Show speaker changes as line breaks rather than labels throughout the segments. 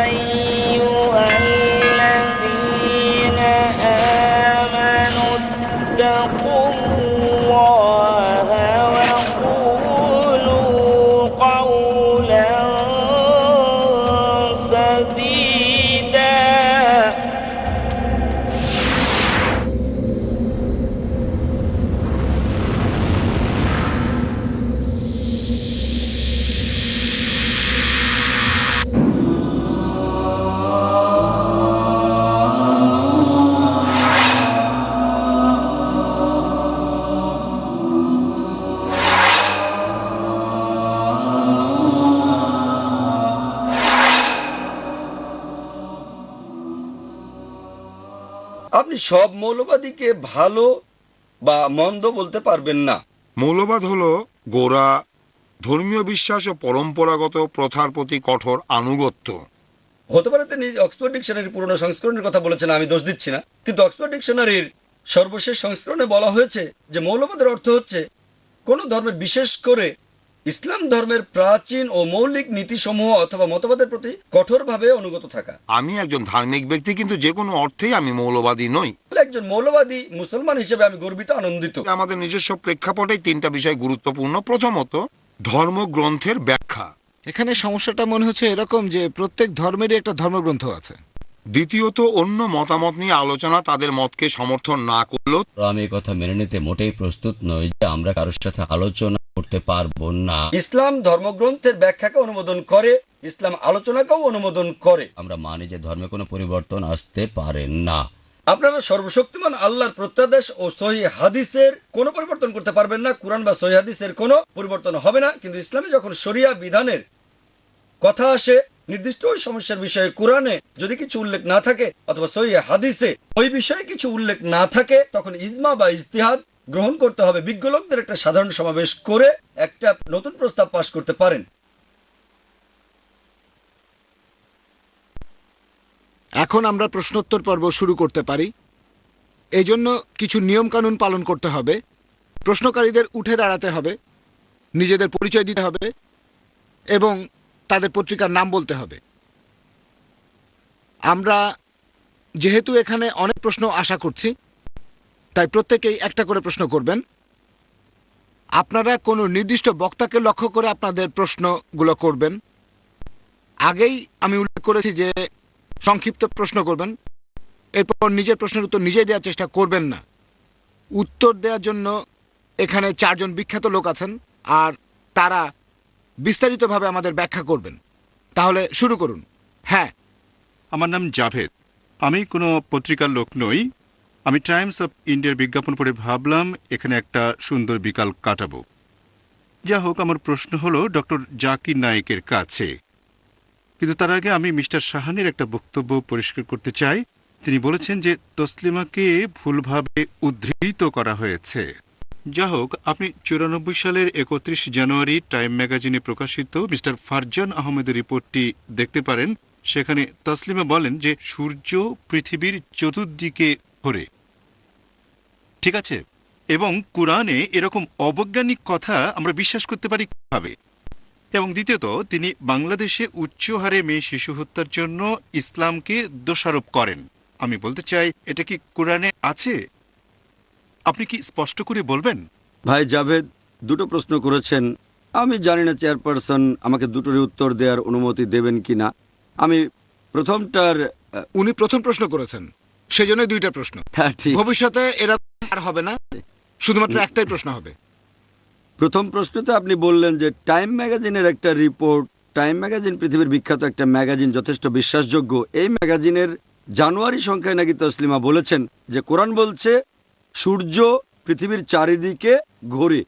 أيها الذين آمنوا اتقوا الله وقولوا قولا سديدا
আপনি সব মৌলবাদীকে ভালো বা মন্দ বলতে পারবেন না।
মৌলবাদ হলো গোঁড়া ধর্মীয় বিশ্বাস ও পরম্পরাগত প্রথার প্রতি কঠোর আনুগত্য।
হতে পারে তিনি অক্সফোর্ড ডিকশনারির পুরনো সংস্করণের কথা বলেছেন, আমি দোষ দিচ্ছি না, কিন্তু অক্সফোর্ড ডিকশনারির সর্বশেষ সংস্করণে বলা হয়েছে যে মৌলবাদের অর্থ হচ্ছে কোন ধর্মের, বিশেষ করে ইসলাম ধর্মের প্রাচীন ও মৌলিক নীতিসমূহ অথবা মতবাদের প্রতি কঠোরভাবে অনুগত থাকা।
আমি একজন ধার্মিক ব্যক্তি, কিন্তু যে কোনো অর্থেই আমি মৌলবাদী নই।
একজন মৌলবাদী মুসলমান হিসেবে আমি গর্বিত, আনন্দিত।
আমাদের নিজস্ব প্রেক্ষাপটে তিনটা বিষয় গুরুত্বপূর্ণ। প্রথমত, ধর্মগ্রন্থের ব্যাখ্যা।
এখানে সমস্যাটা মনে হচ্ছে এরকম যে প্রত্যেক ধর্মেরই একটা ধর্মগ্রন্থ আছে।
দ্বিতীয়ত, অন্য মতামত নিয়ে আলোচনা তাদের মতকে সমর্থন না করলেও
আমি এই কথা মেনে নিতে মোটেই প্রস্তুত নই যে আমরা কারোর সাথে আলোচনা করতে পারবো না।
ইসলাম ধর্মগ্রন্থের ব্যাখ্যাকে অনুমোদন করে, ইসলাম আলোচনাকেও অনুমোদন করে।
আমরা মানি যে ধর্মে কোনো পরিবর্তন আসতে পারে না।
আপনারা সর্বশক্তিমান আল্লাহর প্রত্যাদেশ ও সহিহ হাদিসের কোনো পরিবর্তন করতে পারবেন না। কুরআন বা সহিহ হাদিসের কোনো পরিবর্তন হবে না। কিন্তু ইসলামে যখন শরিয়া বিধানের কথা আসে, নির্দিষ্ট ওই সমস্যার বিষয়ে কোরআনে যদি কিছু উল্লেখ না থাকে অথবা সহিহ হাদিসে ওই বিষয়ে কিছু উল্লেখ না থাকে, তখন ইজমা বা ইজতিহাদ গ্রহণ করতে হবে। বিজ্ঞ লোকদের একটা সাধারণ সমাবেশ করে একটা নতুন প্রস্তাব পাশ করতে পারেন।
এখন আমরা প্রশ্নোত্তর পর্ব শুরু করতে পারি। এই জন্য কিছু নিয়মকানুন পালন করতে হবে। প্রশ্নকারীদের উঠে দাঁড়াতে হবে, নিজেদের পরিচয় দিতে হবে এবং তাদের পত্রিকার নাম বলতে হবে। আমরা যেহেতু এখানে অনেক প্রশ্ন আশা করছি, তাই প্রত্যেকেই একটা করে প্রশ্ন করবেন। আপনারা কোনো নির্দিষ্ট বক্তাকে লক্ষ্য করে আপনাদের প্রশ্নগুলো করবেন। আগেই আমি উল্লেখ করেছি যে সংক্ষিপ্ত প্রশ্ন করবেন, এরপর নিজের প্রশ্নের উত্তর নিজেই দেওয়ার চেষ্টা করবেন না। উত্তর দেওয়ার জন্য এখানে 4 জন বিখ্যাত লোক আছেন, আর তারা বিস্তারিতভাবে আমাদের ব্যাখ্যা করবেন। তাহলে শুরু করুন। হ্যাঁ,
আমার নাম জাভেদ। আমি কোনো পত্রিকার লোক নই। আমি টাইমস অফ ইন্ডিয়ার বিজ্ঞাপন পড়ে ভাবলাম এখানে একটা সুন্দর বিকাল কাটাবো। যা হোক, আমার প্রশ্ন হলো ডক্টর জাকির নায়েকের কাছে। কিন্তু তার আগে আমি মিস্টার সাহানের একটা বক্তব্য পরিষ্কার করতে চাই। তিনি বলেছেন যে তসলিমাকে ভুলভাবে উদ্ধৃত করা হয়েছে। যা হোক, আপনি 94 সালের 31 জানুয়ারি টাইম ম্যাগাজিনে প্রকাশিত মিস্টার ফারজান আহমেদের রিপোর্টটি দেখতে পারেন। সেখানে তসলিমা বলেন যে সূর্য পৃথিবীর চতুর্দিকে ঘোরে, ঠিক আছে? এবং কুরআনে এরকম অবৈজ্ঞানিক কথা আমরা বিশ্বাস করতে পারি কিভাবে? এবং দ্বিতীয়ত, তিনি বাংলাদেশে উচ্চ হারে মেয়ে শিশু হত্যার জন্য ইসলামকে দোষারোপ করেন। আমি বলতে চাই, এটা কি কুরআনে আছে? আপনি কি স্পষ্ট করে বলবেন?
ভাই জাভেদ দুটো প্রশ্ন করেছেন। আমি জানি না চেয়ারপারসন আমাকে দুটোরই উত্তর দেওয়ার অনুমতি দেবেন কিনা। আমি প্রথমটার
উনি প্রথম প্রশ্ন করেছেন, সেজন্য 2টা প্রশ্ন।
হ্যাঁ, ঠিক।
ভবিষ্যতে এরা আর হবে না, শুধুমাত্র একটাই প্রশ্ন হবে।
প্রথম প্রশ্নতে আপনি বললেন যে টাইম ম্যাগাজিনের একটা রিপোর্ট, টাইম ম্যাগাজিন পৃথিবীর বিখ্যাত একটা ম্যাগাজিন, যথেষ্ট বিশ্বাসযোগ্য। এই ম্যাগাজিনের জানুয়ারি সংখ্যায় নাকি তসলিমা বলেছেন যে কোরআন বলছে সূর্য পৃথিবীর চারিদিকে ঘোরে।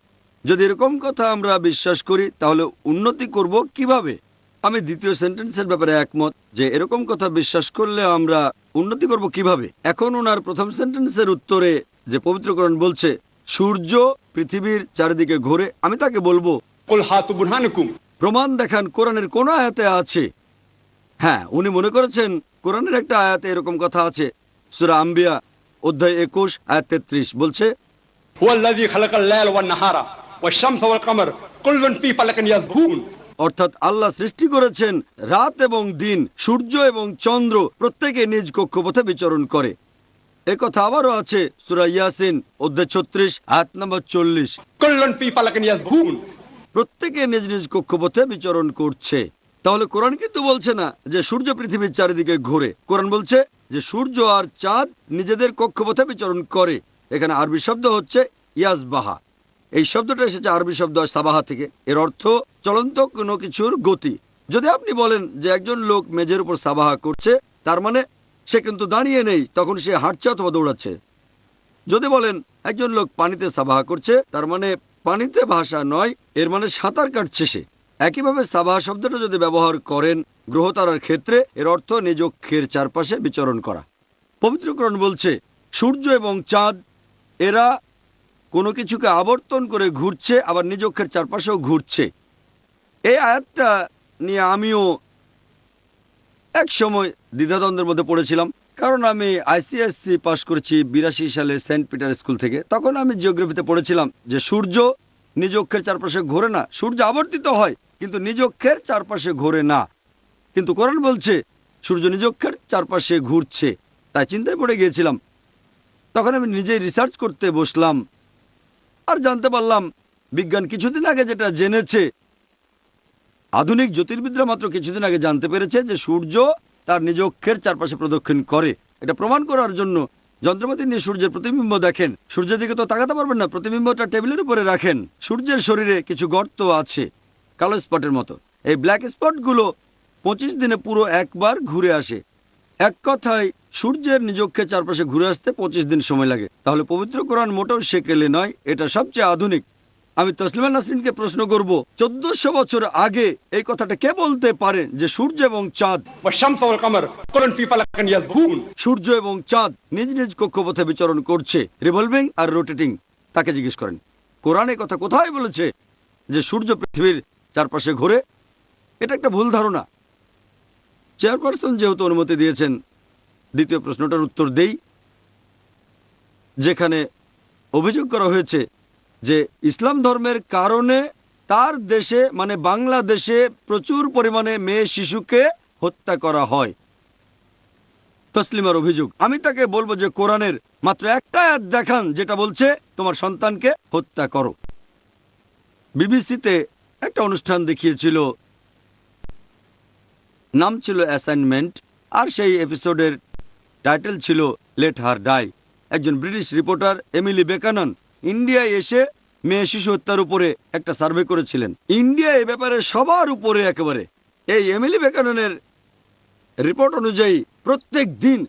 যদি এরকম কথা আমরা বিশ্বাস করি, তাহলে উন্নতি করব কিভাবে? আমি দ্বিতীয় সেন্টেন্সের ব্যাপারে একমত যে এরকম কথা বিশ্বাস করলে আমরা উন্নতি করব কিভাবে। এখন ওনার প্রথম সেন্টেন্সের উত্তরে যে পবিত্র কোরআন বলছে সূর্য পৃথিবীর চারিদিকে ঘোরে, আমি তাকে বলবো প্রমাণ দেখান কোরআনের কোন আয়াতে আছে। হ্যাঁ, উনি মনে করেছেন কোরআনের একটা আয়াতে এরকম কথা আছে। সূরা আম্বিয়া অধ্যায় 21 আয়াত 33 বলছে অর্থাৎ আল্লাহ সৃষ্টি করেছেন রাত এবং দিন, সূর্য এবং চন্দ্র প্রত্যেকে নিজ কক্ষপথে বিচরণ করে। একথা আবারও আছে সূরা ইয়াসিন অধ্যায় 36 আয়াত নম্বর 40। প্রত্যেকে নিজ নিজ কক্ষপথে বিচরণ করছে। তাহলে কোরআন কিন্তু বলছে না যে সূর্য পৃথিবীর চারিদিকে ঘোরে। কোরআন বলছে যে সূর্য আর চাঁদ নিজেদের কক্ষপথে বিচরণ করে। এখানে আরবি শব্দ হচ্ছে ইয়াসবাহা। এই শব্দটা এসেছে আরবি শব্দ সাবাহা থেকে। এর অর্থ চলন্ত কোনো কিছুর গতি। যদি আপনি বলেন যে একজন লোক মেঝের উপর সাবাহা করছে, তার মানে সে কিন্তু দাঁড়িয়ে নেই, তখন সে হাঁটছে অথবা দৌড়াচ্ছে। যদি বলেন একজন লোক পানিতে সাবাহা করছে, তার মানে পানিতে ভাষা নয়, এর মানে সাঁতার কাটছে সে। একইভাবে সাবাহা শব্দটা যদি ব্যবহার করেন গ্রহতারার ক্ষেত্রে, এর অর্থ নিজ অক্ষের চারপাশে বিচরণ করা। পবিত্র কোরআন বলছে সূর্য এবং চাঁদ এরা কোনো কিছুকে আবর্তন করে ঘুরছে, আবার নিজ অক্ষের চারপাশেও ঘুরছে। এই আয়াতটা নিয়ে আমিও এক সময় দ্বিধাদ্বন্দ্বের মধ্যে পড়েছিলাম, কারণ আমি আইসিএসসি পাশ করেছি 82 সালে সেন্ট পিটার স্কুল থেকে। তখন আমি জিওগ্রাফিতে পড়েছিলাম যে সূর্য নিজ অক্ষের চারপাশে ঘোরে না, সূর্য আবর্তিত হয় কিন্তু নিজ অক্ষের চারপাশে ঘোরে না। কিন্তু কোরআন বলছে সূর্য নিজ অক্ষের চারপাশে ঘুরছে। তাই চিন্তায় পড়ে গিয়েছিলাম। তখন আমি নিজেই রিসার্চ করতে বসলাম, আর জানতে পারলাম বিজ্ঞান কিছুদিন আগে যেটা জেনেছে, আধুনিক জ্যোতির্বিদরা মাত্র কিছুদিন আগে জানতে পেরেছে যে সূর্য তার নিজ অক্ষের চারপাশে প্রদক্ষিণ করে। এটা প্রমাণ করার জন্য যন্ত্রপাতি নিয়ে সূর্যের প্রতিবিম্ব দেখেন। সূর্যের দিকে তো তাকাতে পারবেন না, প্রতিবিম্বটা টেবিলের উপরে রাখেন। সূর্যের শরীরে কিছু গর্ত আছে কালো স্পটের মতো। এই ব্ল্যাক স্পটগুলো 25 দিনে পুরো একবার ঘুরে আসে। এক কথায় সূর্যের নিজ অক্ষের চারপাশে ঘুরে আসতে 25 দিন সময় লাগে। তাহলে পবিত্র কোরআন মোটেও সেকেলে নয়, এটা সবচেয়ে আধুনিক। আমি তসলিমা নাসরিনকে প্রশ্ন করব, 1400 বছর আগে এই কথাটা কে বলতে পারেন যে সূর্য এবং চাঁদ সূর্য এবং চাঁদ নিজ নিজ কক্ষপথে বিচরণ করছে, রিভলভিং আর রোটেটিং? তাকে জিজ্ঞেস করেন কোরআনে কথা কোথায় বলেছে যে সূর্য পৃথিবীর চারপাশে ঘোরে? এটা একটা ভুল ধারণা। চেয়ারপারসন যেহেতু অনুমতি দিয়েছেন, দ্বিতীয় প্রশ্নটার উত্তর দেই, যেখানে অভিযোগ করা হয়েছে যে ইসলাম ধর্মের কারণে তার দেশে মানে বাংলাদেশে প্রচুর পরিমাণে মেয়ে শিশুকে হত্যা করা হয়। তসলিমার অভিযোগ। আমি তাকে বলবো যে কোরআনের মাত্র একটা আয়াত দেখান যেটা বলছে তোমার সন্তানকে হত্যা করো। বিবিসিতে একটা অনুষ্ঠান দেখিয়েছিল, নাম ছিল অ্যাসাইনমেন্ট, আর সেই এপিসোডের টাইটেল ছিল লেট হার ডাই। একজন ব্রিটিশ রিপোর্টার এমিলি বেকানন ইন্ডিয়ায় এসে মেয়ে শিশু হত্যার উপরে একটা সার্ভে করেছিলেন। ইন্ডিয়া এ ব্যাপারে সবার উপরে একেবারে। এই এমিলি বেকাননের রিপোর্ট অনুযায়ী প্রত্যেক দিন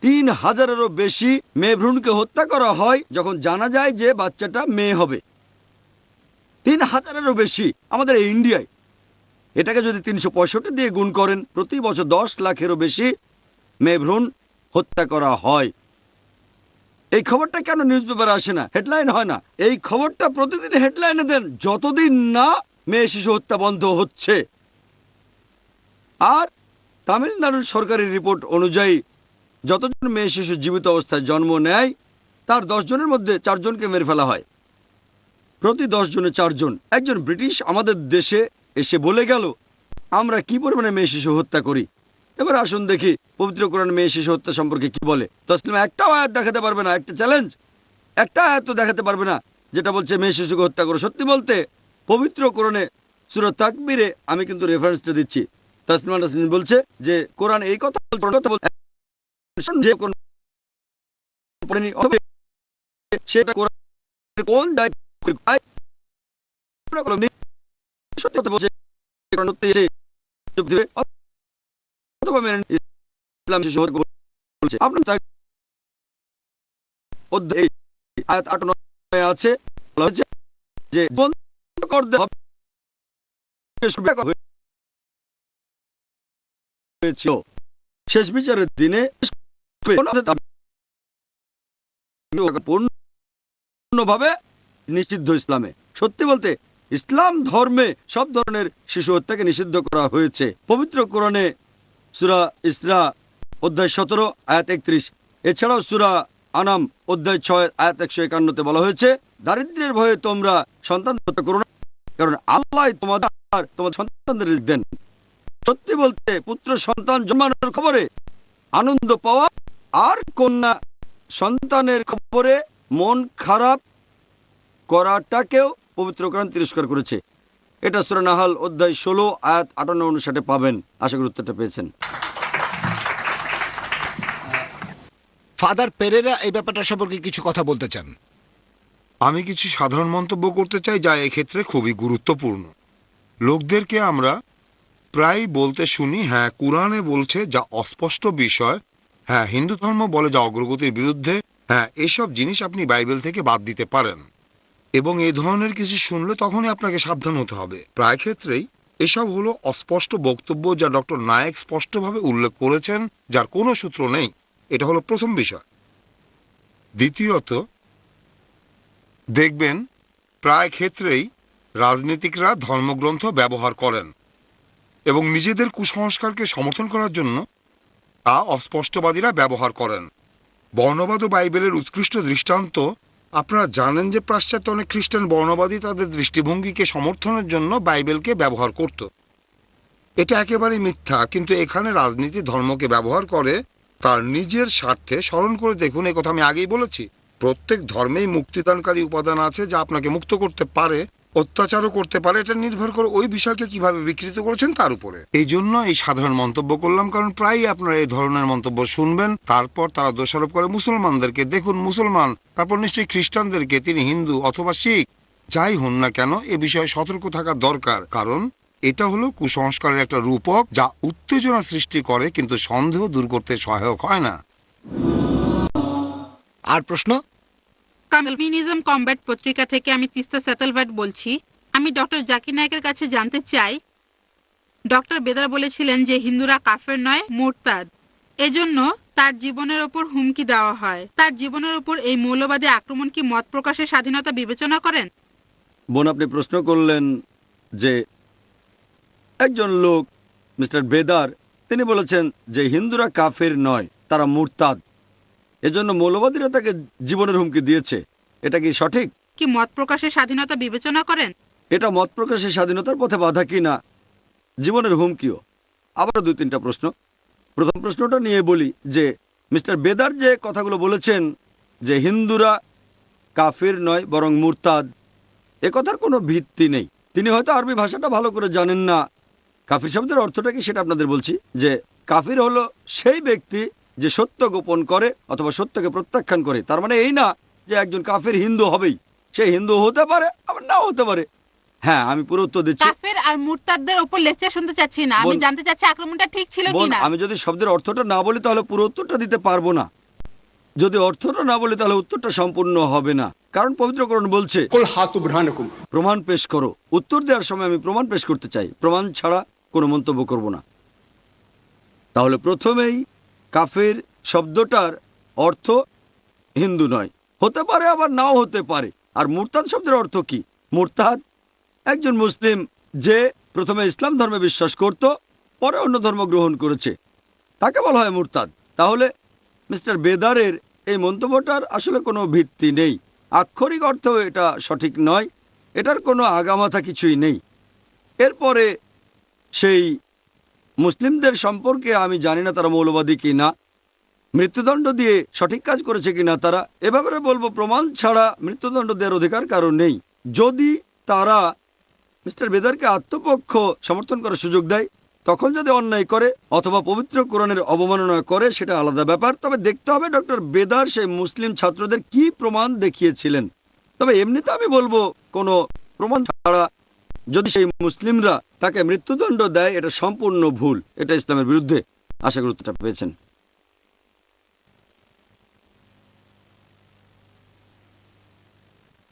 3000-এরও বেশি মেয়ে ভ্রূণকে হত্যা করা হয় যখন জানা যায় যে বাচ্চাটা মেয়ে হবে। 3000-এরও বেশি আমাদের এই ইন্ডিয়ায়। এটাকে যদি 365 দিয়ে গুণ করেন, প্রতি বছর 10 লাখেরও বেশি মেয়ে ভ্রূণ হত্যা করা হয়। এই খবরটা কেন নিউজ পেপারে আসে না, হেডলাইন হয় না? এই খবরটা প্রতিদিন হেডলাইনে দেন, যতদিন না মেয়ে শিশু হত্যা বন্ধ হচ্ছে। আর তামিলনাড়ুর সরকারি রিপোর্ট অনুযায়ী যতজন মেয়ে শিশু জীবিত অবস্থায় জন্ম নেয় তার 10 জনের মধ্যে 4 জনকে মেরে ফেলা হয়। প্রতি 10 জনে 4 জন। একজন ব্রিটিশ আমাদের দেশে এসে বলে গেল আমরা কি পরিমাণে মেয়ে শিশু হত্যা করি। এবার আসুন দেখি পবিত্র কোরআন মেয়ে শিশু হত্যা সম্পর্কে কি বলে। তসলিমা একটা আয়াত দেখাতে পারবে না, একটা চ্যালেঞ্জ, একটা আয়াত তো দেখাতে পারবে না যেটা বলছে মেয়ে শিশুকে হত্যা করো। সত্যি বলতে পবিত্র কোরআনে সূরা তাকবীরে আমি কিন্তু রেফারেন্সটা দিচ্ছি। তসলিমা নাসরিন বলছে যে কোরআন এই কথা সেটা কোরআন কোন আছে যে শেষ বিচারের দিনে পূর্ণভাবে নিষিদ্ধ ইসলামে। সত্যি বলতে ইসলাম ধর্মে সব ধরনের শিশু হত্যাকে নিষিদ্ধ করা হয়েছে। পবিত্র কোরআনে সূরা ইসরা অধ্যায় 17 আয়াত 31, এছাড়াও সূরা আনাম অধ্যায় 6 আয়াত 151-তে বলা হয়েছে দারিদ্র্যের ভয়ে তোমরা সন্তান হত্যা করো না, কারণ আল্লাহ তোমাদের আর তোমার সন্তানদের দেন। সত্যি বলতে পুত্র সন্তান জন্মানোর খবরে আনন্দ পাওয়া আর কন্যা সন্তানের খবরে মন খারাপ করাটাকেও পবিত্র কোরআন তিরস্কার করেছে। এটা সূরা নাহাল অধ্যায় 16 আয়াত 58-59 পাবেন। আশা করি উত্তরটা পেয়েছেন।
ফাদার পেরেরা এই ব্যাপারটা সম্পর্কে কিছু কথা বলতে চান।
আমি কিছু সাধারণ মন্তব্য করতে চাই যা এক্ষেত্রে খুবই গুরুত্বপূর্ণ। লোকদেরকে আমরা প্রায় বলতে শুনি, হ্যাঁ কুরআনে বলছে যা অস্পষ্ট বিষয়, হ্যাঁ হিন্দু ধর্ম বলে যা অগ্রগতির বিরুদ্ধে, হ্যাঁ এসব জিনিস আপনি বাইবেল থেকে বাদ দিতে পারেন। এবং এই ধরনের কিছু শুনলে তখনই আপনাকে সাবধান হতে হবে। প্রায় ক্ষেত্রেই এসব হলো অস্পষ্ট বক্তব্য যা ডক্টর নায়েক স্পষ্টভাবে উল্লেখ করেছেন, যার কোনো সূত্র নেই। এটা হলো প্রথম বিষয়। দ্বিতীয়ত, দেখবেন প্রায় ক্ষেত্রেই রাজনীতিকরা ধর্মগ্রন্থ ব্যবহার করেন এবং নিজেদের কুসংস্কারকে সমর্থন করার জন্য তা অস্পষ্টবাদীরা ব্যবহার করেন। বর্ণবাদ ও বাইবেলের উৎকৃষ্ট দৃষ্টান্ত, আপনারা জানেন যে পাশ্চাত্যে অনেক খ্রিস্টান বর্ণবাদী তাদের দৃষ্টিভঙ্গিকে সমর্থনের জন্য বাইবেলকে ব্যবহার করত। এটা একেবারেই মিথ্যা, কিন্তু এখানে রাজনীতি ধর্মকে ব্যবহার করে তার নিজের স্বার্থে। স্মরণ করে দেখুন, এই কথা আমি আগেই বলেছি, প্রত্যেক ধর্মেই মুক্তিদানকারী উপাদান আছে যা আপনাকে মুক্ত করতে পারে, অত্যাচারও করতে পারে। এটা নির্ভর করে ওই বিষয়কে কিভাবে বিকৃত করেছেন তার উপরে। এই জন্য এই সাধারণ মন্তব্য করলাম, কারণ প্রায়ই আপনারা এই ধরনের মন্তব্য শুনবেন। তারপর তারা দোষারোপ করে মুসলমানদেরকে। দেখুন মুসলমান, তারপর নিশ্চয়ই খ্রিস্টানদেরকে, তিনি হিন্দু অথবা শিখ যাই হন না কেন, এ বিষয়ে সতর্ক থাকা দরকার। কারণ এটা হলো কুসংস্কারের একটা রূপক যা উত্তেজনা সৃষ্টি করে কিন্তু সন্দেহ দূর করতে সহায়ক হয় না।
আর প্রশ্ন?
কমিউনিজম কমব্যাট পত্রিকা থেকে আমি তিস্তা স্যাটেলভাট বলছি। আমি ডক্টর জাকির নায়েকের কাছে জানতে চাই, ডক্টর বেদার বলেছিলেন যে হিন্দুরা কাফের নয়, মুরতাদ। এজন্য তার জীবনের ওপর হুমকি দেওয়া হয়। তার জীবনের ওপর এই মৌলবাদী আক্রমণ কি মত প্রকাশের স্বাধীনতা বিবেচনা করেন?
বোন, আপনি প্রশ্ন করলেন যে একজন লোক মিস্টার বেদার, তিনি বলেছেন যে হিন্দুরা কাফের নয়, তারা মুরতাদ। এজন্য মৌলবাদীরা তাকে জীবনের হুমকি দিয়েছে। এটা কি সঠিক?
কি মত প্রকাশের স্বাধীনতা বিবেচনা করেন?
এটা মত প্রকাশের স্বাধীনতার পথে বাধা কি না, জীবনের হুমকিও। আবারও 2-3টা প্রশ্ন। প্রথম প্রশ্নটা নিয়ে বলি যে মিস্টার বেদার যে কথাগুলো বলেছেন যে হিন্দুরা কাফের নয় বরং মুরতাদ, এ কথার কোনো ভিত্তি নেই। তিনি হয়তো আরবি ভাষাটা ভালো করে জানেন না। কাফির শব্দের অর্থটা কি সেটা আপনাদের বলছি। যে কাফির হলো সেই ব্যক্তি যে সত্য গোপন করে অথবা সত্যকে প্রত্যাখ্যান করে। তার মানে এই না যে একজন কাফির হিন্দু হবেই। সে হিন্দু হতে পারে, আবার নাও হতে পারে। হ্যাঁ, আমি পুরো উত্তর দিচ্ছি।
কাফের আর মুরতাদদের উপর লেকচার শুনতে চাচ্ছি না, আমি জানতে চাচ্ছি আক্রমণটা ঠিক ছিল কিনা।
আমি যদি শব্দের অর্থটা না বলি তাহলে পুরো উত্তরটা দিতে পারবো না। যদি অর্থটা না বলি তাহলে উত্তরটা সম্পূর্ণ হবে না। কারণ পবিত্রকরণ বলছে প্রমাণ পেশ করো। উত্তর দেওয়ার সময় আমি প্রমাণ পেশ করতে চাই, প্রমাণ ছাড়া কোনো মন্তব্য করব না। তাহলে প্রথমেই কাফের শব্দটার অর্থ হিন্দু নয়, হতে পারে আবার নাও হতে পারে। আর মুরতাদ শব্দের অর্থ কি? মুরতাদ একজন মুসলিম যে প্রথমে ইসলাম ধর্মে বিশ্বাস করত, পরে অন্য ধর্ম গ্রহণ করেছে, তাকে বলা হয় মুরতাদ। তাহলে মিস্টার বেদারের এই মন্তব্যটার আসলে কোনো ভিত্তি নেই। আক্ষরিক অর্থেও এটা সঠিক নয়, এটার কোনো আগামাথা কিছুই নেই। এরপরে সেই মুসলিমদের সম্পর্কে আমি জানি না তারা মৌলবাদী কি না, মৃত্যুদণ্ড দিয়ে সঠিক কাজ করেছে কিনা তারা। এ ব্যাপারে বলবো প্রমাণ ছাড়া মৃত্যুদণ্ড দেওয়ার অধিকার কারো নেই। যদি তারা মিস্টার বেদারকে আত্মপক্ষ সমর্থন করার সুযোগ দেয়, তখন যদি অন্যায় করে অথবা পবিত্র কোরআনের অবমাননা করে সেটা আলাদা ব্যাপার। তবে দেখতে হবে ডক্টর বেদার সেই মুসলিম ছাত্রদের কি প্রমাণ দেখিয়েছিলেন। তবে এমনিতে আমি বলবো কোনো প্রমাণ ছাড়া যদি সেই মুসলিমরা তাকে মৃত্যুদণ্ড দেয়, এটা সম্পূর্ণ ভুল, এটা ইসলামের বিরুদ্ধে। আশা করি উত্তরটা পেয়েছেন।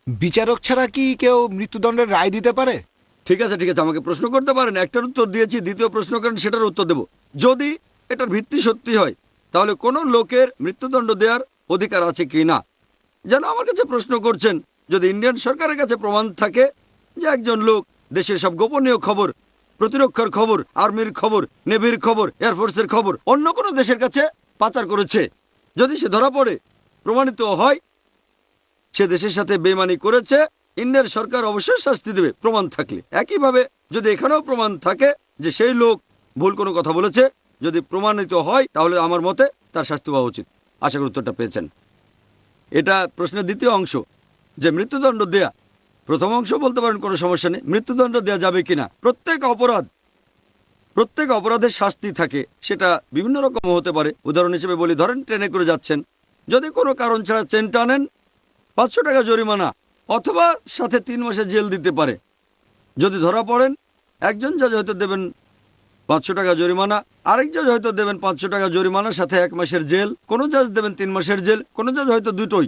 বিচারক ছাড়া কি কেউ মৃত্যুদণ্ডের রায় দিতে পারে?
ঠিক আছে, আমাকে প্রশ্ন করতে পারেন। একটার উত্তর দিয়েছি, দ্বিতীয় প্রশ্ন করেন, সেটার উত্তর দেব। যদি এটার ভিত্তি সত্যি হয় তাহলে কোনো লোকের মৃত্যুদণ্ড দেওয়ার অধিকার আছে কি না। যেন আমার কাছে প্রশ্ন করছেন, যদি ইন্ডিয়ান সরকারের কাছে প্রমাণ থাকে যে একজন লোক দেশের সব গোপনীয় খবর, প্রতিরক্ষার খবর, আর্মির খবর, নেভির খবর, এয়ারফোর্সের খবর অন্য কোনো দেশের কাছে পাচার করেছে, যদি সে ধরা পড়ে, প্রমাণিত হয় সে দেশের সাথে বেইমানি করেছে, ইন্ডিয়ার সরকার অবশ্যই শাস্তি দেবে প্রমাণ থাকলে। একইভাবে যদি এখানেও প্রমাণ থাকে যে সেই লোক ভুল কোনো কথা বলেছে, যদি প্রমাণিত হয় তাহলে আমার মতে তার শাস্তি হওয়া উচিত। আশা করি উত্তরটা পেয়েছেন। এটা প্রশ্নের দ্বিতীয় অংশ, যে মৃত্যুদণ্ড দেয়া। প্রথম অংশ বলতে পারেন কোনো সমস্যা নেই, মৃত্যুদণ্ড দেওয়া যাবে কিনা। প্রত্যেক অপরাধের শাস্তি থাকে, সেটা বিভিন্ন রকম হতে পারে। উদাহরণ হিসেবে বলি, ধরেন ট্রেনে করে যাচ্ছেন, যদি কোনো কারণ ছাড়া চেন টানেন 500 টাকা জরিমানা, অথবা সাথে 3 মাসের জেল দিতে পারে। যদি ধরা পড়েন, একজন জাজ হয়তো দেবেন 500 টাকা জরিমানা, আরেক জাজ হয়তো দেবেন 500 টাকা জরিমানা সাথে 1 মাসের জেল, কোনো জাজ দেবেন 3 মাসের জেল, কোনো জাজ হয়তো দুটোই।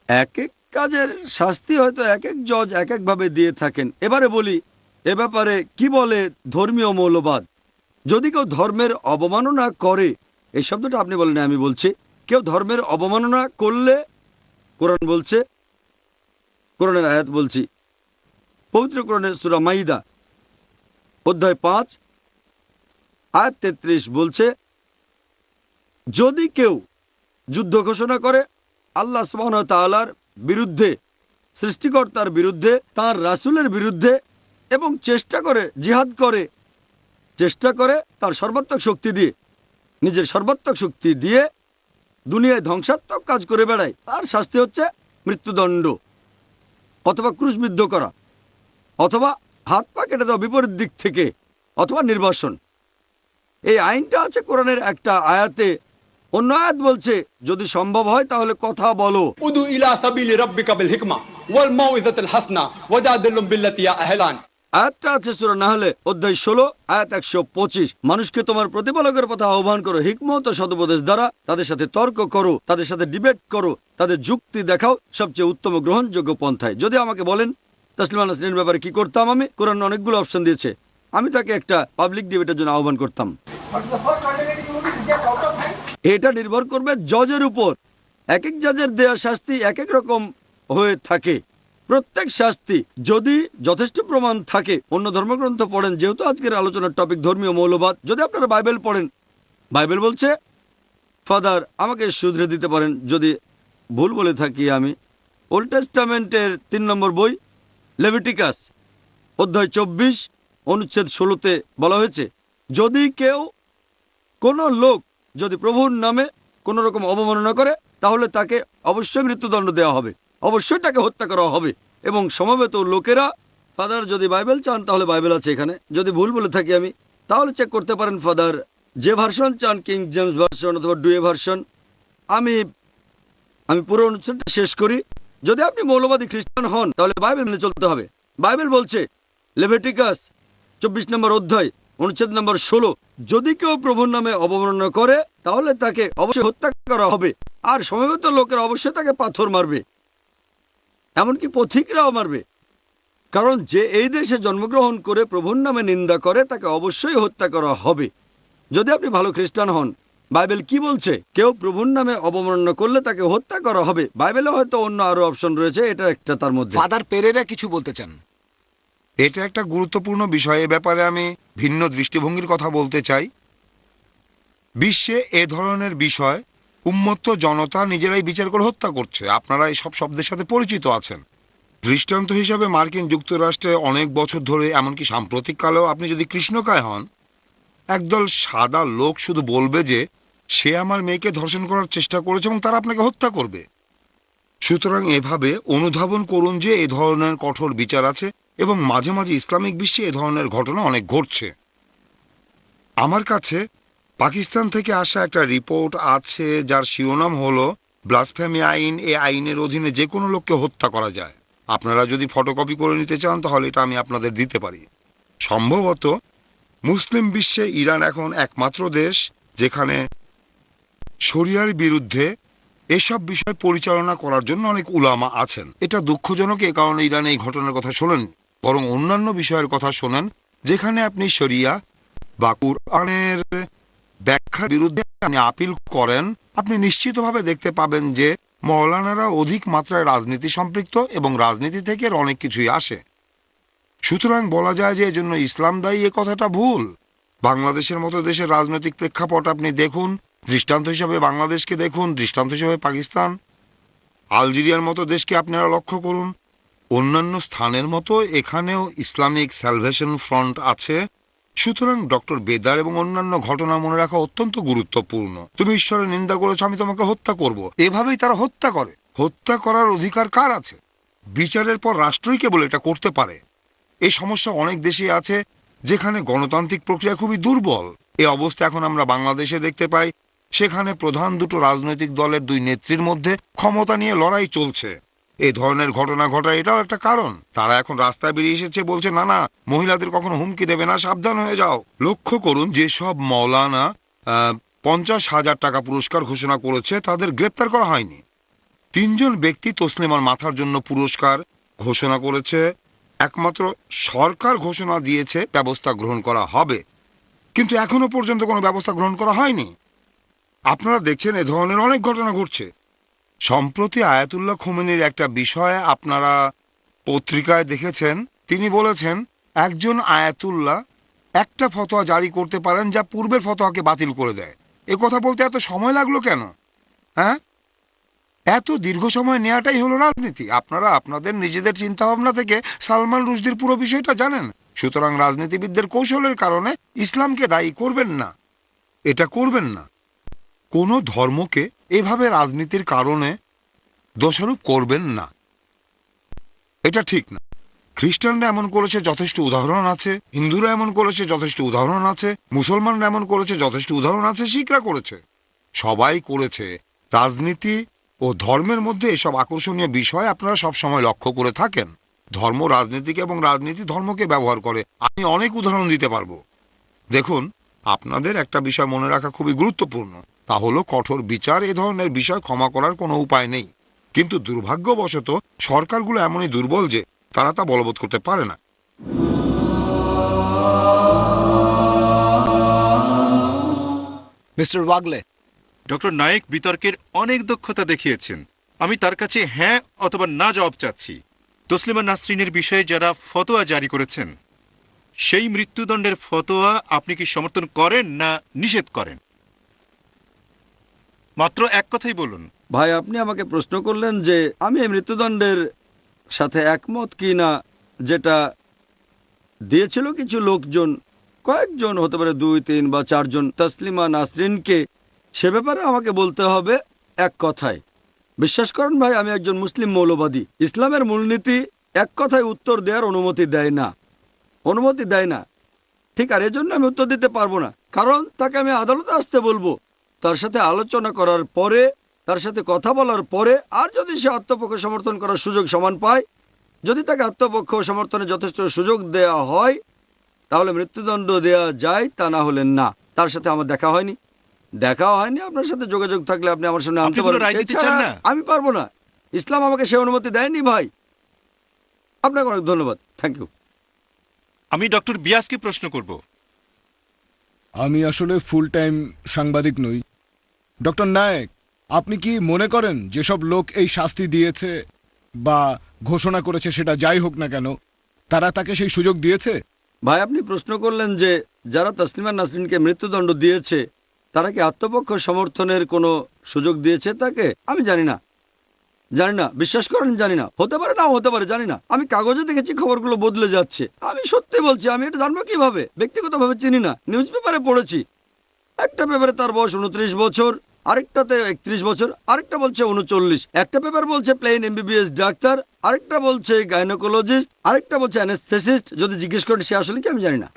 এক এক কাজের শাস্তি হয়তো এক এক জজ এক একভাবে দিয়ে থাকেন। এবারে বলি, এ ব্যাপারে কি বলে ধর্মীয় মৌলবাদ। যদি কেউ ধর্মের অবমাননা করে, এই শব্দটা আপনি বলেন, আমি বলছি, কেউ ধর্মের অবমাননা করলে কোরআন বলছে, কোরআনের আয়াত বলছি, পবিত্র কোরআনের সূরা মাইদা অধ্যায় 5 আয়াত 33 বলছে, যদি কেউ যুদ্ধ ঘোষণা করে আল্লাহ সুবহানাহু ওয়া তাআলার বিরুদ্ধে, সৃষ্টিকর্তার বিরুদ্ধে, তার রাসূলের বিরুদ্ধে, এবং চেষ্টা করে, জিহাদ করে, চেষ্টা করে তার সর্বাত্মক শক্তি দিয়ে, নিজের সর্বাত্মক শক্তি দিয়ে দুনিয়ায় ধ্বংসাত্মক কাজ করে বেড়ায়, তার শাস্তি হচ্ছে মৃত্যুদণ্ড, অথবা ক্রুশবিদ্ধ করা, অথবা হাত পা কেটে দেওয়া বিপরীত দিক থেকে, অথবা নির্বাসন। এই আইনটা আছে কোরআনের একটা আয়াতে। অন্য আয়াত বলছে, যদি সম্ভব হয় তাহলে কথা বলো।
উদু ইলা সাবিলি রাব্বিকা বিল হিকমা ওয়াল মাউইযাতিল হাসনা ওয়াজাদিলহুম বিল্লাতী হিয়া আহলান।
আয়াতটা আছে সূরা নাহলে অধ্যায় 16 আয়াত 125। মানুষকে তোমার প্রতিপালকের পথে আহ্বান করো হিকমত ও সদুপদেশ দ্বারা, তাদের সাথে তর্ক করো, তাদের সাথে ডিবেট করো, তাদের যুক্তি দেখাও সবচেয়ে উত্তম গ্রহণযোগ্য পন্থায়। যদি আমাকে বলেন তাসলিমা নাসরিনের ব্যাপারে কি করতাম, আমি কোরআন অনেকগুলো অপশন দিয়েছে, আমি তাকে একটা পাবলিক ডিবেটের জন্য আহ্বান করতাম। এটা নির্ভর করবে জজের উপর। এক এক জজের দেয়া শাস্তি এক এক রকম হয়ে থাকে। প্রত্যেক শাস্তি যদি যথেষ্ট প্রমাণ থাকে, অন্য ধর্মগ্রন্থ পড়েন, যেহেতু আজকের আলোচনার টপিক ধর্মীয় মৌলবাদ, যদি আপনারা বাইবেল পড়েন, বাইবেল বলছে, ফাদার আমাকে শুধরে দিতে পারেন যদি ভুল বলে থাকি আমি, ওল্ড টেস্টামেন্টের 3 নম্বর বই লেভিটিকাস অধ্যায় 24 অনুচ্ছেদ 16তে বলা হয়েছে, যদি কেউ, কোনো লোক যদি প্রভুর নামে কোনো রকম অবমাননা করে, তাহলে তাকে অবশ্যই মৃত্যুদণ্ড দেওয়া হবে, অবশ্যই তাকে হত্যা করা হবে। এবং সমবেত লোকেরা, ফাদার যদি বাইবেল চান তাহলে বাইবেল আছে এখানে, যদি ভুল বলে থাকি আমি তাহলে চেক করতে পারেন ফাদার, যে ভার্সন চান, কিং জেমস ভার্সন অথবা ডুয়ে ভার্সন। আমি পুরো অনুষ্ঠানটা শেষ করি। যদি আপনি মৌলবাদী খ্রিস্টান হন তাহলে বাইবেল মেনে চলতে হবে। বাইবেল বলছে লেভিটিকাস 24 নম্বর অধ্যায় অনুচ্ছেদ নম্বর 16, যদি কেউ প্রভুর নামে অবমাননা করে তাহলে তাকে অবশ্যই হত্যা করা হবে, আর সমবেত লোকেরা অবশ্যই তাকে পাথর মারবে, এমনকি পথিকরাও মারবে। কারণ যে এই দেশে জন্মগ্রহণ করে প্রভুর নামে নিন্দা করে তাকে অবশ্যই হত্যা করা হবে। যদি আপনি ভালো খ্রিস্টান হন, বাইবেল কি বলছে? কেউ প্রভুর নামে অবমাননা করলে তাকে হত্যা করা হবে। বাইবেলে হয়তো অন্য আরো অপশন রয়েছে, এটা একটা তার মধ্যে।
ফাদার পেরেরা কিছু বলতে চান।
এটা একটা গুরুত্বপূর্ণ বিষয়। এ ব্যাপারে আমি ভিন্ন দৃষ্টিভঙ্গির কথা বলতে চাই। বিশ্বে এ ধরনের বিষয় উন্মত্ত জনতা নিজেরাই বিচার করে হত্যা করছে। আপনারা এই সব শব্দের সাথে পরিচিত আছেন। দৃষ্টান্ত হিসাবে মার্কিন যুক্তরাষ্ট্রে অনেক বছর ধরে, এমনকি সাম্প্রতিককালেও, আপনি যদি কৃষ্ণকায় হন, একদল সাদা লোক শুধু বলবে যে সে আমার মেয়েকে ধর্ষণ করার চেষ্টা করেছে এবং তারা আপনাকে হত্যা করবে। সুতরাং এভাবে অনুধাবন করুন যে এ ধরনের কঠোর বিচার আছে এবং মাঝে মাঝে ইসলামিক বিশ্বে এ ধরনের ঘটনা অনেক ঘটছে। আমার কাছে পাকিস্তান থেকে আসা একটা রিপোর্ট আছে যার শিরোনাম হলো ব্লাসফেমি আইন। এই আইনের অধীনে যে কোনো লোককে হত্যা করা যায়। আপনারা যদি ফটোকপি করে নিতে চান তাহলে এটা আমি আপনাদের দিতে পারি। সম্ভবত মুসলিম বিশ্বে ইরান এখন একমাত্র দেশ যেখানে শরিয়ার বিরুদ্ধে এসব বিষয় পরিচালনা করার জন্য অনেক উলামা আছেন। এটা দুঃখজনক, এ কারণে ইরানে এই ঘটনার কথা শোনেন, বরং অন্যান্য বিষয়ের কথা শোনেন যেখানে আপনি শরিয়া বা কুরআনের ব্যাখ্যার বিরুদ্ধে আপনি আপিল করেন। আপনি নিশ্চিতভাবে দেখতে পাবেন যে মৌলানারা অধিক মাত্রায় রাজনীতি সম্পৃক্ত এবং রাজনীতি থেকে এর অনেক কিছুই আসে। সুতরাং বলা যায় যে এজন্য ইসলাম দায়ী, এ কথাটা ভুল। বাংলাদেশের মতো দেশের রাজনৈতিক প্রেক্ষাপট আপনি দেখুন, দৃষ্টান্ত হিসাবে বাংলাদেশকে দেখুন, দৃষ্টান্ত হিসাবে পাকিস্তান, আলজেরিয়ার মতো দেশকে আপনারা লক্ষ্য করুন। অন্যান্য স্থানের মতো এখানেও ইসলামিক স্যালভেশন ফ্রন্ট আছে। সুতরাং ডক্টর বেদার এবং অন্যান্য ঘটনা মনে রাখা অত্যন্ত গুরুত্বপূর্ণ। তুমি ঈশ্বরের নিন্দা করেছো, আমি তোমাকে হত্যা করব, এভাবেই তারা হত্যা করে। হত্যা করার অধিকার কার আছে? বিচারের পর রাষ্ট্রই কেবল এটা করতে পারে। এই সমস্যা অনেক দেশে আছে যেখানে গণতান্ত্রিক প্রক্রিয়া খুবই দুর্বল। এই অবস্থা এখন আমরা বাংলাদেশে দেখতে পাই। সেখানে প্রধান দুটো রাজনৈতিক দলের দুই নেত্রীর মধ্যে ক্ষমতা নিয়ে লড়াই চলছে। এই ধরনের ঘটনা ঘটায় এটাও একটা কারণ। তারা এখন রাস্তায় বেরিয়ে এসেছে, বলছে না না, মহিলাদের কখনো হুমকি দেবে না, সাবধান হয়ে যাও। লক্ষ্য করুন, যেসব মৌলানা 50,000 টাকা পুরস্কার ঘোষণা করেছে তাদের গ্রেপ্তার করা হয়নি। 3 জন ব্যক্তি তসলিমার মাথার জন্য পুরস্কার ঘোষণা করেছে। একমাত্র সরকার ঘোষণা দিয়েছে ব্যবস্থা গ্রহণ করা হবে, কিন্তু এখনো পর্যন্ত কোনো ব্যবস্থা গ্রহণ করা হয়নি। আপনারা দেখছেন এ ধরনের অনেক ঘটনা ঘটছে। সম্প্রতি আয়াতুল্লাহ খোমেনির একটা বিষয় আপনারা পত্রিকায় দেখেছেন। তিনি বলেছেন একজন আয়াতুল্লাহ একটা ফতোয়া জারি করতে পারেন যা পূর্বের ফতোয়াকে বাতিল করে দেয়। এ কথা বলতে এত সময় লাগলো কেন? হ্যাঁ, এত দীর্ঘ সময় নেওয়াটাই হলো রাজনীতি। আপনারা আপনাদের নিজেদের চিন্তাভাবনা থেকে সালমান রুশদির পুরো বিষয়টা জানেন। সুতরাং রাজনীতিবিদদের কৌশলের কারণে ইসলামকে দায়ী করবেন না, এটা করবেন না। কোনো ধর্মকে এভাবে রাজনীতির কারণে দোষারোপ করবেন না, এটা ঠিক না। খ্রিস্টানরা এমন করেছে, যথেষ্ট উদাহরণ আছে। হিন্দুরা এমন করেছে, যথেষ্ট উদাহরণ আছে। মুসলমানরা এমন করেছে, যথেষ্ট উদাহরণ আছে। শিখরা করেছে, সবাই করেছে। রাজনীতি ও ধর্মের মধ্যে এসব আকর্ষণীয় বিষয় আপনারা সব সময় লক্ষ্য করে থাকেন। ধর্ম রাজনীতিকে এবং রাজনীতি ধর্মকে ব্যবহার করে। আমি অনেক উদাহরণ দিতে পারবো। দেখুন, আপনাদের একটা বিষয় মনে রাখা খুবই গুরুত্বপূর্ণ, তা হলো কঠোর বিচার। এ ধরনের বিষয় ক্ষমা করার কোনো উপায় নেই, কিন্তু দুর্ভাগ্যবশত সরকারগুলো এমনই দুর্বল যে তারা তা বলবৎ করতে পারে না।
মিস্টার ওয়াগলে,
ডক্টর নায়েক বিতর্কের অনেক দক্ষতা দেখিয়েছেন। আমি তার কাছে হ্যাঁ অথবা না জবাব চাচ্ছি। তসলিমা নাসরিনের বিষয়ে যারা ফতোয়া জারি করেছেন, সেই মৃত্যুদণ্ডের ফতোয়া আপনি কি সমর্থন করেন না নিষেধ করেন? মাত্র এক কথাই বলুন।
ভাই, আপনি আমাকে প্রশ্ন করলেন যে আমি এই মৃত্যুদণ্ডের সাথে একমত কি না, যেটা দিয়েছিল কিছু লোকজন, কয়েকজন, হতে পারে 2, 3 বা 4 জন, তসলিমা নাসরিনকে। সে ব্যাপারে আমাকে বলতে হবে এক কথায়। বিশ্বাস করেন ভাই, আমি একজন মুসলিম মৌলবাদী। ইসলামের মূলনীতি এক কথায় উত্তর দেওয়ার অনুমতি দেয় না, ঠিক। আর এজন্য আমি উত্তর দিতে পারবো না, কারণ তাকে আমি আদালতে আসতে বলবো, তার সাথে আলোচনা করার পরে, তার সাথে কথা বলার পরে, আর যদি সে আত্মপক্ষ সমর্থন করার সুযোগ সমান পায়, যদি তাকে আত্মপক্ষ সমর্থনে যথেষ্ট সুযোগ দেয়া হয়, তাহলে মৃত্যুদণ্ড দেয়া যায়, তা না হলে না। তার সাথে আমার দেখা হয়নি। আপনার সাথে যোগাযোগ থাকলে আপনি আমার সামনে আনতে পারেন। আমি পারবো না, ইসলাম আমাকে সে অনুমতি দেয়নি ভাই। আপনাকে অনেক ধন্যবাদ, থ্যাংক ইউ।
আমি ডক্টর বিয়াসকে প্রশ্ন করব।
আমি আসলে ফুল টাইম সাংবাদিক নই। ডক্টর নায়েক, আপনি কি মনে করেন যেসব লোক এই শাস্তি দিয়েছে বা ঘোষণা করেছে, সেটা যাই হোক না কেন, তারা তাকে সেই সুযোগ দিয়েছে?
ভাই, আপনি প্রশ্ন করলেন যে যারা তসলিমা নাসরিনকে মৃত্যুদণ্ড দিয়েছে তারা কি আত্মপক্ষ সমর্থনের কোনো সুযোগ দিয়েছে তাকে? আমি জানি না, বিশ্বাস করেন জানি না। হতে পারে, না হতে পারে, জানি না। আমি কাগজে দেখেছি খবরগুলো বদলে যাচ্ছে। আমি সত্যি বলছি, আমি এটা জানবো কিভাবে? ব্যক্তিগতভাবে চিনি না, নিউজ পেপারে পড়েছি। একটা পেপারে তার বয়স 29 বছর, আরেকটাতে 31 বছর, আরেকটা বলছে 39। একটা পেপার বলছে প্লেন MBBS ডাক্তার, আরেকটা বলছে গাইনোকোলজিস্ট, আরেকটা বলছে অ্যানেস্থেসিস্ট। যদি জিজ্ঞেস করেন সে আসলে কি, আমি জানি না।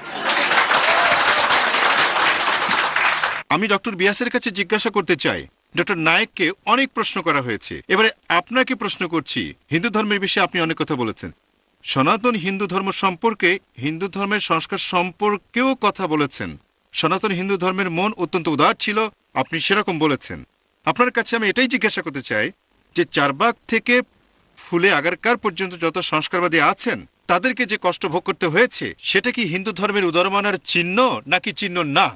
আমি ডক্টর বিয়াসের কাছে জিজ্ঞাসা করতে চাই, ডক্টর নায়েককে অনেক প্রশ্ন করা হয়েছে, এবারে আপনাকে প্রশ্ন করছি। হিন্দু ধর্মের বিষয়ে আপনি অনেক কথা বলেছেন, সনাতন হিন্দু ধর্ম সম্পর্কে, হিন্দু ধর্মের সংস্কার সম্পর্কেও কথা বলেছেন। সনাতন হিন্দু ধর্মের মন অত্যন্ত উদার ছিল, আপনি সেরকম বলেছেন। আপনার কাছে আমি এটাই জিজ্ঞাসা করতে চাই যে চারবাগ থেকে ফুলে আগারকার পর্যন্ত যত সংস্কারবাদী আছেন তাদেরকে যে কষ্ট ভোগ করতে হয়েছে, সেটা কি হিন্দু ধর্মের উদারমানার চিহ্ন নাকি চিহ্ন না?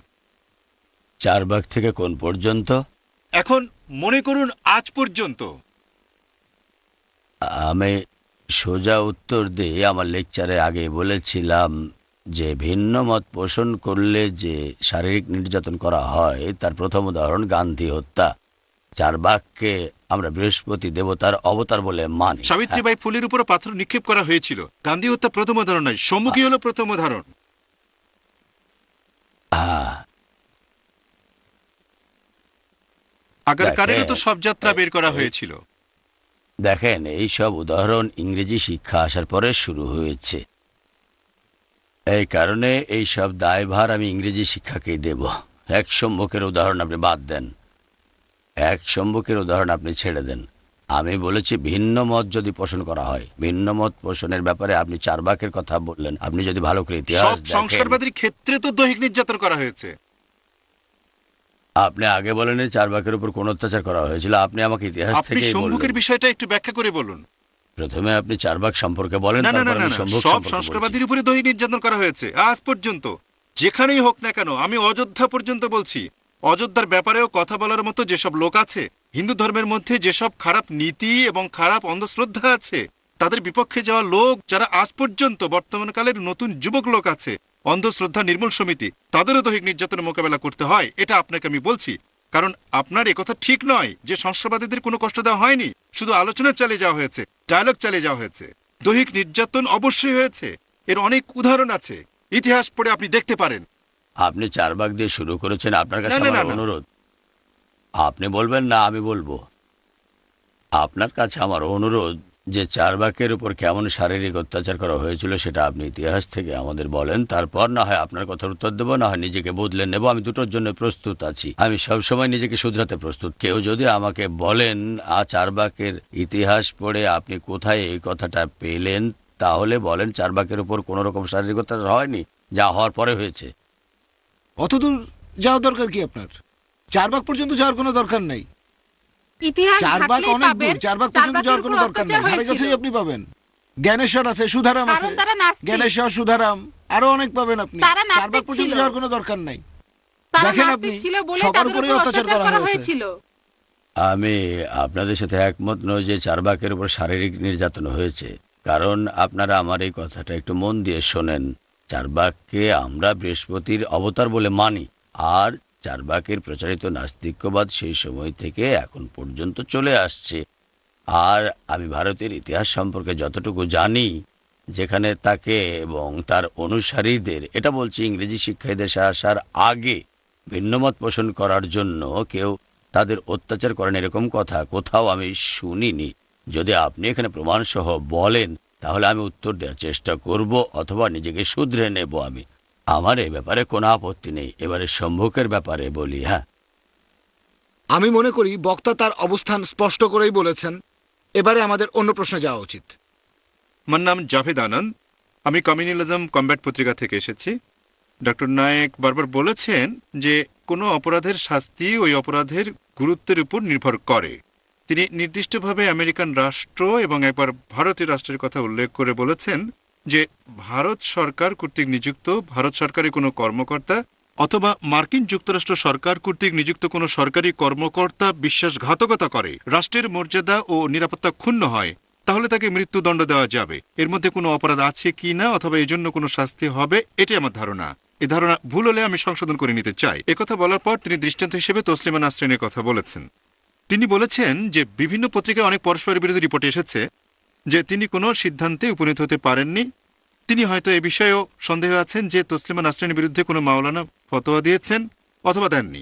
চারবাগ থেকে কোন পর্যন্ত?
এখন মনে করুন আজ পর্যন্ত।
আমি সোজা উত্তর দিয়ে আমার লেকচারে আগে বলেছিলাম যে ভিন্ন মত পোষণ করলে যে শারীরিক নির্যাতন করা হয় তার প্রথম উদাহরণ গান্ধী হত্যা। চারবাককে আমরা বৃহস্পতি দেবতার অবতার বলে মানি।
সাবিত্রীবাই ফুলের উপর পাথর নিক্ষেপ করা হয়েছিল। গান্ধী হত্যা প্রথম উদাহরণ নয়, সম্মুখী হলো প্রথম উদাহরণ।
হ্যাঁ,
আগারকারেরও তো সব যাত্রা বের করা হয়েছিল।
দেখেন, এই সব উদাহরণ ইংরেজি শিক্ষা আসার পরে শুরু হয়েছে। এই কারণে এই সব দায়ভার আমি ইংরেজি শিক্ষাকেই দেব। এক সম্মুখের উদাহরণ আপনি বাদ দেন, এক সম্মুখের উদাহরণ আপনি ছেড়ে দেন। আমি বলেছি ভিন্ন মত যদি পোষণ করা হয়, ভিন্ন মত পোষণের ব্যাপারে আপনি চারবাকের কথা বললেন। আপনি যদি ভালো করে
সব
ইতিহাস দেখেন,
সংস্কারবাদীর ক্ষেত্রে তো দৈহিক নির্যাতন করা হয়েছে।
আপনি আগে বলেন চারবাকের উপর কোন অত্যাচার করা হয়েছিল। আপনি আমাকে ইতিহাস
আপনি
থেকে
সম্মুখের বিষয়টা একটু ব্যাখ্যা করে বলুন।
প্রথমে আপনি চারবাক সম্পর্কে বলেন,
না না না
তারপর
না
আমি
না,
সম্মুখ
সব
সম্পর্কে
সংস্কারবাদীর উপরে দৈহিক নির্যাতন করা হয়েছে আজ পর্যন্ত, যেখানেই হোক না কেন। আমি অযোধ্যা পর্যন্ত বলছি, অযোধ্যার ব্যাপারেও কথা বলার মতো যেসব লোক আছে, হিন্দু ধর্মের মধ্যে যেসব খারাপ নীতি এবং খারাপ অন্ধশ্রদ্ধা আছে, তাদের বিপক্ষে যাওয়া লোক যারা আজ পর্যন্ত বর্তমানকালের নতুন যুবক লোক আছে, অন্ধশ্রদ্ধা নির্মূল সমিতি, তাদেরও দৈহিক নির্যাতনের মোকাবেলা করতে হয়। এটা আপনাকে আমি বলছি, কারণ আপনার একথা ঠিক নয় যে সংস্কারবাদীদের কোনো কষ্ট দেওয়া হয়নি, শুধু আলোচনা চালিয়ে যাওয়া হয়েছে, ডায়ালগ চালিয়ে যাওয়া হয়েছে। দৈহিক নির্যাতন অবশ্যই হয়েছে, এর অনেক উদাহরণ আছে, ইতিহাস পড়ে আপনি দেখতে পারেন।
আপনি চারবাক দিয়ে শুরু করেছেন, আপনার কাছে
না, না,
আমার
না, না।
অনুরোধ, আপনি বলবেন না আমি বলবো। আপনার কাছে আমার অনুরোধ যে চারবাকের উপর কেমন শারীরিক অত্যাচার করা হয়েছিল সেটা আপনি ইতিহাস থেকে আমাদের বলেন। তারপর না হয় আপনার কথার উত্তর দেবো, না হয় নিজেকে বদলে নেব। আমি দুটোর জন্য প্রস্তুত আছি। আমি সবসময় নিজেকে শুধরাতে প্রস্তুত। কেউ যদি আমাকে বলেন চারবাকের ইতিহাস পড়ে আপনি কোথায় এই কথাটা পেলেন, তাহলে বলেন চারবাকের উপর কোনো রকম শারীরিক অত্যাচার হয়নি, যা হওয়ার পরে হয়েছে।
অতদূর যাওয়ার দরকার কি আপনার? চারবাক পর্যন্ত যাওয়ার কোনো দরকার নেই।
ইতিহাস
চারবাক
ঘাটলেই
অনেক
পাবেন,
দূর, চারবাক পর্যন্ত
চারবাকের
যাওয়ার কোনো
উপর
দরকার নেই।
অত্যাচার
ধারে
হয়েছিল।
কাছেই আপনি পাবেন। জ্ঞানেশ্বর আছে, সুধারাম আছে,
কারণ তারা নাস্তিক।
জ্ঞানেশ্বর, সুধারাম, আরো অনেক পাবেন আপনি।
তারা নাস্তিক
চারবাক পর্যন্ত
ছিল।
যাওয়ার কোনো দরকার নেই।
তারা
দেখেন
নাস্তিক
আপনি,
ছিল বলে
সবার
তাদের
উপরেই
উপর
অত্যাচার
অত্যাচার
করা
করা
হয়েছে।
হয়েছিল।
আমি আপনাদের সাথে একমত নই যে চারবাকের উপর শারীরিক নির্যাতন হয়েছে, কারণ আপনারা আমার এই কথাটা একটু মন দিয়ে শোনেন। চারবাককে আমরা বৃহস্পতির অবতার বলে মানি, আর চারবাকের প্রচারিত নাস্তিক্যবাদ সেই সময় থেকে এখন পর্যন্ত চলে আসছে। আর আমি ভারতের ইতিহাস সম্পর্কে যতটুকু জানি, যেখানে তাকে এবং তার অনুসারীদের, এটা বলছি ইংরেজি শিক্ষা দেশে আসার আগে, ভিন্নমত পোষণ করার জন্য কেউ তাদের অত্যাচার করেন এরকম কথা কোথাও আমি শুনিনি। যদি আপনি এখানে প্রমাণসহ বলেন তাহলে আমি উত্তর দেওয়ার চেষ্টা করব, অথবা নিজেকে শুধরে নেব। আমার এই ব্যাপারে কোনো আপত্তি নেই। এবারে সম্মুখের ব্যাপারে বলি। হ্যাঁ,
আমি মনে করি বক্তা তার অবস্থান স্পষ্ট করেই বলেছেন। এবারে আমাদের অন্য প্রশ্নে যাওয়া উচিত।
আমার নাম জাভেদ আনন্দ, আমি কমিউনিজম কমব্যাট পত্রিকা থেকে এসেছি। ডক্টর নায়েক বারবার বলেছেন যে কোনো অপরাধের শাস্তি ওই অপরাধের গুরুত্বের উপর নির্ভর করে। তিনি নির্দিষ্টভাবে আমেরিকান রাষ্ট্র এবং একবার ভারতীয় রাষ্ট্রের কথা উল্লেখ করে বলেছেন যে ভারত সরকার কর্তৃক নিযুক্ত ভারত সরকারের কোনো কর্মকর্তা অথবা মার্কিন যুক্তরাষ্ট্র সরকার কর্তৃক নিযুক্ত কোনো সরকারি কর্মকর্তা বিশ্বাসঘাতকতা করে, রাষ্ট্রের মর্যাদা ও নিরাপত্তা ক্ষুণ্ণ হয়, তাহলে তাকে মৃত্যুদণ্ড দেওয়া যাবে। এর মধ্যে কোনো অপরাধ আছে কি না অথবা এই জন্য কোনো শাস্তি হবে, এটাই আমার ধারণা। এই ধারণা ভুল হলে আমি সংশোধন করে নিতে চাই। একথা বলার পর তিনি দৃষ্টান্ত হিসেবে তসলিমা নাসরিনের কথা বলেছেন। তিনি বলেছেন যে বিভিন্ন পত্রিকায় অনেক পরস্পরের বিরোধী রিপোর্ট এসেছে যে তিনি কোনো সিদ্ধান্তে উপনীত হতে পারেননি। তিনি হয়তো এ বিষয়েও সন্দেহ আছেন যে তসলিমা নাসরিনের বিরুদ্ধে কোনো মাওলানা ফতোয়া দিয়েছেন অথবা দেননি।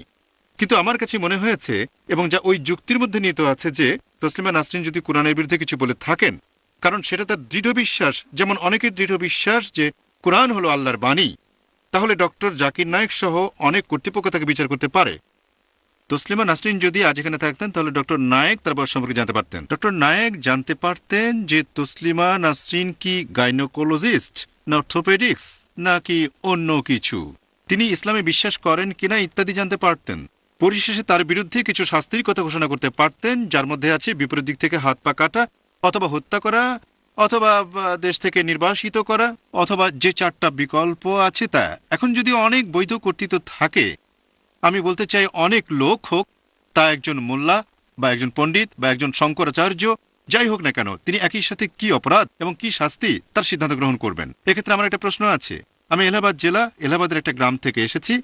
কিন্তু আমার কাছে মনে হয়েছে, এবং যা ওই যুক্তির মধ্যে নিহিত আছে, যে তসলিমা নাসরিন যদি কোরআনের বিরুদ্ধে কিছু বলে থাকেন, কারণ সেটা তার দৃঢ় বিশ্বাস, যেমন অনেকের দৃঢ় বিশ্বাস যে কোরআন হলো আল্লাহর বাণী, তাহলে ডক্টর জাকির নায়েক সহ অনেক কর্তৃপক্ষ তাকে বিচার করতে পারে। তসলিমা নাসরিন যদি আজ এখানে থাকতেন তাহলে ডক্টর নায়েক তার বয়স সম্পর্কে জানতে পারতেন। ডক্টর নায়েক জানতে পারতেন যে তসলিমা নাসরিন কি গাইনোকোলজিস্ট না অর্থোপেডিক্স নাকি অন্য কিছু, তিনি ইসলামে বিশ্বাস করেন কিনা ইত্যাদি জানতে পারতেন। পরিশেষে তার বিরুদ্ধে কিছু শাস্তির কথা ঘোষণা করতে পারতেন, যার মধ্যে আছে বিপরীত দিক থেকে হাত পা কাটা অথবা হত্যা করা অথবা দেশ থেকে নির্বাসিত করা, অথবা যে চারটা বিকল্প আছে তা। এখন যদি অনেক বৈধ কর্তৃত্ব থাকে, আমি বলতে চাই অনেক লোক হোক, তা একজন মোল্লা বা একজন পণ্ডিত বা একজন শঙ্করাচার্য, যাই হোক না কেন, তিনি একই সাথে কি অপরাধ এবং কি শাস্তি তার সিদ্ধান্ত গ্রহণ করবেন। এক্ষেত্রে আমার একটা প্রশ্ন আছে। আমি এলাহাবাদ জেলা, এলাহাবাদের একটা গ্রাম থেকে এসেছি।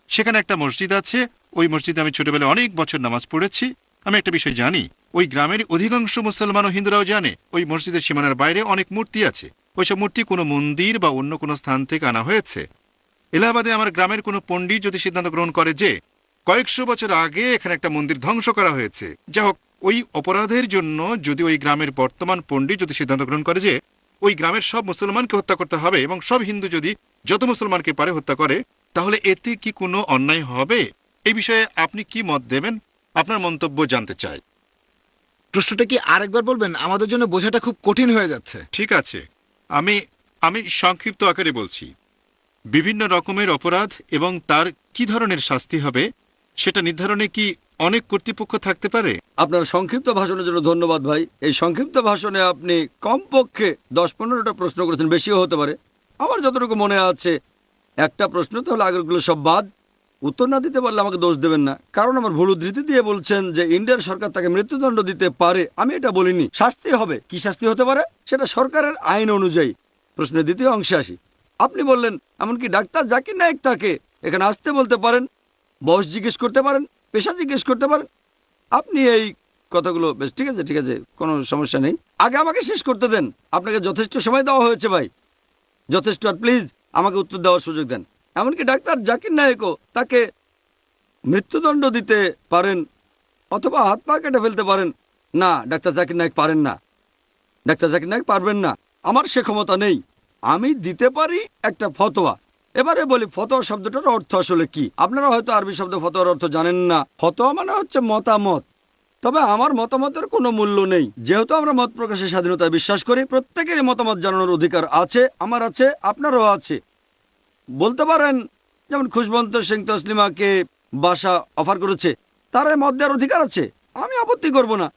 সেখানে একটা মসজিদ আছে। ওই মসজিদে আমি ছোটবেলায় অনেক বছর নামাজ পড়েছি। আমি একটা বিষয় জানি, ওই গ্রামের অধিকাংশ মুসলমান ও হিন্দুরাও জানে ওই মসজিদের সীমানার বাইরে অনেক মূর্তি আছে। ওইসব মূর্তি কোনো মন্দির বা অন্য কোনো স্থান থেকে আনা হয়েছে। এলাহাবাদে আমার গ্রামের কোনো পণ্ডিত যদি সিদ্ধান্ত গ্রহণ করে যে কয়েকশো বছর আগে এখানে একটা মন্দির ধ্বংস করা হয়েছে, যা হোক, ওই অপরাধের জন্য যদি ওই গ্রামের বর্তমান পণ্ডিত যদি সিদ্ধান্ত গ্রহণ করে যে ওই গ্রামের সব মুসলমানকে হত্যা করতে হবে এবং সব হিন্দু যদি যত মুসলমানকে পারে হত্যা করে, তাহলে এতে কি কোনো অন্যায় হবে? এই বিষয়ে আপনি কি মত দেবেন? আপনার মন্তব্য জানতে চাই।
প্রশ্নটা কি আরেকবার বলবেন? আমাদের জন্য বোঝাটা খুব কঠিন হয়ে যাচ্ছে।
ঠিক আছে, আমি আমি সংক্ষিপ্ত আকারে বলছি। বিভিন্ন রকমের অপরাধ এবং তার কি ধরনের শাস্তি হবে সেটা নির্ধারণে কি অনেক কর্তৃপক্ষ থাকতে পারে?
আপনার সংক্ষিপ্ত ভাষণের জন্য ধন্যবাদ ভাই। এই সংক্ষিপ্ত ভাষণে আপনি কমপক্ষে 10-15টা প্রশ্ন করেছেন, বেশিও হতে পারে। আমার যতটুকু মনে আছে একটা প্রশ্ন, তাহলে আগেরগুলো সব বাদ। উত্তর না দিতে পারলে আমাকে দোষ দেবেন না, কারণ আমার ভুল উদ্ধৃতি দিয়ে বলছেন যে ইন্ডিয়ার সরকার তাকে মৃত্যুদণ্ড দিতে পারে। আমি এটা বলিনি। শাস্তি হবে, কি শাস্তি হতে পারে সেটা সরকারের আইন অনুযায়ী। প্রশ্নের দ্বিতীয় অংশে আসি। আপনি বললেন এমনকি ডাক্তার জাকির নায়েক তাকে এখানে আসতে বলতে পারেন, বয়স জিজ্ঞেস করতে পারেন, পেশা জিজ্ঞেস করতে পারেন। আপনি এই কথাগুলো বেশ ঠিক আছে, ঠিক আছে, কোনো সমস্যা নেই। আগে আমাকে শেষ করতে দেন। আপনাকে যথেষ্ট সময় দেওয়া হয়েছে ভাই, যথেষ্ট। আর প্লিজ আমাকে উত্তর দেওয়ার সুযোগ দেন। এমনকি ডাক্তার জাকির নায়েকও তাকে মৃত্যুদণ্ড দিতে পারেন অথবা হাত পা কেটে ফেলতে পারেন। না, ডাক্তার জাকির নায়েক পারেন না, ডাক্তার জাকির নায়েক পারবেন না। আমার সে ক্ষমতা নেই। আমি দিতে পারি একটা ফতোয়া। এবারে বলি ফতোয়া শব্দটার অর্থ আসলে কি। আপনারা হয়তো আরবি শব্দ ফতোয়ার অর্থ জানেন না। ফতোয়া মানে হচ্ছে মতামত। তবে আমার মতামতের কোনো মূল্য নেই, যেহেতু আমরা মত প্রকাশের স্বাধীনতায় বিশ্বাস করি। প্রত্যেকেরই মতামত জানানোর অধিকার আছে, আমার আছে, আপনারও আছে। বলতে পারেন যেমন খুশবন্ত সিং তসলিমাকে বাসা অফার করেছে, তার মত দেওয়ার অধিকার আছে, আমি আপত্তি করব না।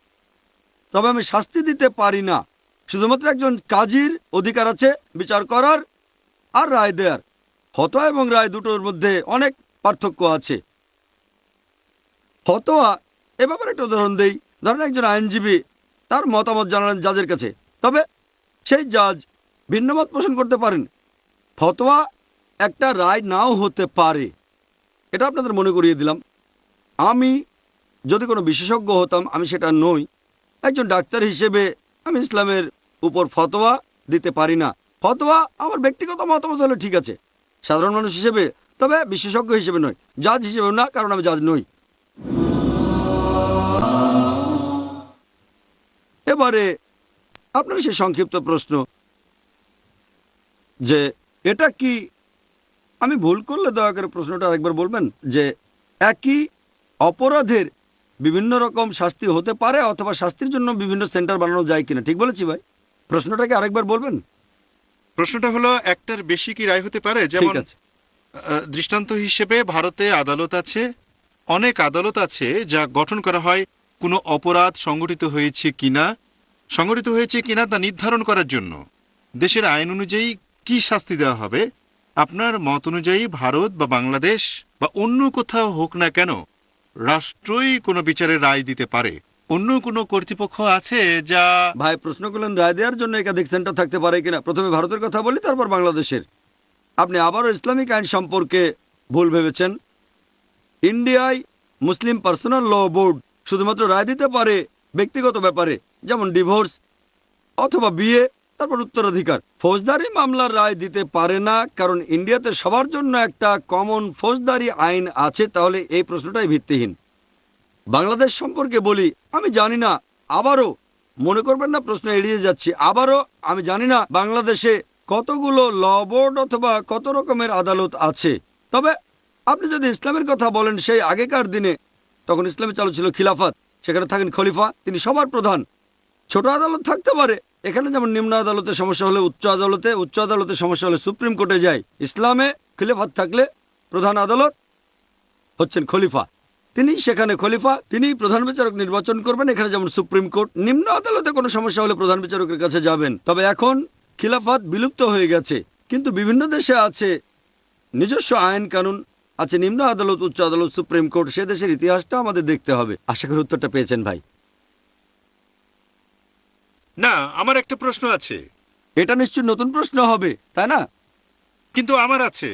তবে আমি শাস্তি দিতে পারি না। শুধুমাত্র একজন কাজীর অধিকার আছে বিচার করার আর রায় দেওয়ার। ফতোয়া এবং রায় দুটোর মধ্যে অনেক পার্থক্য আছে। ফতোয়া, এ ব্যাপারে একটা উদাহরণ দেই। ধরেন একজন আইনজীবী তার মতামত জানালেন জাজের কাছে, তবে সেই জাজ ভিন্ন মত পোষণ করতে পারেন। ফতোয়া একটা রায় নাও হতে পারে, এটা আপনাদের মনে করিয়ে দিলাম। আমি যদি কোনো বিশেষজ্ঞ হতাম, আমি সেটা নই। একজন ডাক্তার হিসেবে আমি ইসলামের উপর ফতোয়া দিতে পারি না। ফতোয়া আমার ব্যক্তিগত মতামত হলে ঠিক আছে, সাধারণ মানুষ হিসেবে, তবে বিশেষজ্ঞ হিসেবে নয়, জাজ হিসেবে না, কারণ আমি জাজ নই। এবারে আপনার সে সংক্ষিপ্ত প্রশ্ন যে এটা কি, আমি ভুল করলে দয়া করে প্রশ্নটা আরেকবার বলবেন। যে একই অপরাধের বিভিন্ন রকম শাস্তি হতে পারে অথবা শাস্তির জন্য বিভিন্ন সেন্টার বানানো যায় কিনা, ঠিক বলেছি ভাই? প্রশ্নটাকে আরেকবার বলবেন।
প্রশ্নটা হলো একটার বেশি কি রায় হতে পারে? যেমন দৃষ্টান্ত হিসেবে ভারতে আদালত আছে, অনেক আদালত আছে যা গঠন করা হয় কোনো অপরাধ সংগঠিত হয়েছে কিনা তা নির্ধারণ করার জন্য। দেশের আইন অনুযায়ী কি শাস্তি দেওয়া হবে, আপনার মত অনুযায়ী ভারত বা বাংলাদেশ বা অন্য কোথাও হোক না কেন, রাষ্ট্রই কোনো বিচারের রায় দিতে পারে। অন্য কোনো কর্তৃপক্ষ আছে যা...
ভাই প্রশ্ন করলেন রায় দেওয়ার জন্য একাধিক সেন্টার থাকতে পারে কিনা। প্রথমে ভারতের কথা বলি, তারপর বাংলাদেশের। আপনি আবারও ইসলামিক আইন সম্পর্কে ভুল ভেবেছেন। ইন্ডিয়ায় মুসলিম পার্সোনাল ল বোর্ড শুধুমাত্র রায় দিতে পারে ব্যক্তিগত ব্যাপারে, যেমন ডিভোর্স অথবা বিয়ে, তারপর উত্তরাধিকার। ফৌজদারি মামলার রায় দিতে পারে না, কারণ ইন্ডিয়াতে সবার জন্য একটা কমন ফৌজদারি আইন আছে। তাহলে এই প্রশ্নটাই ভিত্তিহীন। বাংলাদেশ সম্পর্কে বলি, আমি জানি না, আবারও মনে করবেন না প্রশ্ন এড়িয়ে যাচ্ছি, আবারও আমি জানি না বাংলাদেশে কতগুলো ল বোর্ড অথবা কত রকমের আদালত আছে। তবে আপনি যদি ইসলামের কথা বলেন, সেই আগেকার দিনে তখন ইসলামে চালু ছিল খিলাফত, সেখানে থাকেন খলিফা, তিনি সবার প্রধান। ছোট আদালত থাকতে পারে, এখানে যেমন নিম্ন আদালতে সমস্যা হলে উচ্চ আদালতে সমস্যা হলে সুপ্রিম কোর্টে যায়। ইসলামে খিলাফত থাকলে প্রধান আদালত হচ্ছেন খলিফা, তিনি সেখানে খলিফা, তিনি প্রধান বিচারক নির্বাচন করবেন। এখানে যেমন সুপ্রিম কোর্ট। নিম্ন আদালতে কোনো সমস্যা হলে প্রধান বিচারকের কাছে যাবেন। তবে এখন খিলাফত বিলুপ্ত হয়ে গেছে, কিন্তু বিভিন্ন দেশে আছে নিজস্ব আইন কানুন, আছে নিম্ন আদালত, উচ্চ আদালত, সুপ্রিম কোর্ট। সে দেশের ইতিহাসটা আমাদের দেখতে হবে। আশা করি উত্তরটা পেয়েছেন ভাই।
না, আমার একটা প্রশ্ন আছে।
এটা নিশ্চয়ই নতুন প্রশ্ন হবে, তাই না?
কিন্তু আমার আছে।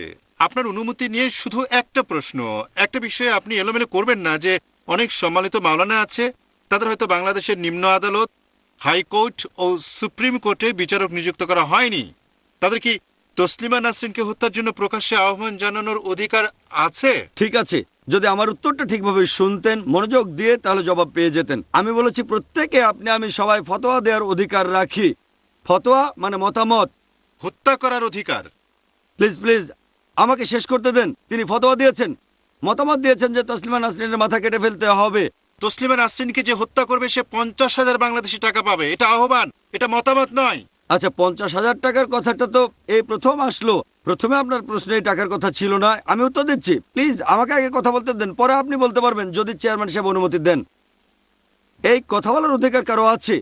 আপনার অনুমতি নিয়ে শুধু একটা প্রশ্ন, একটা বিষয়ে আপনি এলোমেলো করবেন না যে অনেক সম্মানিত মাওলানা আছে, তাদের হয়তো বাংলাদেশের নিম্ন আদালত, হাইকোর্ট ও সুপ্রিম কোর্টে বিচারক নিযুক্ত করা হয়নি। তাদের কি তসলিমা নাসরিনকে হত্যার জন্য প্রকাশ্যে আহ্বান জানানোর অধিকার আছে?
ঠিক আছে, যদি আমার উত্তরটা ঠিকভাবে শুনতেন, মনোযোগ দিয়ে, তাহলে জবাব পেয়ে যেতেন। আমি বলেছি প্রত্যেকে আপনি আমি সবাই ফতোয়া দেওয়ার অধিকার রাখি। ফতোয়া মানে মতামত।
হত্যা করার অধিকার?
প্লিজ প্লিজ আমাকে শেষ করতে দেন। তিনি ফতোয়া দিয়েছেন, মতামত দিয়েছেন যে তসলিমা নাসরিনের মাথা কেটে ফেলতে হবে।
তসলিমা নাসরিনকে যে হত্যা করবে সে 50,000 বাংলাদেশি টাকা পাবে, এটা আহ্বান, এটা মতামত নয়।
আচ্ছা, 50,000 টাকার কথাটা তো এই প্রথম আসলো। প্রথমে আপনার প্রশ্নে এই টাকার কথা ছিল না। আমি উত্তর দিচ্ছি, প্লিজ আমাকে আগে কথা বলতে দেন, পরে আপনি বলতে পারবেন যদি চেয়ারম্যান সাহেব অনুমতি দেন। এই কথা বলার অধিকার কারো আছে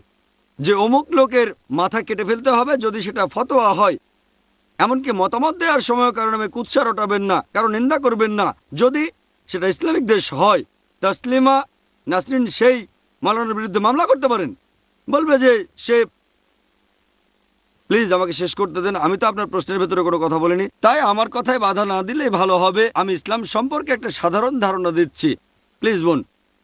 যে অমুক লোকের মাথা কেটে ফেলতে হবে যদি সেটা ফতোয়া হয়? এমনকি মতামত দেওয়ার সময় কারণ আমি কুৎসা রটাবেন না, কারণ নিন্দা করবেন না। যদি সেটা ইসলামিক দেশ হয়, তসলিমা নাসরিন সেই মাওলানার বিরুদ্ধে মামলা করতে পারেন, বলবে যে সে। প্লিজ আমাকে শেষ করতে দেন। আমি তো আপনার প্রশ্নের ভেতরে কোনো কথা বলিনি, তাই আমার কথায় বাধা না দিলেই ভালো হবে। আমি ইসলাম সম্পর্কে একটা সাধারণ ধারণা দিচ্ছি। প্লিজ বোন,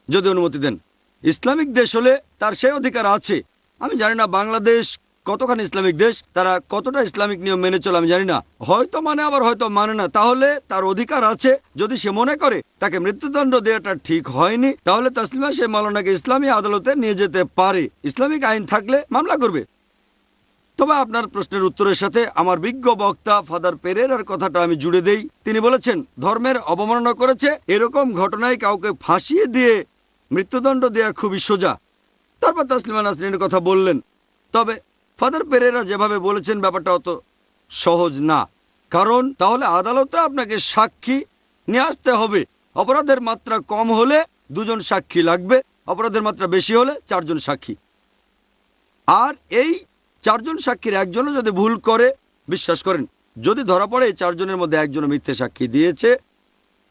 যদি অনুমতি দেন। ইসলামিক দেশ হলে তার সেই অধিকার আছে। আমি জানি না বাংলাদেশ কতখানি ইসলামিক দেশ, তারা কতটা ইসলামিক নিয়ম মেনে চলে আমি জানি না, হয়তো মানে আবার হয়তো মানে না। তাহলে তার অধিকার আছে, যদি সে মনে করে তাকে মৃত্যুদণ্ড দেওয়াটা ঠিক হয়নি, তাহলে তসলিমা সে মাওলানাকে ইসলামী আদালতে নিয়ে যেতে পারে। ইসলামিক আইন থাকলে মামলা করবে। তবে আপনার প্রশ্নের উত্তরের সাথে আমার বিজ্ঞ বক্তা ফাদার পেরেরার কথাটা আমি জুড়ে দেই। তিনি বলেছেন ধর্মের অবমাননা করেছে, এরকম ঘটনায় কাউকে ফাঁসিয়ে দিয়ে মৃত্যুদণ্ড দেওয়া খুবই সোজা। তারপর তসলিমা নাসরিনের কথা বললেন। তবে ফাদার পেরেরা যেভাবে বলেছেন ব্যাপারটা অত সহজ না, কারণ তাহলে আদালতে আপনাকে সাক্ষী নিয়ে আসতে হবে। অপরাধের মাত্রা কম হলে 2 জন সাক্ষী লাগবে, অপরাধের মাত্রা বেশি হলে 4 জন সাক্ষী। আর এই 4 জন সাক্ষীর একজনও যদি ভুল করে, বিশ্বাস করেন যদি ধরা পড়ে 4 জনের মধ্যে একজন মিথ্যে সাক্ষী দিয়েছে,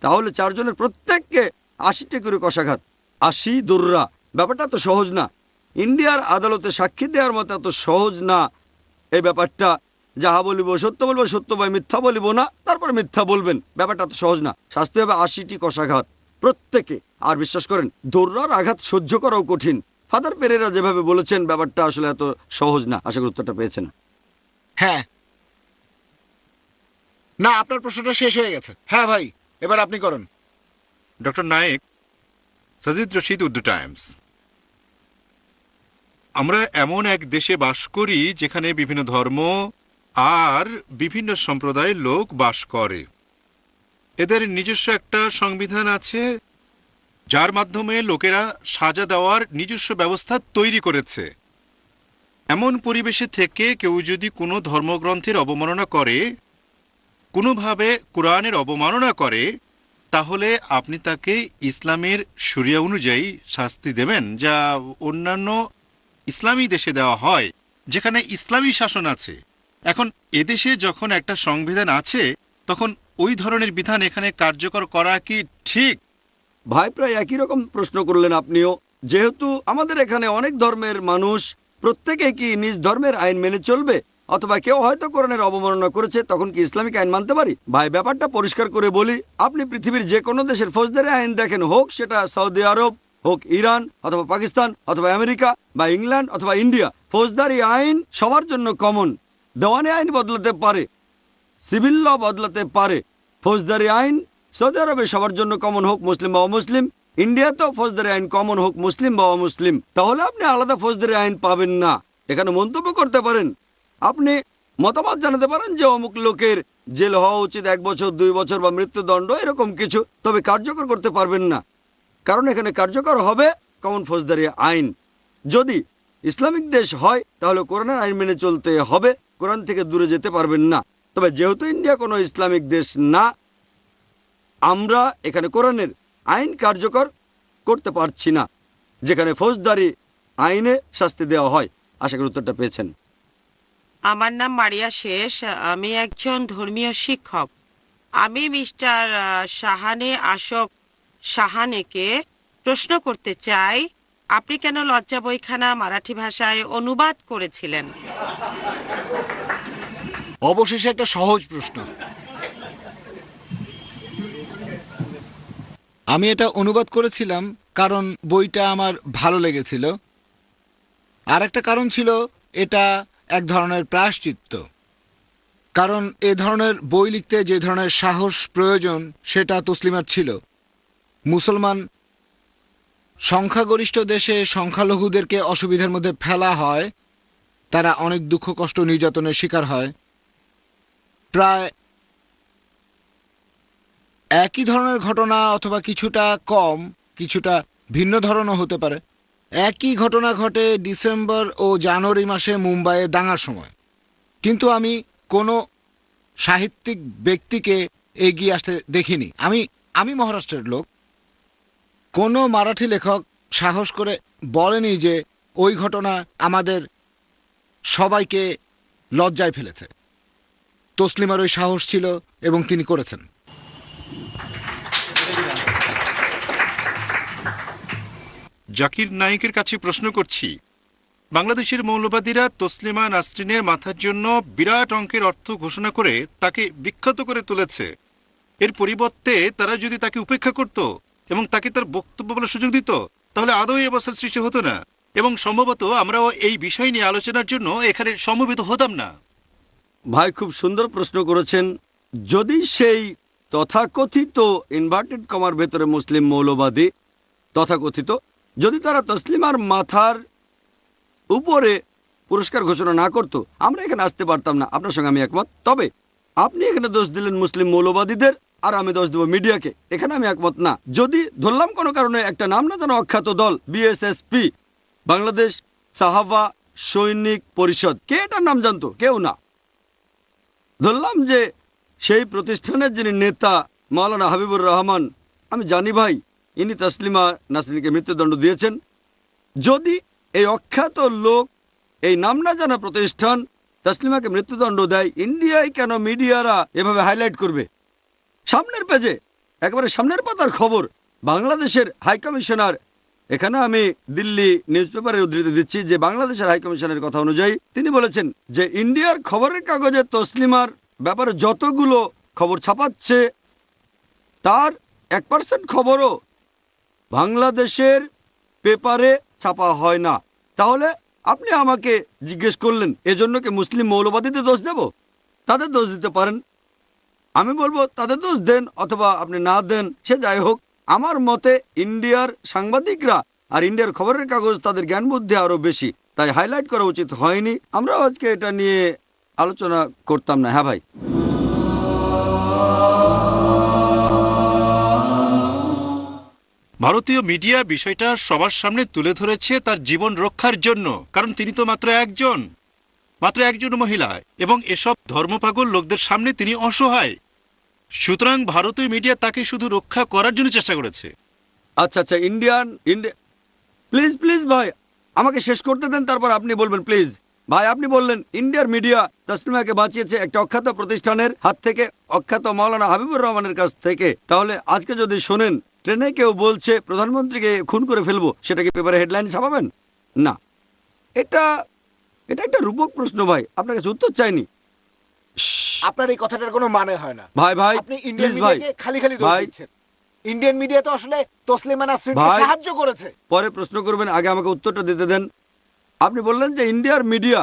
তাহলে 4 জনের প্রত্যেককে 80টি করে কষাঘাত, 80 দুর্রা। ব্যাপারটা তো সহজ না। ইন্ডিয়ার আদালতে সাক্ষী দেওয়ার মতো এত সহজ না এই ব্যাপারটা। যাহা বলিব সত্য বলবো, সত্য ভাই মিথ্যা বলিব না, তারপরে মিথ্যা বলবেন। ব্যাপারটা তো সহজ না। শাস্তি হবে 80টি কষাঘাত প্রত্যেকে। আর বিশ্বাস করেন দৌড়ার আঘাত সহ্য করাও কঠিন। ফাদার পেরেরা যেভাবে বলেছেন ব্যাপারটা আসলে এত সহজ না। আশা করি উত্তরটা পেয়েছেন।
হ্যাঁ, না আপনার প্রশ্নটা শেষ হয়ে গেছে। হ্যাঁ ভাই, এবার আপনি করুন।
Doctor Naik, Sajid Rashid, Urdu Times. আমরা এমন এক দেশে বাস করি যেখানে বিভিন্ন ধর্ম আর বিভিন্ন সম্প্রদায়ের লোক বাস করে। এদের নিজস্ব একটা সংবিধান আছে যার মাধ্যমে লোকেরা সাজা দেওয়ার নিজস্ব ব্যবস্থা তৈরি করেছে। এমন পরিবেশে থেকে কেউ যদি কোনো ধর্মগ্রন্থের অবমাননা করে, কোনোভাবে কোরআনের অবমাননা করে, তাহলে আপনি তাকে ইসলামের শরিয়া অনুযায়ী শাস্তি দেবেন, যা অন্যান্য ইসলামী দেশে দেওয়া হয় যেখানে ইসলামী শাসন আছে। এখন এদেশে যখন একটা সংবিধান আছে, তখন ওই ধরনের বিধান এখানে কার্যকর করা কি ঠিক?
ভাই প্রায় একই রকম প্রশ্ন করলেন আপনিও। যেহেতু আমাদের এখানে অনেক ধর্মের মানুষ, প্রত্যেকে কি নিজ ধর্মের আইন মেনে চলবে? অথবা কেউ হয়তো কোরআনের অবমাননা করেছে, তখন কি ইসলামিক আইন মানতে পারি? ভাই ব্যাপারটা পরিষ্কার করে বলি, আপনি পৃথিবীর যে কোনো দেশের ফৌজদারি আইন দেখেন, হোক সেটা সৌদি আরব, হোক ইরান অথবা পাকিস্তান অথবা আমেরিকা বা ইংল্যান্ড অথবা ইন্ডিয়া, ফৌজদারি আইন সবার জন্য কমন। দেওয়ানি আইন বদলাতে পারে, সিভিল ল বদলাতে পারে। ফৌজদারি আইন সৌদি আরবে সবার জন্য কমন, হোক মুসলিম বা অমুসলিম। ইন্ডিয়াতেও ফৌজদারি আইন কমন, হোক মুসলিম বা অমুসলিম। তাহলে আপনি আলাদা ফৌজদারি আইন পাবেন না। এখানে মন্তব্য করতে পারেন, আপনি মতামত জানাতে পারেন যে অমুক লোকের জেল হওয়া উচিত 1 বছর 2 বছর বা মৃত্যুদণ্ড, এরকম কিছু। তবে কার্যকর করতে পারবেন না, কারণ এখানে কার্যকর হবে কমন ফৌজদারি আইন। যদি ইসলামিক দেশ হয় তাহলে কোরআনের আইন মেনে চলতে হবে, কোরআন থেকে দূরে যেতে পারবেন না। তবে যেহেতু ইন্ডিয়া কোনো ইসলামিক দেশ না, আমরা এখানে কোরআনের আইন কার্যকর করতে পারছি না, যেখানে ফৌজদারি আইনে শাস্তি দেওয়া হয়। আশা করি উত্তরটা পেয়েছেন।
আমার নাম মারিয়া শেষ, আমি একজন ধর্মীয় শিক্ষক। আমি মিস্টার শাহানে আশোক শাহানেকে প্রশ্ন করতে চাই, আপনি কেন লজ্জা বইখানা মারাঠি ভাষায় অনুবাদ করেছিলেন?
অবশেষে একটা সহজ প্রশ্ন। আমি এটা অনুবাদ করেছিলাম কারণ বইটা আমার ভালো লেগেছিল, আর একটা কারণ ছিল এটা এক ধরনের প্রায়শ্চিত্ত। কারণ এ ধরনের বই লিখতে যে ধরনের সাহস প্রয়োজন সেটা তসলিমার ছিল। মুসলমান সংখ্যাগরিষ্ঠ দেশে সংখ্যালঘুদেরকে অসুবিধার মধ্যে ফেলা হয়, তারা অনেক দুঃখ কষ্ট নির্যাতনের শিকার হয়। প্রায় একই ধরনের ঘটনা অথবা কিছুটা কম, কিছুটা ভিন্ন ধরনও হতে পারে। একই ঘটনা ঘটে ডিসেম্বর ও জানুয়ারি মাসে মুম্বাইয়ে দাঙ্গার সময়, কিন্তু আমি কোনো সাহিত্যিক ব্যক্তিকে এগিয়ে আসতে দেখিনি। আমি মহারাষ্ট্রের লোক। কোনো মারাঠি লেখক সাহস করে বলেনি যে ওই ঘটনা আমাদের সবাইকে লজ্জায় ফেলেছে। তসলিমার ওই সাহস ছিল এবং তিনি করেছেন।
জাকির নায়েকের কাছে প্রশ্ন করছি, বাংলাদেশের মৌলবাদীরা তসলিমা নাসরিনের মাথার জন্য বিরাট অঙ্কের অর্থ ঘোষণা করে তাকে বিখ্যাত করে তুলেছে। এর পরিবর্তে তারা যদি তাকে উপেক্ষা করত এবং তাকে তার বক্তব্য বলার সুযোগ দিত, তাহলে আদৌ এই অবস্থার সৃষ্টি হতো না, এবং সম্ভবত আমরাও এই বিষয় নিয়ে আলোচনার জন্য এখানে সমবেত হতাম না।
ভাই খুব সুন্দর প্রশ্ন করেছেন। যদি সেই তথাকথিত ইনভার্টেড কমার ভেতরে মুসলিম মৌলবাদী তথাকথিত, যদি তারা তসলিমার মাথার উপরে পুরস্কার ঘোষণা না করত, আমরা এখানে আসতে পারতাম না। আপনার সঙ্গে আমি একমত। তবে আপনি এখানে দোষ দিলেন মুসলিম মৌলবাদীদের, আর আমি দোষ দেব মিডিয়াকে। এখানে আমি একমত না। যদি ধরলাম কোনো কারণে একটা নাম না জানা অখ্যাত দল বিএসএসপি, বাংলাদেশ সাহাবা সৈনিক পরিষদ, কে এটার নাম জানতো? কেউ না। ধরলাম যে সেই প্রতিষ্ঠানের যিনি নেতা মাওলানা হাবিবুর রহমান, আমি জানি ভাই ইনি তসলিমা নাসরিনকে মৃত্যুদণ্ড দিয়েছেন। যদি এই অখ্যাত লোক, এই নাম না জানা প্রতিষ্ঠান তসলিমাকে মৃত্যুদণ্ড দেয়, ইন্ডিয়ায় কেন মিডিয়ারা এভাবে হাইলাইট করবে? সামনের পেজে, একেবারে সামনের পাতার খবর। বাংলাদেশের হাইকমিশনার, এখানে আমি দিল্লি নিউজ পেপারের উদ্ধৃতি দিচ্ছি যে বাংলাদেশের হাইকমিশনের কথা অনুযায়ী তিনি বলেছেন যে ইন্ডিয়ার খবরের কাগজে তসলিমার ব্যাপারে যতগুলো খবর ছাপাচ্ছে তার 1% খবরও বাংলাদেশের পেপারে ছাপা হয় না। তাহলে আপনি আমাকে জিজ্ঞেস করলেন এজন্য কি মুসলিম মৌলবাদীদের দোষ দেব? তাদের দোষ দিতে পারেন, আমি বলবো তাদের দোষ দেন, অথবা আপনি না দেন, সে যাই হোক। আমার মতে ইন্ডিয়ার সাংবাদিকরা আর ইন্ডিয়ার খবরের কাগজ তাদের জ্ঞান বুদ্ধি আরো বেশি, তাই হাইলাইট করা উচিত হয়নি। আমরাও আজকে এটা নিয়ে আলোচনা করতাম না। হ্যাঁ ভাই,
ভারতীয় মিডিয়া বিষয়টা সবার সামনে তুলে ধরেছে তার জীবন রক্ষার জন্য, কারণ তিনি তো মাত্র একজন মহিলা, এবং এসব ধর্মপাগল লোকদের সামনে তিনি অসহায়। সুতরাং ভারতীয় মিডিয়া তাকে শুধু রক্ষা করার জন্য চেষ্টা করেছে।
আচ্ছা, ইন্ডিয়া প্লিজ প্লিজ ভাই আমাকে শেষ করতে দেন, তারপর আপনি বলবেন। প্লিজ ভাই, আপনি বললেন ইন্ডিয়ার মিডিয়া তসলিমাকে বাঁচিয়েছে একটা অখ্যাত প্রতিষ্ঠানের হাত থেকে, অখ্যাত মাওলানা হাবিবুর রহমানের কাছ থেকে। তাহলে আজকে যদি শোনেন ট্রেনে কেউ বলছে প্রধানমন্ত্রীকে খুন করে ফেলবো, সেটা কি পেপারে হেডলাইন ছাপাবেন? না, এটা একটা রূপক প্রশ্ন ভাই, আপনার কাছে উত্তর চাইনি।
আপনার এই কথাটার কোনো মানে হয় না
ভাই।
আপনি ইন্ডিয়ান মিডিয়াকে খালি দোষ দিচ্ছেন। ইন্ডিয়ান মিডিয়া তো আসলে তসলিমা নাসরিনকে সাহায্য করেছে।
পরে প্রশ্ন করবেন, আগে আমাকে উত্তরটা দিতে দেন। আপনি বললেন যে ইন্ডিয়ার মিডিয়া,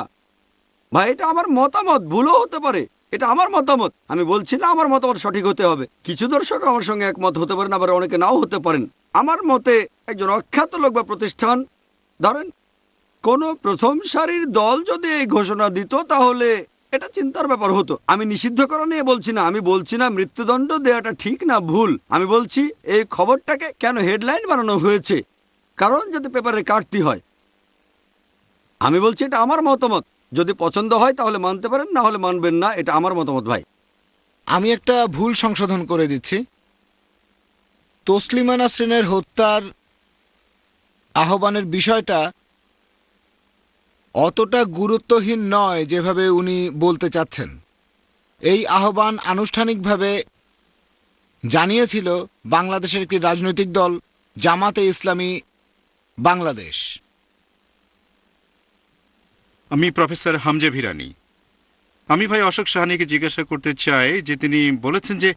ভাই এটা আমার মতামত, ভুলও হতে পারে, এটা আমার মতামত। আমি বলছি না আমার মতামত সঠিক হতে হবে। কিছু দর্শক আমার সঙ্গে একমত হতে পারেন, আবার অনেকে নাও হতে পারেন। আমার মতে একজন অখ্যাত লোক বা প্রতিষ্ঠান, ধরেন কোন প্রথম সারির দল যদি এই ঘোষণা দিত তাহলে এটা চিন্তার ব্যাপার হতো। আমি নিষিদ্ধ করা নিয়ে বলছি না, আমি বলছি না মৃত্যুদণ্ড দেওয়াটা ঠিক না ভুল। আমি বলছি এই খবরটাকে কেন হেডলাইন বানানো হয়েছে, কারণ যাতে পেপারে কাটতি হয়। আমি বলছি এটা আমার মতামত, যদি পছন্দ হয় তাহলে মানতে পারেন, না হলে মানবেন না, এটা আমার মতামত ভাই।
আমি একটা ভুল সংশোধন করে দিচ্ছি। তসলিমা নাসরিনের হত্যার আহ্বানের বিষয়টা অতটা গুরুত্বহীন নয় যেভাবে উনি বলতে চাচ্ছেন। এই আহ্বান আনুষ্ঠানিকভাবে জানিয়েছিল বাংলাদেশের একটি রাজনৈতিক দল, জামাতে ইসলামী বাংলাদেশ।
আমি প্রফেসর হামজা ভিরানি। আমি ভাই অশোক সাহানিকে জিজ্ঞাসা করতে চাই যে তিনি বলেছেন যে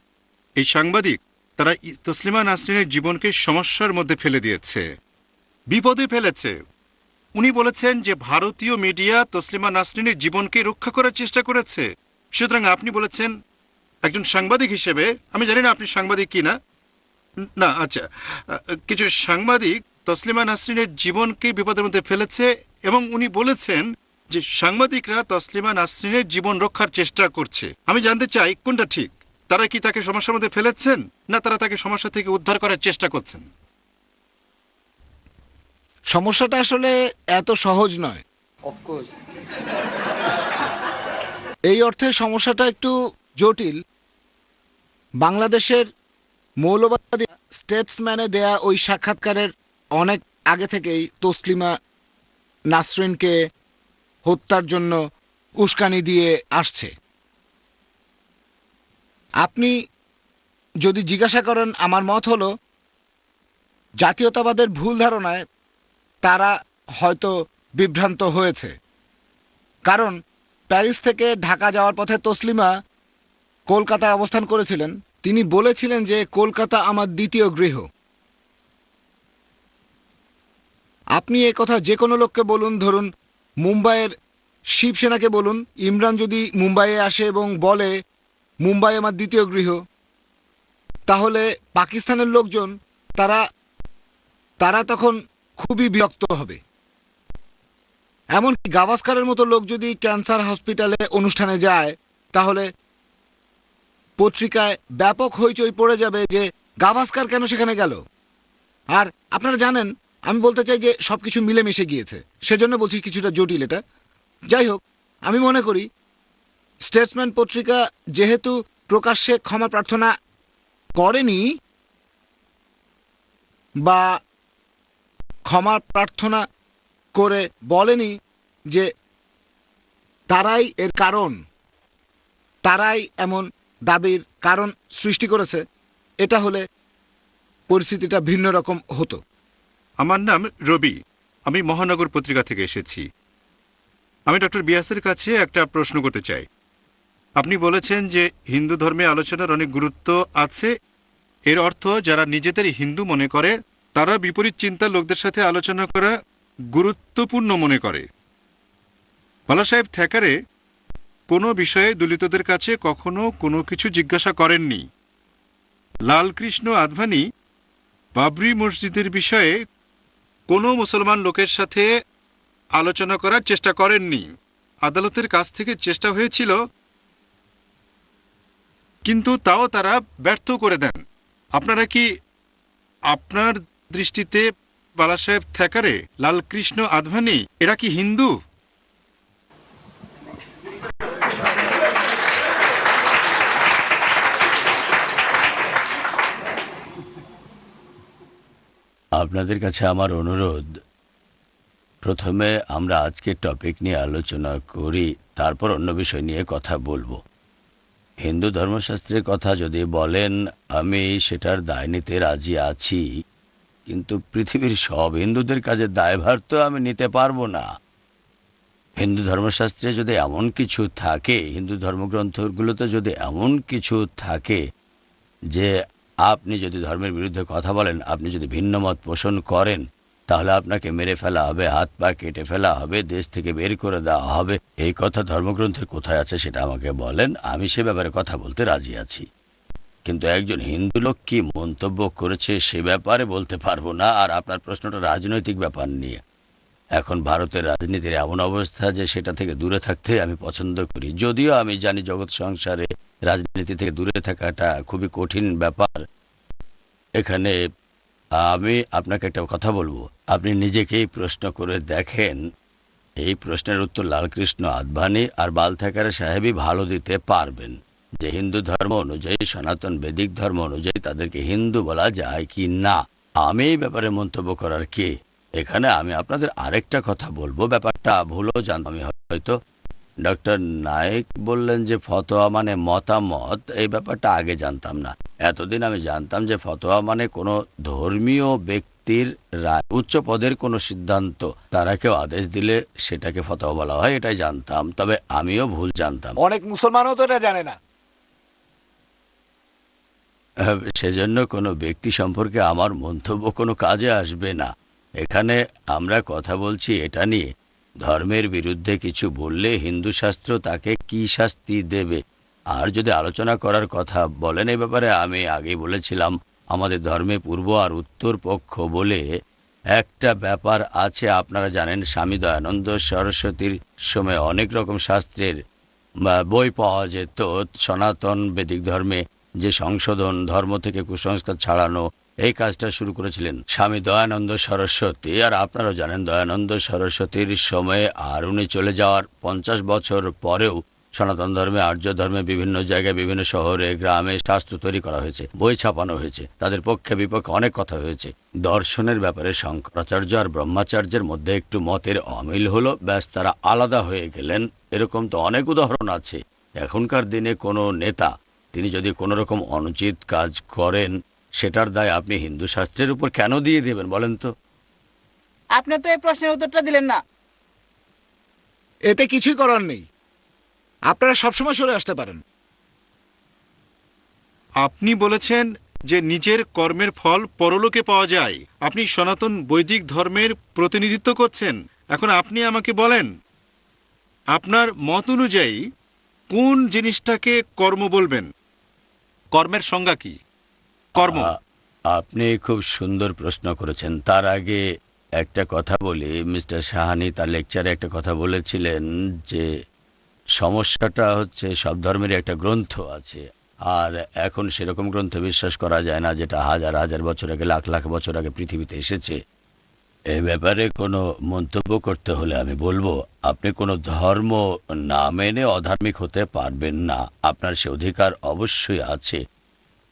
এই সাংবাদিক তারা তসলিমা নাসরিনের জীবনকে সমস্যার মধ্যে ফেলে দিয়েছে, বিপদে ফেলেছে। উনি বলেছেন যে ভারতীয় মিডিয়া তসলিমা নাসরিনের জীবনকে রক্ষা করার চেষ্টা করেছে। সুতরাং আপনি বলেছেন একজন সাংবাদিক হিসেবে, আমি জানি না আপনি সাংবাদিক কিনা, না আচ্ছা, কিছু সাংবাদিক তসলিমা নাসরিনের জীবনকে বিপদের মধ্যে ফেলেছে এবং উনি বলেছেন যে সাংবাদিকরা তসলিমা নাসরিনের জীবন রক্ষার চেষ্টা করছে। আমি জানতে চাই কোনটা ঠিক, তারা কি তাকে সমস্যার মধ্যে ফেলেছেন না তারা তাকে সমস্যা থেকে উদ্ধার করার চেষ্টা করছেন?
সমস্যাটা আসলে এত সহজ নয়। এই অর্থে সমস্যাটা একটু জটিল। বাংলাদেশের মৌলবাদী স্টেটসম্যানে দেয়া ওই সাক্ষাৎকারের অনেক আগে থেকেই তসলিমা নাসরিনকে হত্যার জন্য উস্কানি দিয়ে আসছে। আপনি যদি জিজ্ঞাসা করেন, আমার মত হলো জাতীয়তাবাদের ভুল ধারণায় তারা হয়তো বিভ্রান্ত হয়েছে। কারণ প্যারিস থেকে ঢাকা যাওয়ার পথে তসলিমা কলকাতায় অবস্থান করেছিলেন। তিনি বলেছিলেন যে কলকাতা আমার দ্বিতীয় গৃহ। আপনি এ কথা যে কোনো লোককে বলুন, ধরুন মুম্বাইয়ের শিবসেনাকে বলুন, ইমরান যদি মুম্বাইয়ে আসে এবং বলে মুম্বাই আমার দ্বিতীয় গৃহ, তাহলে পাকিস্তানের লোকজন তারা তখন খুবই বিরক্ত হবে। এমনকি গাভাস্কারের মতো লোক যদি ক্যান্সার হসপিটালে অনুষ্ঠানে যায়, তাহলে পত্রিকায় ব্যাপক হইচই পড়ে যাবে যে গাভাস্কার কেন সেখানে গেল। আর আপনারা জানেন, আমি বলতে চাই যে সবকিছু মিলেমিশে গিয়েছে, সেজন্য বলছি কিছুটা জটিল এটা। যাই হোক, আমি মনে করি স্টেটসম্যান পত্রিকা যেহেতু প্রকাশ্যে ক্ষমা প্রার্থনা করেনি বা ক্ষমা প্রার্থনা করে বলেনি যে তারাই এর কারণ, তারাই এমন দাবির কারণ সৃষ্টি করেছে, এটা হলে পরিস্থিতিটা ভিন্ন রকম হতো।
আমার নাম রবি, আমি মহানগর পত্রিকা থেকে এসেছি। আমি ডক্টর বিয়াসের কাছে একটা প্রশ্ন করতে চাই। আপনি বলেছেন যে হিন্দু ধর্মে আলোচনার অনেক গুরুত্ব আছে। এর অর্থ যারা নিজেদের হিন্দু মনে করে তারা বিপরীত চিন্তার লোকদের সাথে আলোচনা করা গুরুত্বপূর্ণ মনে করে। বালা সাহেব থ্যাকারে কোনো বিষয়ে দলিতদের কাছে কখনো কোনো কিছু জিজ্ঞাসা করেননি। লালকৃষ্ণ আদভানি বাবরি মসজিদের বিষয়ে কোনো মুসলমান লোকের সাথে আলোচনা করার চেষ্টা করেননি। আদালতের কাছ থেকে চেষ্টা হয়েছিল, কিন্তু তাও তারা ব্যর্থ করে দেন। আপনারা কি, আপনার দৃষ্টিতে বালা সাহেব থ্যাকারে, লালকৃষ্ণ আদভানি এরা কি হিন্দু?
আপনাদের কাছে আমার অনুরোধ, প্রথমে আমরা আজকের টপিক নিয়ে আলোচনা করি, তারপর অন্য বিষয় নিয়ে কথা বলবো। হিন্দু ধর্মশাস্ত্রের কথা যদি বলেন, আমি সেটার দায় নিতে রাজি আছি, কিন্তু পৃথিবীর সব হিন্দুদের কাজে দায়ভার তো আমি নিতে পারবো না। হিন্দু ধর্মশাস্ত্রে যদি এমন কিছু থাকে, হিন্দু ধর্মগ্রন্থগুলোতে যদি এমন কিছু থাকে যে আপনি যদি ধর্মের বিরুদ্ধে কথা বলেন, আপনি যদি ভিন্ন মত পোষণ করেন, তাহলে আপনাকে মেরে ফেলা হবে, হাত পা কেটে ফেলা হবে, দেশ থেকে বের করে দেওয়া হবে। এই কথা ধর্মগ্রন্থে কোথায় আছে সেটা আমাকে বলেন, আমি সে ব্যাপারে কথা বলতে রাজি আছি। কিন্তু একজন হিন্দু লোক কি মন্তব্য করেছে সে ব্যাপারে বলতে পারবো না। আর আপনার প্রশ্নটা রাজনৈতিক ব্যাপার নিয়ে। এখন ভারতের রাজনীতির এমন অবস্থা যে সেটা থেকে দূরে থাকতে আমি পছন্দ করি, যদিও আমি জানি জগৎ সংসারে রাজনীতি থেকে দূরে থাকাটা খুবই কঠিন ব্যাপার। এখানে আমি আপনাকে একটা কথা বলবো, আপনি নিজেকেই প্রশ্ন করে দেখেন। এই প্রশ্নের উত্তর লালকৃষ্ণ আদভানি আর বাল থ্যাকারে সাহেবই ভালো দিতে পারবেন, যে হিন্দু ধর্ম অনুযায়ী, সনাতন বেদিক ধর্ম অনুযায়ী তাদেরকে হিন্দু বলা যায় কি না। আমি এই ব্যাপারে মন্তব্য করার কে? এখানে আমি আপনাদের আরেকটা কথা বলবো, ব্যাপারটা ভুলও জানতাম আমি হয়তো। ডক্টর নায়েক বললেন যে ফতোয়া মানে মতামত, এই ব্যাপারটা আগে জানতাম না। এতদিন আমি জানতাম যে ফতোয়া মানে কোনো ধর্মীয় ব্যক্তির রায়, উচ্চ পদের কোনো সিদ্ধান্ত, তারা কেউ আদেশ দিলে সেটাকে ফতোয়া বলা হয়, এটাই জানতাম। তবে আমিও ভুল জানতাম।
অনেক মুসলমানও তো এটা জানে না।
সেজন্য কোনো ব্যক্তি সম্পর্কে আমার মন্তব্য কোনো কাজে আসবে না। এখানে আমরা কথা বলছি এটা নিয়ে, ধর্মের বিরুদ্ধে কিছু বললে হিন্দু শাস্ত্র তাকে কি শাস্তি দেবে। আর যদি আলোচনা করার কথা বলেন এই ব্যাপারে, আমি আগেই বলেছিলাম আমাদের ধর্মে পূর্ব আর উত্তর পক্ষ বলে একটা ব্যাপার আছে। আপনারা জানেন স্বামী দয়ানন্দ সরস্বতীর সময় অনেক রকম শাস্ত্রের বই পাওয়া যেত। সনাতন বেদিক ধর্মে যে সংশোধন, ধর্ম থেকে কুসংস্কার ছাড়ানো, এই কাজটা শুরু করেছিলেন স্বামী দয়ানন্দ সরস্বতী। আর আপনারাও জানেন দয়ানন্দ সরস্বতীর সময়ে আর উনি চলে যাওয়ার 50 বছর পরেও সনাতন ধর্মে, আর্য ধর্মে বিভিন্ন জায়গায়, বিভিন্ন শহরে, গ্রামে শাস্ত্র তৈরি করা হয়েছে, বই ছাপানো হয়েছে, তাদের পক্ষে বিপক্ষে অনেক কথা হয়েছে। দর্শনের ব্যাপারে শঙ্করাচার্য আর ব্রহ্মাচার্যের মধ্যে একটু মতের অমিল হলো, ব্যাস তারা আলাদা হয়ে গেলেন। এরকম তো অনেক উদাহরণ আছে। এখনকার দিনে কোনো নেতা তিনি যদি কোনো রকম অনুচিত কাজ করেন, সেটার দায় আপনি হিন্দু শাস্ত্রের উপর কেন দিয়ে দেবেন বলেন তো?
আপনি তো এই প্রশ্নের উত্তরটা দিলেন না।
এতে কিছুই করার নেই, আপনারা সবসময় সরে আসতে পারেন।
আপনি বলেছেন যে নিজের কর্মের ফল পরলোকে পাওয়া যায়। আপনি সনাতন বৈদিক ধর্মের প্রতিনিধিত্ব করছেন। এখন আপনি আমাকে বলেন আপনার মত অনুযায়ী কোন জিনিসটাকে কর্ম বলবেন? কর্মের সংজ্ঞা কি? কর্ম।
আপনি খুব সুন্দর প্রশ্ন করেছেন। তার আগে একটা কথা বলি, মিস্টার সাহানি তার লেকচারে একটা কথা বলেছিলেন যে সমস্যাটা হচ্ছে সব ধর্মেরই একটা গ্রন্থ আছে, আর এখন সেরকম গ্রন্থ বিশ্বাস করা যায় না যেটা হাজার হাজার বছর আগে, লাখ লাখ বছর আগে পৃথিবীতে এসেছে। এ ব্যাপারে কোনো মন্তব্য করতে হলে আমি বলবো আপনি কোনো ধর্ম না মেনে অধার্মিক হতে পারবেন না। আপনার সে অধিকার অবশ্যই আছে,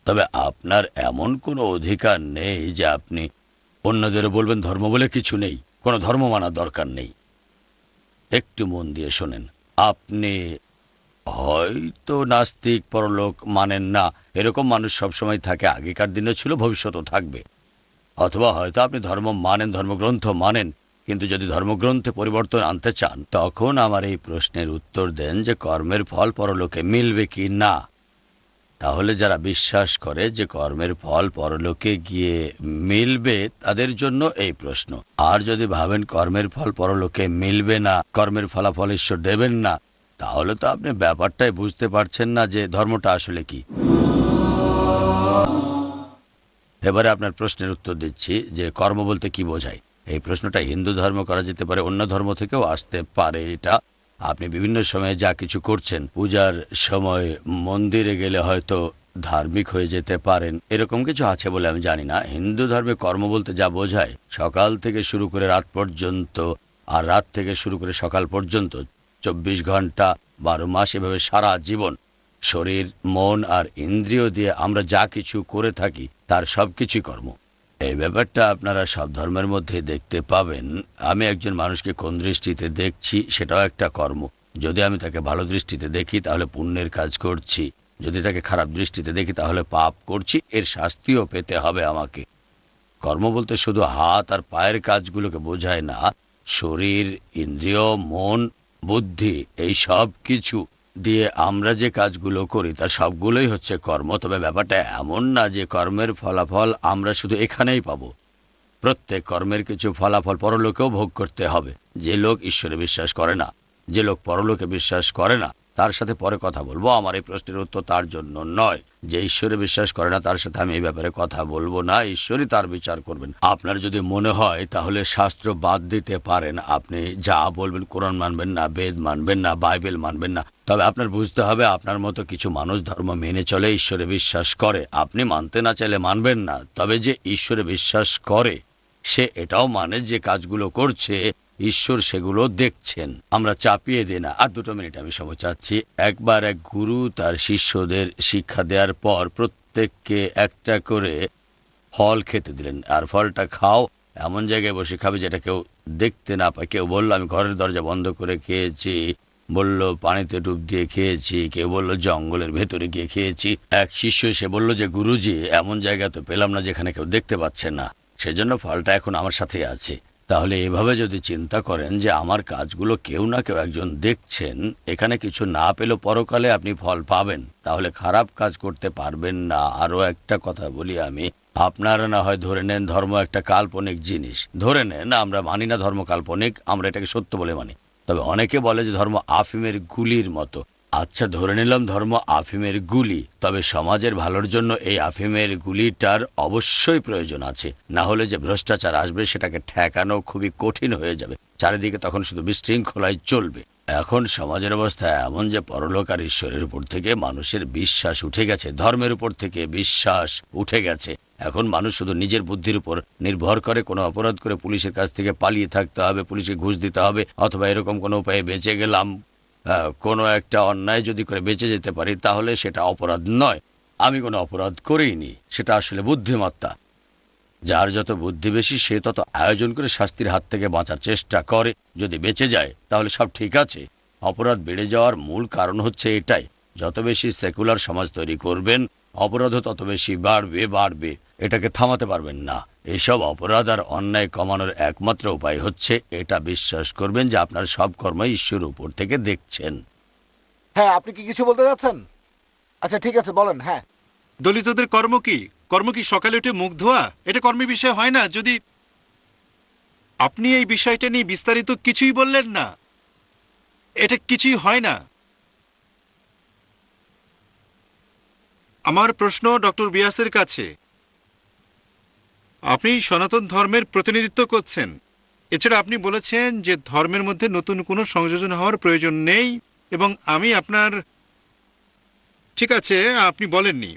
তবে আপনার এমন কোনো অধিকার নেই যে আপনি অন্যদেরও বলবেন ধর্ম বলে কিছু নেই, কোনো ধর্ম মানার দরকার নেই। একটু মন দিয়ে শোনেন, আপনি হয়তো নাস্তিক, পরলোক মানেন না, এরকম মানুষ সবসময় থাকে, আগেকার দিনে ছিল, ভবিষ্যতেও থাকবে। অথবা হয়তো আপনি ধর্ম মানেন, ধর্মগ্রন্থ মানেন, কিন্তু যদি ধর্মগ্রন্থে পরিবর্তন আনতে চান তখন আমার এই প্রশ্নের উত্তর দেন যে কর্মের ফল পরলোকে মিলবে কি না। তাহলে যারা বিশ্বাস করে যে কর্মের ফল পরলোকে গিয়ে মিলবে তাদের জন্য এই প্রশ্ন। আর যদি ভাবেন কর্মের ফল পরলোকে মিলবে না, কর্মের ফলাফল ঈশ্বর দেবেন না, তাহলে তো আপনি ব্যাপারটাই বুঝতে পারছেন না যে ধর্মটা আসলে কি। এবারে আপনার প্রশ্নের উত্তর দিচ্ছি যে কর্ম বলতে কি বোঝায়। এই প্রশ্নটা হিন্দু ধর্ম করা যেতে পারে, অন্য ধর্ম থেকেও আসতে পারে। এটা আপনি বিভিন্ন সময়ে যা কিছু করছেন, পূজার সময় মন্দিরে গেলে হয়তো ধার্মিক হয়ে যেতে পারেন, এরকম কিছু আছে বলে আমি জানি না। হিন্দু ধর্মে কর্ম বলতে যা বোঝায় সকাল থেকে শুরু করে রাত পর্যন্ত, আর রাত থেকে শুরু করে সকাল পর্যন্ত 24 ঘন্টা 12 মাস, এভাবে সারা জীবন শরীর, মন আর ইন্দ্রিয় দিয়ে আমরা যা কিছু করে থাকি তার সবকিছুই কর্ম। এই ব্যাপারটা আপনারা সব ধর্মের মধ্যে দেখতে পাবেন। আমি একজন মানুষকে কোন দৃষ্টিতে দেখছি সেটাও একটা কর্ম। যদি আমি তাকে ভালো দৃষ্টিতে দেখি তাহলে পুণ্যের কাজ করছি, যদি তাকে খারাপ দৃষ্টিতে দেখি তাহলে পাপ করছি, এর শাস্তিও পেতে হবে আমাকে। কর্ম বলতে শুধু হাত আর পায়ের কাজগুলোকে বোঝায় না, শরীর, ইন্দ্রিয়, মন, বুদ্ধি, এই সব কিছু দিয়ে আমরা যে কাজগুলো করি তার সবগুলোই হচ্ছে কর্ম। তবে ব্যাপারটা এমন না যে কর্মের ফলাফল আমরা শুধু এখানেই পাবো। প্রত্যেক কর্মের কিছু ফলাফল পরলোকেও ভোগ করতে হবে। যে লোক ঈশ্বরে বিশ্বাস করে না, যে লোক পরলোকে বিশ্বাস করে না, তার সাথে পরে কথা বলবো। আমার এই প্রশ্নের উত্তর তার জন্য নয়। যে ঈশ্বরে বিশ্বাস করে না তার সাথে আমি এই ব্যাপারে কথা বলবো না, ঈশ্বরই তার বিচার করবেন। আপনার যদি মনে হয় তাহলে শাস্ত্র বাদ দিতে পারেন, আপনি যা বলবেন, কোরআন মানবেন না, বেদ মানবেন না, বাইবেল মানবেন না। তবে আপনার বুঝতে হবে আপনার মতো কিছু মানুষ ধর্ম মেনে চলে, ঈশ্বরে বিশ্বাস করে। আপনি মানতে না চাইলে মানবেন না, তবে যে ঈশ্বরে বিশ্বাস করে সে এটাও মানে যে কাজগুলো করছে ঈশ্বর সেগুলো দেখছেন। আমরা চাপিয়ে দিই না। আর 2 মিনিট আমি সময় চাচ্ছি। একবার এক গুরু তার শিষ্যদের শিক্ষা দেওয়ার পর প্রত্যেককে একটা করে ফল খেতে দিলেন, আর ফলটা খাও, এমন জায়গায় বসে খাবে যেটা কেউ দেখতে না পায়। কেউ বলল আমি ঘরের দরজা বন্ধ করে খেয়েছি, বলল পানিতে ডুব দিয়ে খেয়েছি, কেউ বলল জঙ্গলের ভেতরে গিয়ে খেয়েছি। এক শিষ্য এসে বলল যে গুরুজি, এমন জায়গা তো পেলাম না যেখানে কেউ দেখতে পাচ্ছে না, সেজন্য ফলটা এখন আমার সাথে আছে। তাহলে এভাবে যদি চিন্তা করেন যে আমার কাজগুলো কেউ না কেউ একজন দেখছেন, এখানে কিছু না পেলেও পরকালে আপনি ফল পাবেন, তাহলে খারাপ কাজ করতে পারবেন না। আরও একটা কথা বলি আমি, আপনারা না হয় ধরে নেন ধর্ম একটা কাল্পনিক জিনিস, ধরে নেন আমরা মানি না ধর্ম কাল্পনিক, আমরা এটাকে সত্য বলে মানি। তবে অনেকে বলে যে ধর্ম আফিমের গুলির মতো। আচ্ছা, ধরে নিলাম ধর্ম আফিমের গুলি, তবে সমাজের ভালোর জন্য এই আফিমের গুলিটার অবশ্যই প্রয়োজন আছে, না হলে যে ভ্রষ্টাচার আসবে সেটাকে ঠেকানো খুবই কঠিন হয়ে যাবে, চারিদিকে তখন শুধু বিশৃঙ্খলাই চলবে। এখন সমাজের অবস্থা এমন যে পরলোক আর ঈশ্বরের উপর থেকে মানুষের বিশ্বাস উঠে গেছে, ধর্মের উপর থেকে বিশ্বাস উঠে গেছে। এখন মানুষ শুধু নিজের বুদ্ধির উপর নির্ভর করে, কোনো অপরাধ করে পুলিশের কাছ থেকে পালিয়ে থাকতে হবে, পুলিশকে ঘুষ দিতে হবে, অথবা এরকম কোনো উপায়ে বেঁচে গেলাম, কোনো একটা অন্যায় যদি করে বেঁচে যেতে পারি তাহলে সেটা অপরাধ নয়। আমি কোনো অপরাধ করিনি, সেটা আসলে বুদ্ধিমত্তা। যার যত বুদ্ধি বেশি সে তত আয়োজন করে শাস্তির হাত থেকে বাঁচার চেষ্টা করে, যদি বেঁচে যায় তাহলে সব ঠিক আছে। অপরাধ বেড়ে যাওয়ার মূল কারণ হচ্ছে এটাই, যত বেশি সেকুলার সমাজ তৈরি করবেন অপরাধও তত বেশি বাড়বে, এটাকে থামাতে পারবেন না। এইসব অপরাধ আর অন্যায় কমানোর একমাত্র উপায় হচ্ছে এটা বিশ্বাস করবেন যে আপনার সব কর্মই ঈশ্বরের উপর থেকে দেখছেন।
হ্যাঁ, আপনি কি কিছু বলতে যাচ্ছেন? আচ্ছা ঠিক আছে, বলেন। হ্যাঁ,
দলিতদের কর্ম কি? কর্ম কি সকালে উঠে মুখ ধোয়া? এটা কর্মের বিষয় হয় না। যদি আপনি এই বিষয়টা নিয়ে বিস্তারিত কিছুই বললেন না, এটা কিছুই হয় না। আমার প্রশ্ন ডক্টর বিয়াসের কাছে, আপনি সনাতন ধর্মের প্রতিনিধিত্ব করছেন, এছাড়া আপনি বলেছেন যে ধর্মের মধ্যে নতুন কোনো সংযোজন হওয়ার প্রয়োজন নেই, এবং আমি আপনার, ঠিক আছে আপনি বলেননি,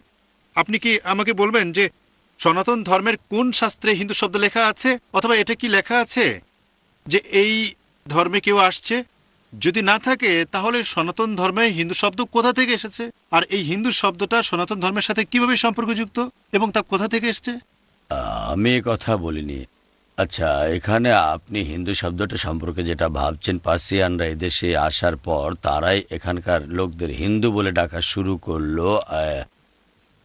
আপনি কি আমাকে বলবেন যে সনাতন ধর্মের কোন শাস্ত্রে হিন্দু শব্দ লেখা আছে, অথবা এটা কি লেখা আছে যে এই ধর্মে কেউ আসছে? যদি না থাকে তাহলে সনাতন ধর্মে হিন্দু শব্দ কোথা থেকে এসেছে, আর এই হিন্দু শব্দটা সনাতন ধর্মের সাথে কিভাবে সম্পর্কযুক্ত এবং তা কোথা থেকে এসেছে?
আমি এ কথা বলিনি। আচ্ছা, এখানে আপনি হিন্দু শব্দটা সম্পর্কে যেটা ভাবছেন, পার্সিয়ানরা এদেশে আসার পর তারাই এখানকার লোকদের হিন্দু বলে ডাকা শুরু করলো,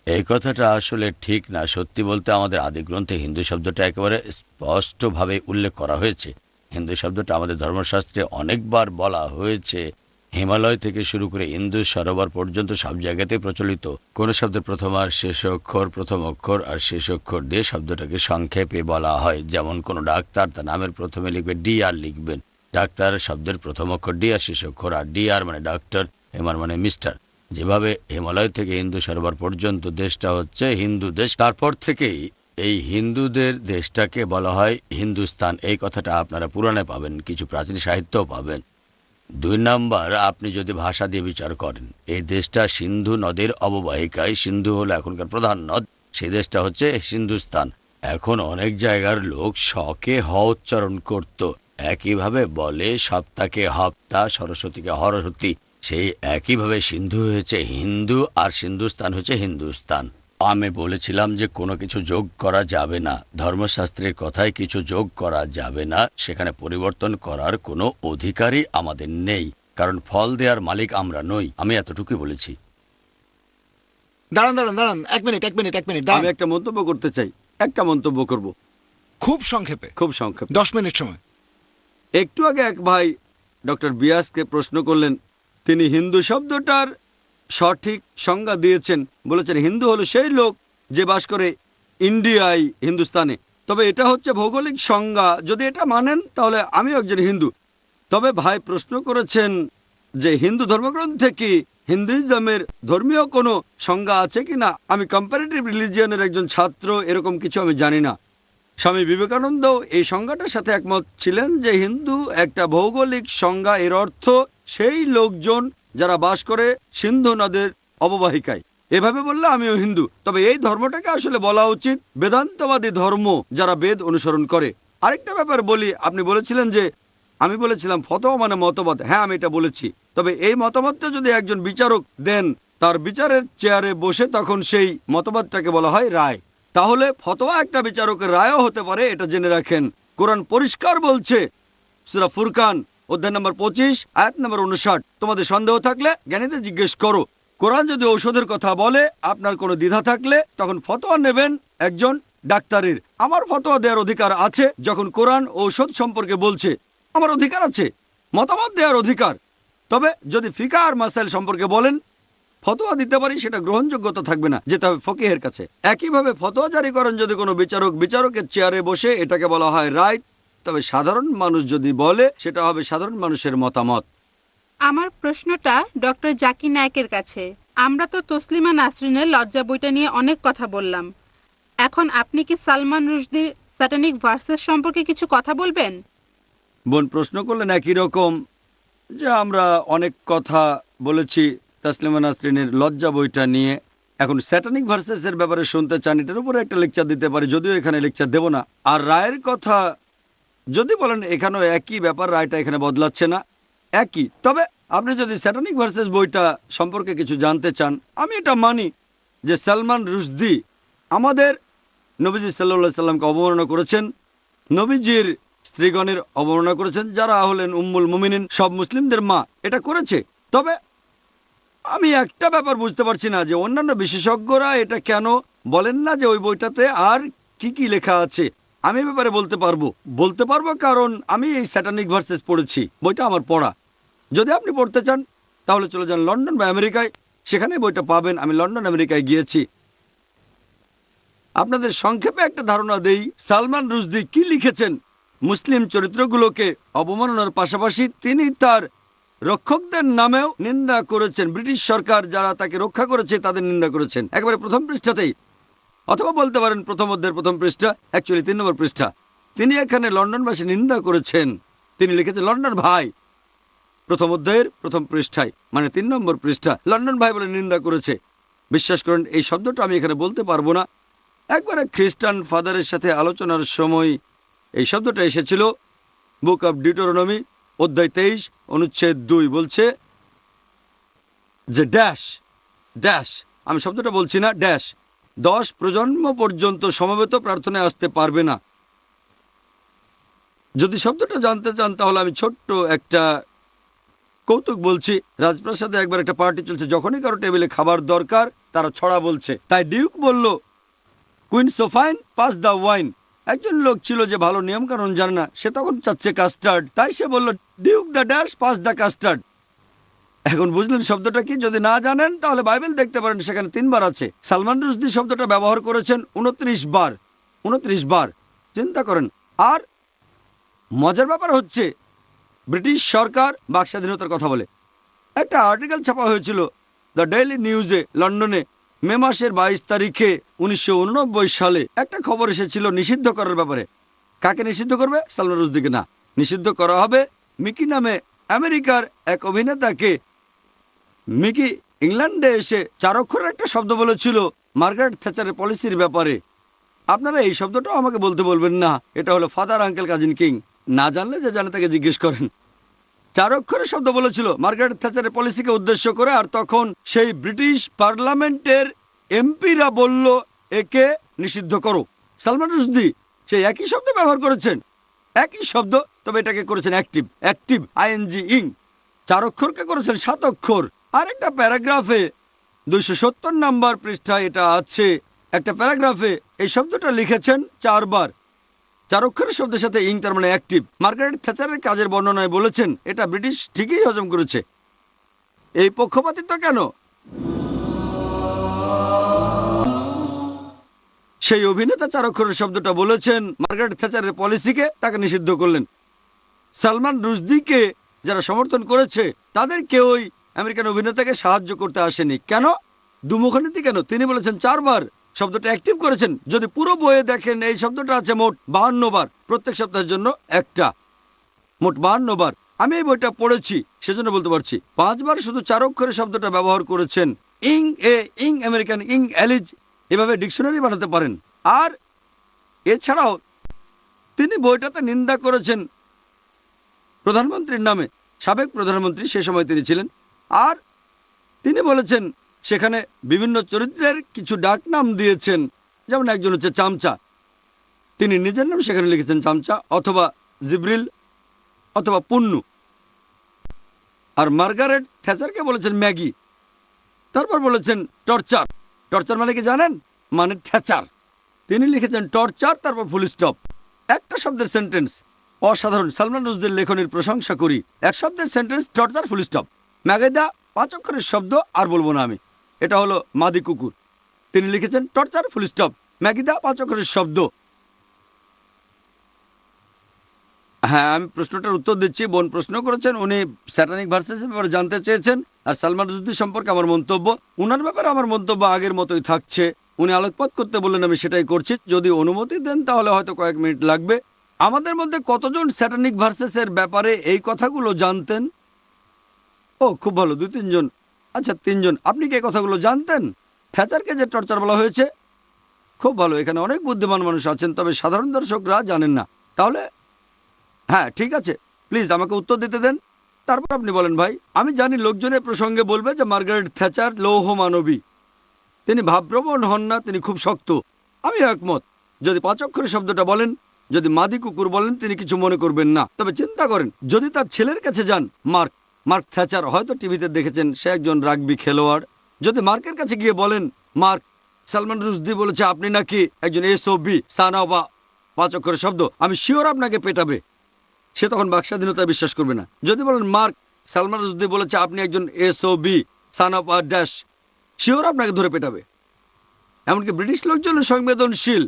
এই কথাটা আসলে ঠিক না। সত্যি বলতে আমাদের আদি গ্রন্থে হিন্দু শব্দটা একেবারে স্পষ্টভাবে উল্লেখ করা হয়েছে। হিন্দু শব্দটা আমাদের ধর্মশাস্ত্রে অনেকবার বলা হয়েছে। হিমালয় থেকে শুরু করে ইন্দুস সরোবর পর্যন্ত সব জায়গাতেই প্রচলিত। কোন শব্দের প্রথম আর শেষ অক্ষর, প্রথম অক্ষর আর শেষ অক্ষর দিয়ে শব্দটাকে সংক্ষেপে বলা হয়। যেমন কোনো ডাক্তার তার নামের প্রথমে লিখবে ডি আর লিখবেন, ডাক্তার শব্দের প্রথম অক্ষর ডি আর শেষ অক্ষর আর, ডি আর মানে ডক্টর, এমআর মানে মিস্টার। যেভাবে হিমালয় থেকে ইন্দু সরোবর পর্যন্ত দেশটা হচ্ছে হিন্দু দেশ, তারপর থেকেই এই হিন্দুদের দেশটাকে বলা হয় হিন্দুস্তান। এই কথাটা আপনারা পুরাণে পাবেন, কিছু প্রাচীন সাহিত্যও পাবেন। 2 নাম্বার, আপনি যদি ভাষা দিয়ে বিচার করেন, এই দেশটা সিন্ধু নদীর অববাহিকায়, সিন্ধু হলো এখনকার প্রধান নদ, সেই দেশটা হচ্ছে হিন্দুস্তান। এখন অনেক জায়গার লোক শকে হ উচ্চারণ করত, একইভাবে বলে সপ্তাহকে হপ্তা, সরস্বতীকে হরস্বতী। সেই একইভাবে সিন্ধু হয়েছে হিন্দু আর সিন্ধুস্তান হচ্ছে হিন্দুস্তান। আমি বলেছিলাম যে কোনো কিছু যোগ করা যাবে না, ধর্মশাস্ত্রের কথায় কিছু যোগ করা যাবে না, সেখানে পরিবর্তন করার কোনো অধিকারই আমাদের নেই, কারণ ফল দেওয়ার মালিক আমরা নই। আমি এতটুকুই বলেছি।
দাঁড়ান দাঁড়ান দাঁড়ান, এক মিনিট
আমি
দাঁড়ান।
একটা মন্তব্য করতে চাই, একটা মন্তব্য করব,
খুব সংক্ষেপে,
খুব সংক্ষেপে।
10 মিনিট সময়।
একটু আগে এক ভাই ডক্টর বিয়াসকে প্রশ্ন করলেন, তিনি হিন্দু শব্দটার সঠিক সংজ্ঞা দিয়েছেন, বলেছেন হিন্দু হলো সেই লোক যে বাস করে ইন্ডিয়ায়, হিন্দুস্তানে। তবে এটা হচ্ছে ভৌগোলিক সংজ্ঞা, যদি এটা মানেন তাহলে আমিও একজন হিন্দু। তবে ভাই প্রশ্ন করেছেন যে হিন্দু ধর্মগ্রন্থে কি হিন্দুইজমের ধর্মীয় কোনো সংজ্ঞা আছে কিনা। আমি কম্পারেটিভ রিলিজিয়নের একজন ছাত্র, এরকম কিছু আমি জানি না। স্বামী বিবেকানন্দ এই সংজ্ঞাটার সাথে একমত ছিলেন যে হিন্দু একটা ভৌগোলিক সংজ্ঞা, এর অর্থ সেই লোকজন যারা বাস করে সিন্ধু নদের অববাহিকায়। এভাবে বললে আমিও হিন্দু। তবে এই ধর্মটাকে আসলে বলা উচিত বেদান্তবাদী ধর্ম, যারা বেদ অনুসরণ করে। আরেকটা ব্যাপার বলি, আপনি বলেছিলেন যে আমি বলেছিলাম ফতোয়া মানে মতবাদ। হ্যাঁ, আমি এটা বলেছি। তবে এই মতবাদটা যদি একজন বিচারক দেন তার বিচারের চেয়ারে বসে, তখন সেই মতবাদটাকে বলা হয় রায়। তাহলে ফতোয়া একটা বিচারকের রায়ও হতে পারে, এটা জেনে রাখেন। কোরআন পরিষ্কার বলছে, সূরা ফুরকান অধ্যায় নম্বর 25 আয়াত নম্বর 59, তোমাদের সন্দেহ থাকলে জ্ঞানীদের জিজ্ঞেস করো। কোরআন যদি ঔষধের কথা বলে, আপনার কোনো দ্বিধা থাকলে তখন ফতোয়া নেবেন একজন ডাক্তারের। আমার ফতোয়া দেওয়ার অধিকার আছে যখন কোরআন ঔষধ সম্পর্কে বলছে, আমার অধিকার আছে মতামত দেওয়ার অধিকার। তবে যদি ফিকা আর মাসাইল সম্পর্কে বলেন, ফতোয়া দিতে পারি, সেটা গ্রহণযোগ্যতা থাকবে না, যেতে হবে ফকিহের কাছে। একইভাবে ফতোয়া জারি করেন যদি কোনো বিচারকের চেয়ারে বসে, এটাকে বলা হয় রায়। তবে সাধারণ মানুষ যদি বলে, সেটা হবে সাধারণ মানুষের মতামত।
আমার প্রশ্নটা ডক্টর জাকির নায়েকের কাছে। আমরা তো তসলিমা নাসরিনের লজ্জা বইটা নিয়ে অনেক কথা বললাম। এখন আপনি কি সালমান রুশদির স্যাটানিক ভার্সেস সম্পর্কে কিছু কথা বলবেন?
বোন প্রশ্ন করলেন একই রকম, যে আমরা অনেক কথা বলেছি তসলিমা নাসরিনের লজ্জা বইটা নিয়ে। এখন স্যাটানিক ভার্সেসের ব্যাপারে শুনতে চান, এটার উপরে একটা লেকচার দিতে পারি, যদিও এখানে লেকচার দেব না। আর রায়ের কথা যদি বলেন, এখানেও একই ব্যাপার, রায়টা এখানে বদলাচ্ছে না, একই। তবে আপনি যদি স্যাটানিক ভার্সেস বইটা সম্পর্কে কিছু জানতে চান, আমি এটা মানি যে সালমান রুশদি আমাদের নবীজি সাল্লাল্লাহু সাল্লামকে অবমাননা করেছেন, নবীজির স্ত্রীগণের অবমাননা করেছেন, যারা হলেন উম্মুল মুমিনিন, সব মুসলিমদের মা, এটা করেছে। তবে আমি একটা ব্যাপার বুঝতে পারছি না, যে অন্যান্য বিশেষজ্ঞরা এটা কেন বলেন না যে ওই বইটাতে আর কি কি লেখা আছে। আমি এ ব্যাপারে বলতে পারবো কারণ আমি এই স্যাটানিক ভার্সেস পড়েছি, বইটা আমার পড়া। যদি আপনি পড়তে চান তাহলে চলে যান লন্ডন বা আমেরিকায়, সেখানে বইটা পাবেন। আমি লন্ডন আমেরিকায় গিয়েছি। আপনাদের সংক্ষেপে একটা ধারণা দেই, সালমান রুশদি কি লিখেছেন। মুসলিম চরিত্রগুলোকে অবমাননার পাশাপাশি তিনি তার রক্ষকদের নামেও নিন্দা করেছেন। ব্রিটিশ সরকার যারা তাকে রক্ষা করেছে তাদের নিন্দা করেছেন, একেবারে প্রথম পৃষ্ঠাতেই। অথবা বলতে পারেন প্রথম অধ্যায়ের প্রথম পৃষ্ঠা, অ্যাকচুয়ালি 3 নম্বর পৃষ্ঠা। তিনি এখানে লন্ডনবাসী নিন্দা করেছেন। তিনি লিখেছেন লন্ডন ভাই, প্রথম অধ্যায়ের প্রথম পৃষ্ঠায়, মানে 3 নম্বর পৃষ্ঠা, লন্ডন ভাই বলে নিন্দা করেছে। বিশ্বাস করেন এই শব্দটা আমি এখানে বলতে পারবো না। একবারে খ্রিস্টান ফাদারের সাথে আলোচনার সময় এই শব্দটা এসেছিল। বুক অব ডিউটেরোনমি অধ্যায় 23 অনুচ্ছেদ 2 বলছে যে ড্যাশ ড্যাশ, আমি শব্দটা বলছি না, ড্যাশ 10 প্রজন্ম পর্যন্ত সমবেত প্রার্থনায় আসতে পারবে না। যদি শব্দটা জানতে চান তাহলে আমি ছোট্ট একটা কৌতুক বলছি। রাজপ্রাসাদে একবার একটা পার্টি চলছে, যখনই কারো টেবিলে খাবার দরকার তারা ছড়া বলছে। তাই ডিউক বলল, queen so fine pass the wine. একজন লোক ছিল যে ভালো নিয়ম কানুন জানে না, সে তখন চাচ্ছে কাস্টার্ড, তাই সে বলল Duke the dash pass the custard. এখন বুঝলেন শব্দটা কি? যদি না জানেন তাহলে বাইবেল দেখতে পারেন, সেখানে 3 বার আছে। সালমান রুশদি শব্দটা ব্যবহার করেছেন 29 বার। 29 বার, চিন্তা করেন। আর মজার ব্যাপার হচ্ছে, ব্রিটিশ সরকার বাক স্বাধীনতার কথা বলে। একটা আর্টিকেল ছাপা হয়েছিল দ্য ডেইলি নিউজে লন্ডনে মে মাসের 22 তারিখে 1989 সালে। একটা খবর এসেছিল নিষিদ্ধ করার ব্যাপারে। কাকে নিষিদ্ধ করবে? সালমান রুশদিকে না, নিষিদ্ধ করা হবে মিকি নামে আমেরিকার এক অভিনেতাকে। মিকি ইংল্যান্ডে এসে 4 অক্ষরের একটা শব্দ বলেছিল মার্গারেট থ্যাচারের পলিসির ব্যাপারে। আপনারা এই শব্দটাও আমাকে বলতে বলবেন না, এটা হলো ফাদার আঙ্কেল কাজিন কিং। না জানলে যে জানে তাকে জিজ্ঞেস করেন। 4 অক্ষরের শব্দ বলেছিল মার্গারেট থ্যাচারের পলিসিকে উদ্দেশ্য করে। আর তখন সেই ব্রিটিশ পার্লামেন্টের এমপিরা বলল একে নিষিদ্ধ করো। সালমান রুশদি সেই একই শব্দ ব্যবহার করেছেন, একই শব্দ, তবে এটাকে করেছেন অ্যাক্টিভ, অ্যাক্টিভ আইএনজি ইং। 4 অক্ষরকে করেছেন 7 অক্ষর। আর একটা প্যারাগ্রাফে 270 নম্বর পৃষ্ঠায় এটা আছে, একটা প্যারাগ্রাফে এই শব্দটা লিখেছেন 4 বার। 4 অক্ষরের শব্দের সাথে ইং, তার মানে অ্যাক্টিভ। মার্গারেট থ্যাচারের কাজের বর্ণনায় বলেছেন এটা ব্রিটিশ ঠিকই হজম করেছে। এই পক্ষপাতিত্ব কেন? সেই অভিনেতা 4 অক্ষরের শব্দটা বলেছেন মার্গারেট থ্যাচারের পলিসিকে, তাকে নিষিদ্ধ করলেন। সালমান রুশদিকে যারা সমর্থন করেছে তাদের কেউই আমেরিকান অভিনেতাকে সাহায্য করতে আসেনি। কেন? দুমুখনীতি কেন? তিনি বলেছেন 4 বার শব্দটা অ্যাক্টিভ করেছেন। যদি পুরো বইয়ে দেখেন এই শব্দটা আছে মোট 52 বার, প্রত্যেক সপ্তাহের জন্য একটা, মোট 52 বার। আমি এই বইটা পড়েছি সেজন্য বলতে পারছি। 5 বার শুধু 4 অক্ষরের শব্দটা ব্যবহার করেছেন। ইং এ ইং আমেরিকান ইং অ্যালিজ, এভাবে ডিকশনারি বানাতে পারেন। আর এছাড়াও তিনি বইটাতে নিন্দা করেছেন প্রধানমন্ত্রীর নামে, সাবেক প্রধানমন্ত্রী সে সময় তিনি ছিলেন। আর তিনি বলেছেন সেখানে বিভিন্ন চরিত্রের কিছু ডাক নাম দিয়েছেন, যেমন একজন হচ্ছে চামচা, তিনি নিজের নাম সেখানে লিখেছেন চামচা, অথবা জিব্রিল, অথবা পুন্নু। আর মার্গারেট থ্যাচারকে বলেছেন ম্যাগি। তারপর বলেছেন টর্চার। টর্চার মানে কি জানেন? মানে থ্যাচার। তিনি লিখেছেন টর্চার, তারপর ফুল স্টপ। একটা শব্দের সেন্টেন্স, অসাধারণ। সালমান রুশদির লেখনের প্রশংসা করি। এক শব্দের সেন্টেন্স, টর্চার, ফুল স্টপ। ম্যাগেদা 5 অক্ষরের শব্দ, আর বলবো না আমি, এটা হলো মাদি কুকুর। তিনি লিখেছেন টর্চার, ফুল স্টপ, ম্যাগিদা 5 অক্ষরের শব্দ। হ্যাঁ, আমি প্রশ্নটার উত্তর দিচ্ছি। বোন প্রশ্ন করেছেন, উনি স্যাটানিক ভার্সেসের ব্যাপারে জানতে চেয়েছেন, আর সালমান রুশদি সম্পর্কে আমার মন্তব্য। উনার ব্যাপারে আমার মন্তব্য আগের মতোই থাকছে। উনি আলোকপাত করতে বললেন, আমি সেটাই করছি। যদি অনুমতি দেন তাহলে হয়তো কয়েক মিনিট লাগবে। আমাদের মধ্যে কতজন স্যাটানিক ভার্সেসের ব্যাপারে এই কথাগুলো জানতেন? ও, খুব ভালো, 2-3 জন। আচ্ছা, 3 জন। আপনি কি এই কথাগুলো জানতেন? থ্যাচারকে যে টর্চার বলা হয়েছে? খুব ভালো, এখানে অনেক বুদ্ধিমান মানুষ আছেন, তবে সাধারণ দর্শকরা জানেন না। তাহলে হ্যাঁ, ঠিক আছে, প্লিজ আমাকে উত্তর দিতে দেন, তারপর আপনি বলেন। ভাই, আমি জানি লোকজনের প্রসঙ্গে বলবে যে মার্গারেট থ্যাচার লৌহ মানবী, তিনি ভাবপ্রবণ হন না, তিনি খুব শক্ত। আমি একমত। যদি 5 অক্ষরের শব্দটা বলেন, যদি মাদি কুকুর বলেন, তিনি কিছু মনে করবেন না। তবে চিন্তা করেন, যদি তার ছেলের কাছে যান, মার্ক থ্যাচার, হয়তো টিভিতে দেখেছেন, সে একজন রাগবি খেলোয়াড়। যদি মার্কের কাছে গিয়ে বলেন, মার্ক, সালমান রুশদি বলেছে আপনি নাকি একজন SOB, সানা বা 5 অক্ষরের শব্দ, আমি শিওর আপনাকে পেটাবে। সে তখন বাক স্বাধীনতায় বিশ্বাস করবে না। যদি বলেন, মার্ক, সালমান রুশদি বলেছে আপনি একজন SOB, son of a dash, sure আপনাকে ধরে পেটাবে। এমনকি ব্রিটিশ লোকজন সংবেদনশীল,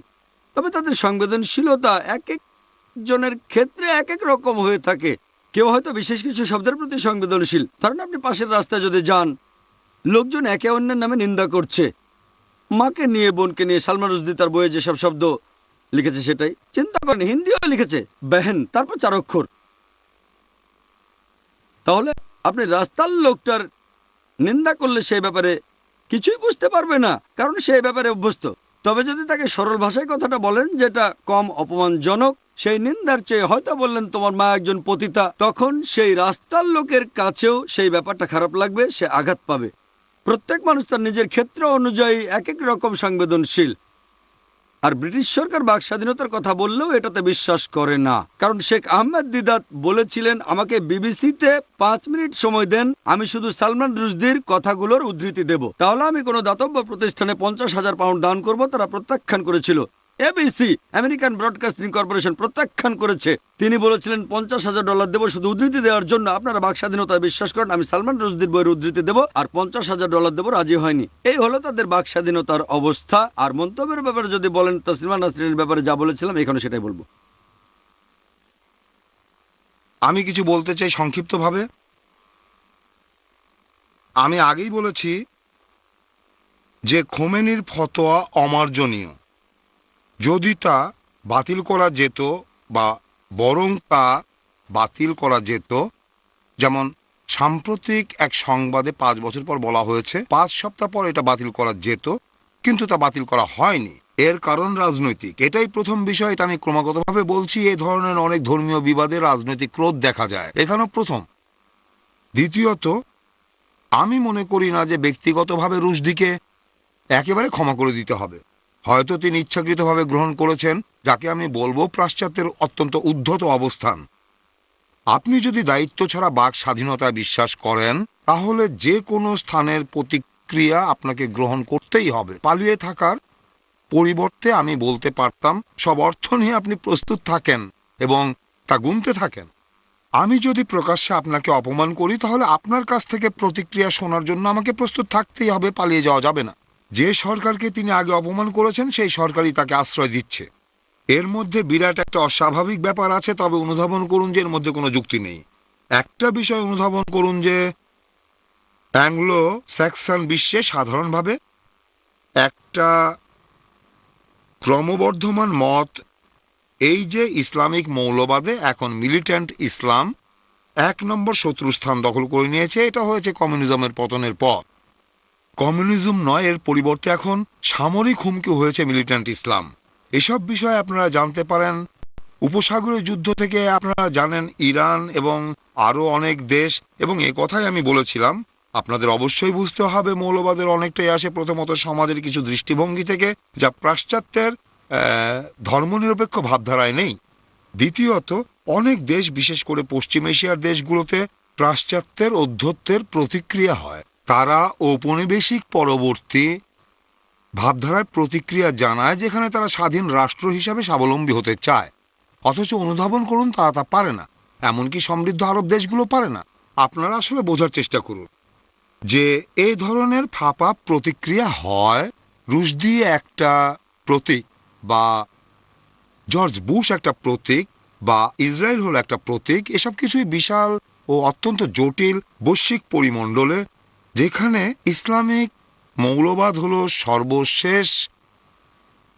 তবে তাদের সংবেদনশীলতা এক একজনের ক্ষেত্রে এক এক রকম হয়ে থাকে। কেউ হয়তো বিশেষ কিছু শব্দের প্রতি সংবেদনশীল। ধরেন, আপনি পাশের রাস্তায় যদি যান, লোকজন একে অন্যের নামে নিন্দা করছে, মাকে নিয়ে, বোনকে নিয়ে। সালমান রুশদি তার বইয়ে যেসব শব্দ লিখেছে সেটাই। চিন্তা করেন, হিন্দিও লিখেছে, বেহেন, তারপর 4 অক্ষর। তাহলে আপনি রাস্তার লোকটার নিন্দা করলে সেই ব্যাপারে কিছুই বুঝতে পারবে না, কারণ সেই ব্যাপারে অভ্যস্ত। তবে যদি তাকে সরল ভাষায় কথাটা বলেন, যেটা কম অপমানজনক, সেই নিন্দার চেয়ে হয়তো বললেন তোমার মা একজন পতিতা, তখন সেই রাস্তার লোকের কাছেও সেই ব্যাপারটা খারাপ লাগবে, সে আঘাত পাবে। প্রত্যেক মানুষ তার নিজের ক্ষেত্র অনুযায়ী এক এক রকম সংবেদনশীল। আর ব্রিটিশ সরকার বাক স্বাধীনতার কথা বললেও এটাতে বিশ্বাস করে না, কারণ শেখ আহমেদ দিদাত বলেছিলেন, আমাকে বিবিসিতে 5 মিনিট সময় দেন, আমি শুধু সালমান রুশদির কথাগুলোর উদ্ধৃতি দেব, তাহলে আমি কোনো দাতব্য প্রতিষ্ঠানে 50,000 পাউন্ড দান করব। তারা প্রত্যাখ্যান করেছিল। ABC, আমেরিকান ব্রডকাস্টিং কর্পোরেশন, প্রত্যাখ্যান করেছে। তিনি বলেছিলেন $50,000 দেবো শুধু উদ্ধৃতি দেওয়ার জন্য। আপনারা বাক স্বাধীনতায় বিশ্বাস করেন, আমি সালমান রুশদির বইয়ের উদ্ধৃতি দেবো আর $50,000 দেবো, রাজি হয়নি। এই হলো তাদের বাক স্বাধীনতার অবস্থা। আর মন্তব্যের ব্যাপারে যদি বলেন, তসলিমা নাসরিনের ব্যাপারে যা বলেছিলাম এখানে সেটাই বলবো।
আমি কিছু বলতে চাই সংক্ষিপ্তভাবে। আমি আগেই বলেছি যে খোমেনির ফতোয়া অমার্জনীয়। যদি তা বাতিল করা যেত, বা বরং তা বাতিল করা যেত, যেমন সাম্প্রতিক এক সংবাদে 5 বছর পর বলা হয়েছে 5 সপ্তাহ পর এটা বাতিল করা যেত, কিন্তু তা বাতিল করা হয়নি। এর কারণ রাজনৈতিক। এটাই প্রথম বিষয়। এটা আমি ক্রমাগতভাবে বলছি। এই ধরনের অনেক ধর্মীয় বিবাদে রাজনৈতিক ক্রোধ দেখা যায়, এখানেও প্রথম। দ্বিতীয়ত, আমি মনে করি না যে ব্যক্তিগতভাবে রুশদিকে একেবারে ক্ষমা করে দিতে হবে। হয়তো তিনি ইচ্ছাকৃতভাবে গ্রহণ করেছেন, যাকে আমি বলবো পাশ্চাত্যের অত্যন্ত উদ্ধত অবস্থান। আপনি যদি দায়িত্ব ছাড়া বাক স্বাধীনতায় বিশ্বাস করেন, তাহলে যে কোনো স্থানের প্রতিক্রিয়া আপনাকে গ্রহণ করতেই হবে। পালিয়ে থাকার পরিবর্তে আমি বলতে পারতাম, সব অর্থ নিয়ে আপনি প্রস্তুত থাকেন এবং তা গুনতে থাকেন। আমি যদি প্রকাশ্যে আপনাকে অপমান করি, তাহলে আপনার কাছ থেকে প্রতিক্রিয়া শোনার জন্য আমাকে প্রস্তুত থাকতেই হবে, পালিয়ে যাওয়া যাবে না। যে সরকারকে তিনি আগে অপমান করেছেন, সেই সরকারই তাকে আশ্রয় দিচ্ছে। এর মধ্যে বিরাট একটা অস্বাভাবিক ব্যাপার আছে, তবে অনুধাবন করুন যে এর মধ্যে কোনো যুক্তি নেই। একটা বিষয় অনুধাবন করুন যে অ্যাংলো স্যাক্সন বিশ্বে সাধারণভাবে একটা ক্রমবর্ধমান মত এই যে ইসলামিক মৌলবাদে এখন মিলিট্যান্ট ইসলাম 1 নম্বর শত্রুস্থান দখল করে নিয়েছে। এটা হয়েছে কমিউনিজমের পতনের পর। কমিউনিজম নয়, এর পরিবর্তে এখন সামরিক হুমকি হয়েছে মিলিট্যান্ট ইসলাম। এসব বিষয়ে আপনারা জানতে পারেন। উপসাগরীয় যুদ্ধ থেকে আপনারা জানেন ইরান এবং আরও অনেক দেশ, এবং এ কথাই আমি বলেছিলাম, আপনাদের অবশ্যই বুঝতে হবে মৌলবাদের অনেকটাই আসে প্রথমত সমাজের কিছু দৃষ্টিভঙ্গি থেকে, যা পাশ্চাত্যের ধর্মনিরপেক্ষ ভাবধারায় নেই। দ্বিতীয়ত, অনেক দেশ, বিশেষ করে পশ্চিম এশিয়ার দেশগুলোতে পাশ্চাত্যের ঔদ্ধত্যের প্রতিক্রিয়া হয়। তারা ঔপনিবেশিক পরবর্তী ভাবধারায় প্রতিক্রিয়া জানায় যেখানে তারা স্বাধীন রাষ্ট্র হিসাবে স্বাবলম্বী হতে চায়, অথচ অনুধাবন করুন তারা তা পারে না। এমনকি সমৃদ্ধ আরব দেশগুলো পারে না। আপনারা আসলে বোঝার চেষ্টা করুন যে এই ধরনের ফাঁপা প্রতিক্রিয়া হয় রুশ দিয়ে একটা প্রতীক, বা জর্জ বুশ একটা প্রতীক, বা ইসরায়েল হলো একটা প্রতীক। এসব কিছুই বিশাল ও অত্যন্ত জটিল বৈশ্বিক পরিমণ্ডলে, যেখানে ইসলামিক মৌলবাদ হলো সর্বশেষ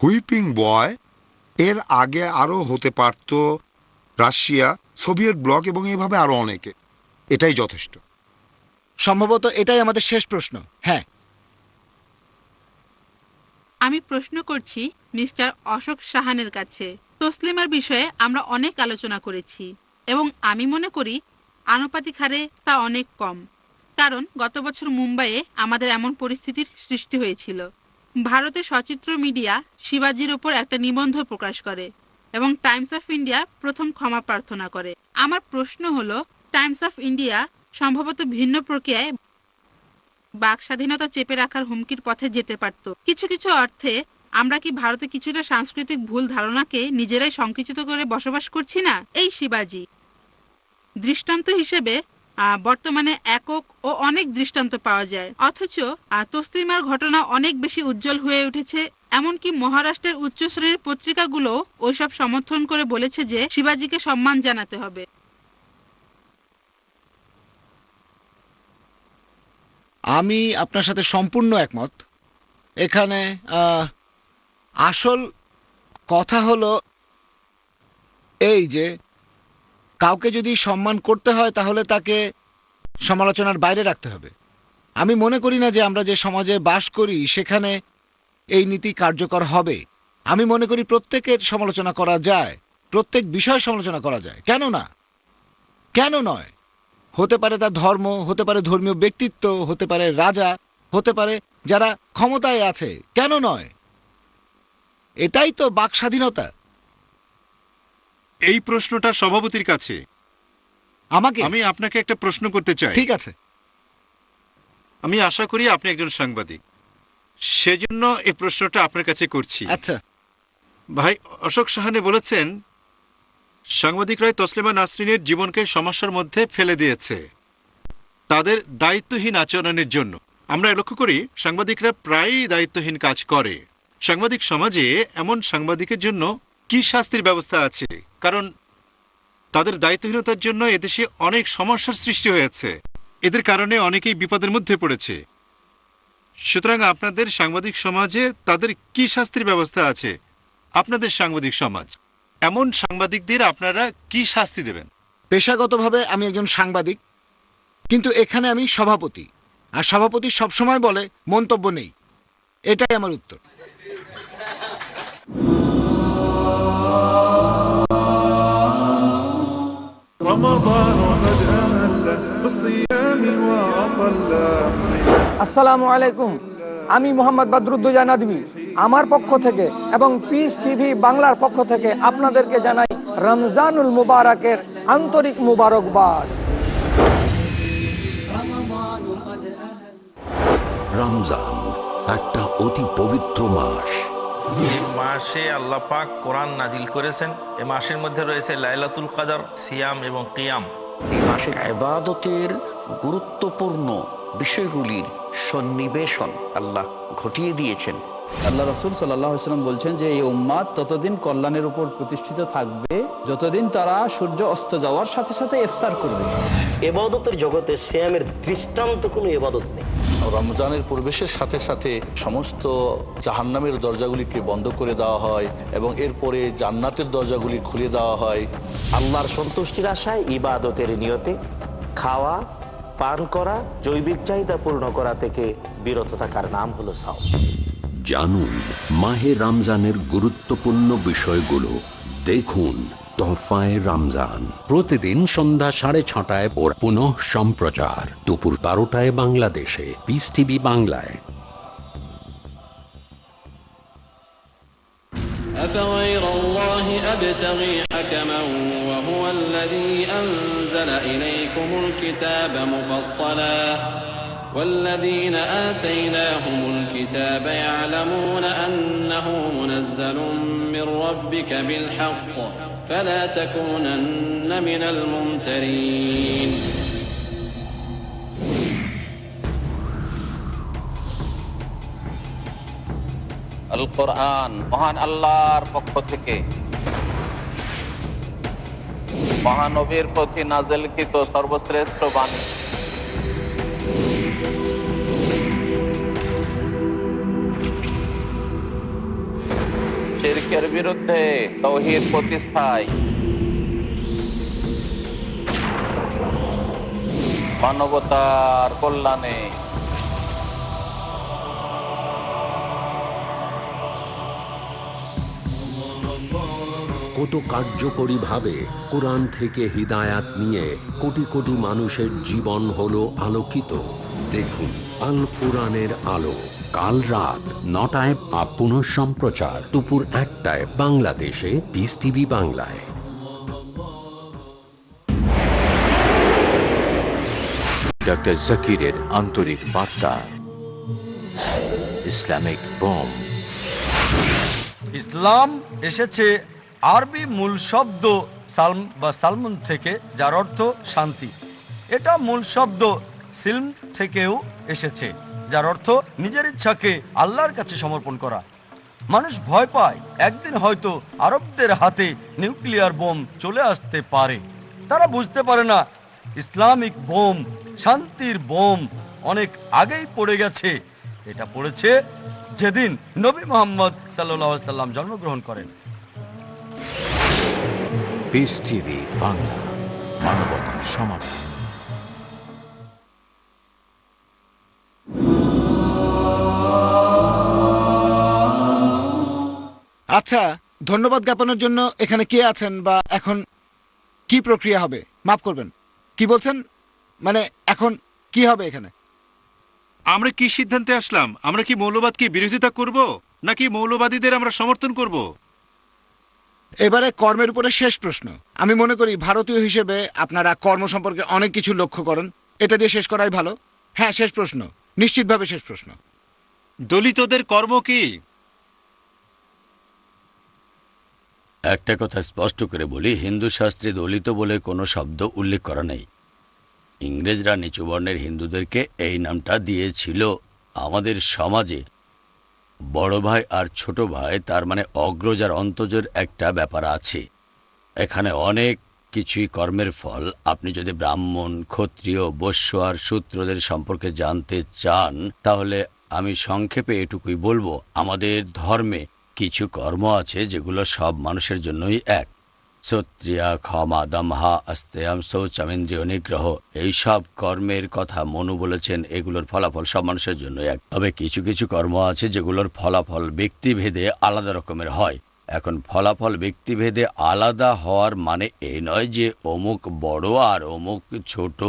হুইপিং বয়। এর আগে আরও হতে পারত রাশিয়া, সোভিয়েত ব্লক এবং এভাবে আরও অনেকে। এটাই যথেষ্ট।
সম্ভবত এটাই আমাদের শেষ প্রশ্ন। হ্যাঁ,
আমি প্রশ্ন করছি মিস্টার অশোক সাহানের কাছে। তসলিমার বিষয়ে আমরা অনেক আলোচনা করেছি এবং আমি মনে করি আনুপাতিক হারে তা অনেক কম, কারণ গত বছর মুম্বাইয়ে আমাদের এমন পরিস্থিতির সৃষ্টি হয়েছিল। ভারতের সচিত্র মিডিয়া শিবাজির ওপর একটা নিবন্ধ প্রকাশ করে এবং টাইমস অফ ইন্ডিয়া প্রথম ক্ষমা প্রার্থনা করে। আমার প্রশ্ন হলো, টাইমস অফ ইন্ডিয়া সম্ভবত ভিন্ন প্রক্রিয়ায় বাক স্বাধীনতা চেপে রাখার হুমকির পথে যেতে পারত। কিছু কিছু অর্থে আমরা কি ভারতে কিছুটা সাংস্কৃতিক ভুল ধারণাকে নিজেরাই সংকুচিত করে বসবাস করছি না? এই শিবাজি দৃষ্টান্ত হিসেবে বর্তমানে একক ও অনেক দৃষ্টান্ত পাওয়া যায়, অথচ তসলিমার ঘটনা অনেক বেশি উজ্জ্বল হয়ে উঠেছে। এমনকি মহারাষ্ট্রের উচ্চ শ্রেণীর পত্রিকাগুলো ওইসব সমর্থন করে বলেছে যে শিবাজিকে সম্মান জানাতে হবে।
আমি আপনার সাথে সম্পূর্ণ একমত। এখানে আসল কথা হলো এই যে কাউকে যদি সম্মান করতে হয় তাহলে তাকে সমালোচনার বাইরে রাখতে হবে। আমি মনে করি না যে আমরা যে সমাজে বাস করি সেখানে এই নীতি কার্যকর হবে। আমি মনে করি প্রত্যেকের সমালোচনা করা যায়, প্রত্যেক বিষয় সমালোচনা করা যায়। কেন না? কেন নয়? হতে পারে তার ধর্ম, হতে পারে ধর্মীয় ব্যক্তিত্ব, হতে পারে রাজা, হতে পারে যারা ক্ষমতায় আছে। কেন নয়? এটাই তো বাক স্বাধীনতা।
এই প্রশ্নটা সভাপতির কাছে।
আমাকে
আমি আপনাকে একটা প্রশ্ন করতে চাই।
ঠিক আছে।
আমি আশা করি আপনি একজন সাংবাদিক, সেজন্য এই প্রশ্নটা আপনার কাছে করছি।
আচ্ছা
ভাই অশোক সাহানে বলেছেন সাংবাদিকরাই তসলিমা নাসরিনের জীবনকে সমস্যার মধ্যে ফেলে দিয়েছে তাদের দায়িত্বহীন আচরণের জন্য। আমরা লক্ষ্য করি সাংবাদিকরা প্রায়ই দায়িত্বহীন কাজ করে। সাংবাদিক সমাজে এমন সাংবাদিকের জন্য কি শাস্তির ব্যবস্থা আছে? কারণ তাদের দায়িত্বহীনতার জন্য এদেশে অনেক সমস্যার সৃষ্টি হয়েছে, এদের কারণে অনেকেই বিপদের মধ্যে পড়েছে। সুতরাং আপনাদের সাংবাদিক সমাজে তাদের কি শাস্তির ব্যবস্থা আছে? আপনাদের সাংবাদিক সমাজ, এমন সাংবাদিকদের আপনারা কি শাস্তি দেবেন?
পেশাগতভাবে আমি একজন সাংবাদিক, কিন্তু এখানে আমি সভাপতি, আর সভাপতি সবসময় বলে মন্তব্য নেই। এটাই আমার উত্তর।
আসসালামু আলাইকুম, আমি মোহাম্মদ বদরুদ্দোজা নদভী আমার পক্ষ থেকে এবং পিস টিভি বাংলার পক্ষ থেকে আপনাদেরকে জানাই রমজানুল মুবারকের আন্তরিক মুবারকবাদ।
রমজান একটা অতি পবিত্র মাস।
এই মাসে আল্লাহ পাক কোরআন নাজিল করেছেন। এই মাসের মধ্যে রয়েছে লাইলাতুল কদর, সিয়াম এবং কিয়াম।
এই মাসে ইবাদতের গুরুত্বপূর্ণ বিষয়গুলির সন্নিবেশন আল্লাহ ঘটিয়ে দিয়েছেন।
আল্লাহ রাসূল সাল্লাল্লাহু আলাইহি ওয়াসাল্লাম বলছেন যে এই উম্মাত ততদিন কল্যাণের উপর প্রতিষ্ঠিত থাকবে যতদিন তারা সূর্য অস্ত যাওয়ার সাথে সাথে ইফতার করবে।
ইবাদতের জগতে সিয়ামের দৃষ্টান্ত কোনো ইবাদত নেই।
রমজানের প্রবেশের সাথে সাথে সমস্ত জাহান্নামের দরজাগুলিকে বন্ধ করে দেওয়া হয় এবং এরপরে জান্নাতের দরজাগুলি খুলে দেওয়া হয়।
আল্লাহর সন্তুষ্টির আশায় ইবাদতের নিয়তে খাওয়া পান করা, জৈবিক চাহিদা পূর্ণ করা থেকে বিরত থাকার নাম হলো সাওম।
জানুন মাহে রমজানের গুরুত্বপূর্ণ বিষয়গুলো। দেখুন তোহফায়ে রমজান প্রতিদিন সন্ধ্যা 6:30 ও পুনঃ সম্প্রচার দুপুর 12টায় বাংলাদেশে পিস টিভি বাংলায়।
أفغير الله أبتغي حكما وهو الذي أنزل إليكم الكتاب مفصلا والذين آتيناهم الكتاب يعلمون أنه منزل من ربك بالحق فلا تكونن من الممترين
আল কোরআন মহান আল্লাহর পক্ষ থেকে মহানবীর প্রতি নাযিলকৃত সর্বশ্রেষ্ঠ বাণী। শিরকের বিরুদ্ধে তাওহীদ প্রতিষ্ঠায়, মানবতার কল্যাণে।
কত কার্যকরীভাবে কোরআন থেকে হিদায়াত নিয়ে কোটি কোটি মানুষের জীবন হলো আলোকিত। দেখুন আল কোরআনের আলো, কাল রাত ৯টায় বা পুনঃ সম্প্রচার দুপুর ১টায় বাংলাদেশে পিস টিভি বাংলায়।
ডক্টর জাকিরের আন্তরিক বার্তা, ইসলামিক বোম।
ইসলাম এসেছে আরবি মূল শব্দ সালম বা সালমুন থেকে, যার অর্থ শান্তি। এটা মূল শব্দ সিলম থেকেও এসেছে, যার অর্থ নিজের ইচ্ছাকে আল্লাহর কাছে সমর্পণ করা। মানুষ ভয় পায় একদিন হয়তো আরবদের হাতে নিউক্লিয়ার বোম চলে আসতে পারে। তারা বুঝতে পারে না ইসলামিক বোম, শান্তির বোম অনেক আগেই পড়ে গেছে। এটা পড়েছে যেদিন নবী মুহাম্মদ সাল্লাল্লাহু আলাইহি সাল্লাম জন্মগ্রহণ করেন।
পিস টিভি বাংলা, মানবতার সমাধান।
আচ্ছা, ধন্যবাদ জ্ঞাপনের জন্য এখানে কে আছেন বা এখন কি প্রক্রিয়া হবে? মাফ করবেন, কি বলছেন? মানে এখন কি হবে এখানে?
আমরা কি সিদ্ধান্তে আসলাম? আমরা কি মৌলবাদকে বিরোধিতা করব নাকি মৌলবাদীদের আমরা সমর্থন করব?
এবারে কর্মের উপরে শেষ প্রশ্ন। আমি মনে করি ভারতীয় হিসেবে আপনারা কর্ম সম্পর্কে অনেক কিছু লক্ষ্য করেন। এটা দিয়ে শেষ করাই ভালো। হ্যাঁ, শেষ প্রশ্ন, নিশ্চিতভাবে শেষ প্রশ্ন।
দলিতদের কর্ম কি?
একটা কথা স্পষ্ট করে বলি, হিন্দু শাস্ত্রে দলিত বলে কোনো শব্দ উল্লেখ করা নেই। ইংরেজরা নিচু বর্ণের হিন্দুদেরকে এই নামটা দিয়েছিল। আমাদের সমাজে বড় ভাই আর ছোট ভাই, তার মানে অগ্রজ আর অন্তজের একটা ব্যাপার আছে। এখানে অনেক কিছুই কর্মের ফল। আপনি যদি ব্রাহ্মণ, ক্ষত্রিয়, বৈশ্য আর শূদ্রদের সম্পর্কে জানতে চান, তাহলে আমি সংক্ষেপে এটুকুই বলবো, আমাদের ধর্মে কিছু কর্ম আছে যেগুলো সব মানুষের জন্যই এক। সত্রিয়া, ক্ষমা, দমহা, আস্তেয়াম, শৌচামেন্দ্রিয় নিগ্রহ, এই সব কর্মের কথা মনু বলেছেন। এগুলোর ফলাফল সব মানুষের জন্য এক। তবে কিছু কিছু কর্ম আছে যেগুলোর ফলাফল ব্যক্তিভেদে আলাদা রকমের হয়। এখন ফলাফল ব্যক্তিভেদে আলাদা হওয়ার মানে এই নয় যে অমুক বড় আর অমুক ছোট,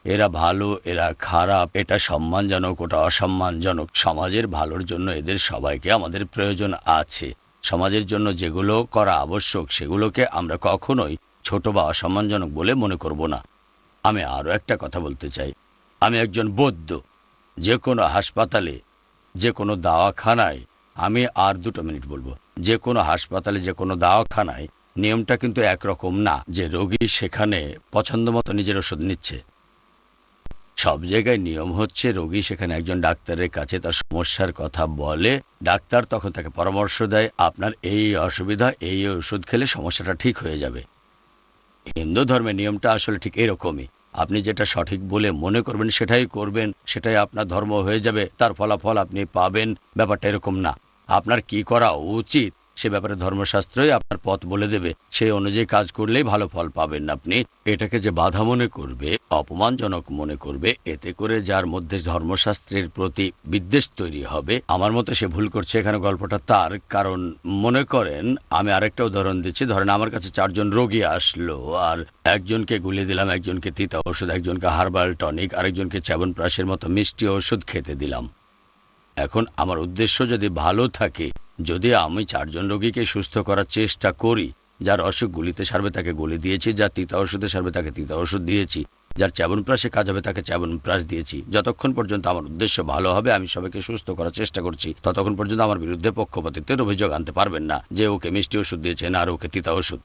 এরা ভালো এরা খারাপ, এটা সম্মানজনক ওটা অসম্মানজনক। সমাজের ভালোর জন্য এদের সবাইকে আমাদের প্রয়োজন আছে। সমাজের জন্য যেগুলো করা আবশ্যক সেগুলোকে আমরা কখনোই ছোট বা অসম্মানজনক বলে মনে করব না। আমি আরও একটা কথা বলতে চাই। আমি একজন বৈদ্য। যে কোনো হাসপাতালে, যে কোনো দাওয়াখানায়, আমি আর 2 মিনিট বলবো, যে কোনো হাসপাতালে, যে কোনো দাওয়াখানায় নিয়মটা কিন্তু একরকম না যে রোগী সেখানে পছন্দ মতো নিজের ওষুধ নিচ্ছে। সব জায়গায় নিয়ম হচ্ছে রোগী সেখানে একজন ডাক্তারের কাছে তার সমস্যার কথা বলে, ডাক্তার তখন তাকে পরামর্শ দেয়, আপনার এই অসুবিধা, এই ওষুধ খেলে সমস্যাটা ঠিক হয়ে যাবে। হিন্দু ধর্মের নিয়মটা আসলে ঠিক এরকমই। আপনি যেটা সঠিক বলে মনে করবেন সেটাই করবেন, সেটাই আপনার ধর্ম হয়ে যাবে, তার ফলাফল আপনি পাবেন। ব্যাপারটা এরকম না। আপনার কি করা উচিত সে ব্যাপারে ধর্মশাস্ত্রই আপনার পথ বলে দেবে। সেই অনুযায়ী কাজ করলেই ভালো ফল পাবেন আপনি। এটাকে যে বাধা মনে করবে, অপমানজনক মনে করবে, এতে করে যার মধ্যে ধর্মশাস্ত্রের প্রতি বিদ্বেষ তৈরি হবে, আমার মতে সে ভুল করছে। এখানে গল্পটা তার। কারণ মনে করেন, আমি আরেকটা উদাহরণ দিচ্ছি। ধরেন আমার কাছে 4 জন রোগী আসলো, আর একজনকে গুলিয়ে দিলাম, একজনকে তিতা ওষুধ, একজনকে হার্বাল টনিক, আরেকজনকে চ্যবনপ্রাশের মতো মিষ্টি ওষুধ খেতে দিলাম। এখন আমার উদ্দেশ্য যদি ভালো থাকে, যদি আমি 4 জন রোগীকে সুস্থ করার চেষ্টা করি, যার অসুখ গুলিতে সারবে তাকে গুলি দিয়েছি, যার তিতা ওষুধে সারবে তাকে তিতা ওষুধ দিয়েছি, যার চ্যবনপ্রাশে কাজ হবে তাকে চ্যবনপ্রাশ দিয়েছি। যতক্ষণ পর্যন্ত আমার উদ্দেশ্য ভালো হবে, আমি সবাইকে সুস্থ করার চেষ্টা করছি, ততক্ষণ পর্যন্ত আমার বিরুদ্ধে পক্ষপাতিত্বের অভিযোগ আনতে পারবেন না যে ওকে মিষ্টি ওষুধ দিয়েছেন আর ওকে তিতা ওষুধ।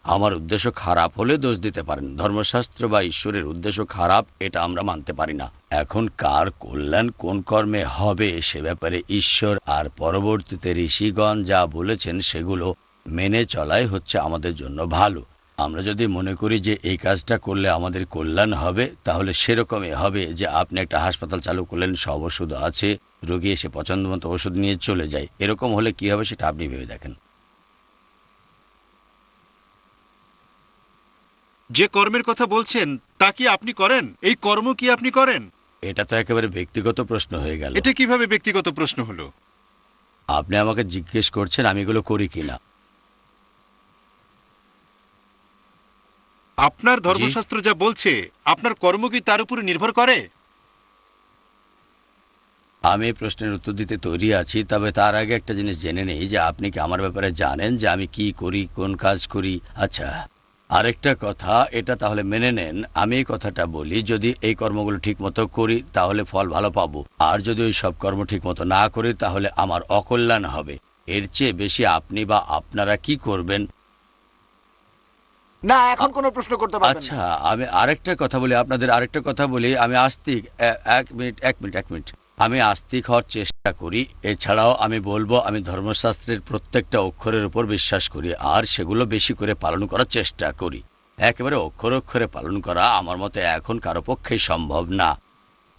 আমার উদ্দেশ্য খারাপ হলে দোষ দিতে পারেন, ধর্মশাস্ত্র বা ঈশ্বরের উদ্দেশ্য খারাপ এটা আমরা মানতে পারি না। এখন কার কল্যাণ কোন কর্মে হবে সে ব্যাপারে ঈশ্বর আর পরবর্তীতে ঋষিগণ যা বলেছেন সেগুলো মেনে চলাই হচ্ছে আমাদের জন্য ভালো। আমরা যদি মনে করি যে এই কাজটা করলে আমাদের কল্যাণ হবে, তাহলে সেরকমই হবে যে আপনি একটা হাসপাতাল চালু করলেন, সব ওষুধ আছে, রোগী এসে পছন্দ মতো ওষুধ নিয়ে চলে যায়। এরকম হলে কি হবে সেটা আপনি ভেবে দেখেন।
যে কর্মের কথা বলছেন তা কি আপনি করেন? এই কর্ম কি আপনি করেন?
এটা তো একেবারে ব্যক্তিগত প্রশ্ন হয়ে গেল।
এটা কিভাবে ব্যক্তিগত প্রশ্ন হলো?
আপনি আমাকে জিজ্ঞেস করছেন আমি এগুলো করি কিনা।
আপনার ধর্মশাস্ত্র যা বলছে আপনার কর্ম কি তার উপর নির্ভর করে?
আমি এই প্রশ্নের উত্তর দিতে তৈরি আছি, তবে তার আগে একটা জিনিস জেনে নেই যে আপনি কি আমার ব্যাপারে জানেন যে আমি কি করি, কোন কাজ করি। আচ্ছা, আরেকটা কথা, এটা তাহলে মেনে নেন আমি এই কথাটা বলি, যদি এই কর্মগুলো ঠিক মতো করি তাহলে ফল ভালো পাবো, আর যদি ওই সব কর্ম ঠিক মতো না করি তাহলে আমার অকল্যাণ হবে। এর চেয়ে বেশি আপনি বা আপনারা কি করবেন?
না, এখন কোনো প্রশ্ন করতে পারবেন না।
আচ্ছা, আমি আরেকটা কথা বলি, আপনাদের আরেকটা কথা বলি। আমি আস্তিক, এক মিনিট, আমি আস্তিক হওয়ার চেষ্টা করি। এছাড়াও আমি বলবো আমি ধর্মশাস্ত্রের প্রত্যেকটা অক্ষরের উপর বিশ্বাস করি আর সেগুলো বেশি করে পালন করার চেষ্টা করি। একেবারে অক্ষরে পালন করা আমার মতে এখন কারো পক্ষেই সম্ভব না,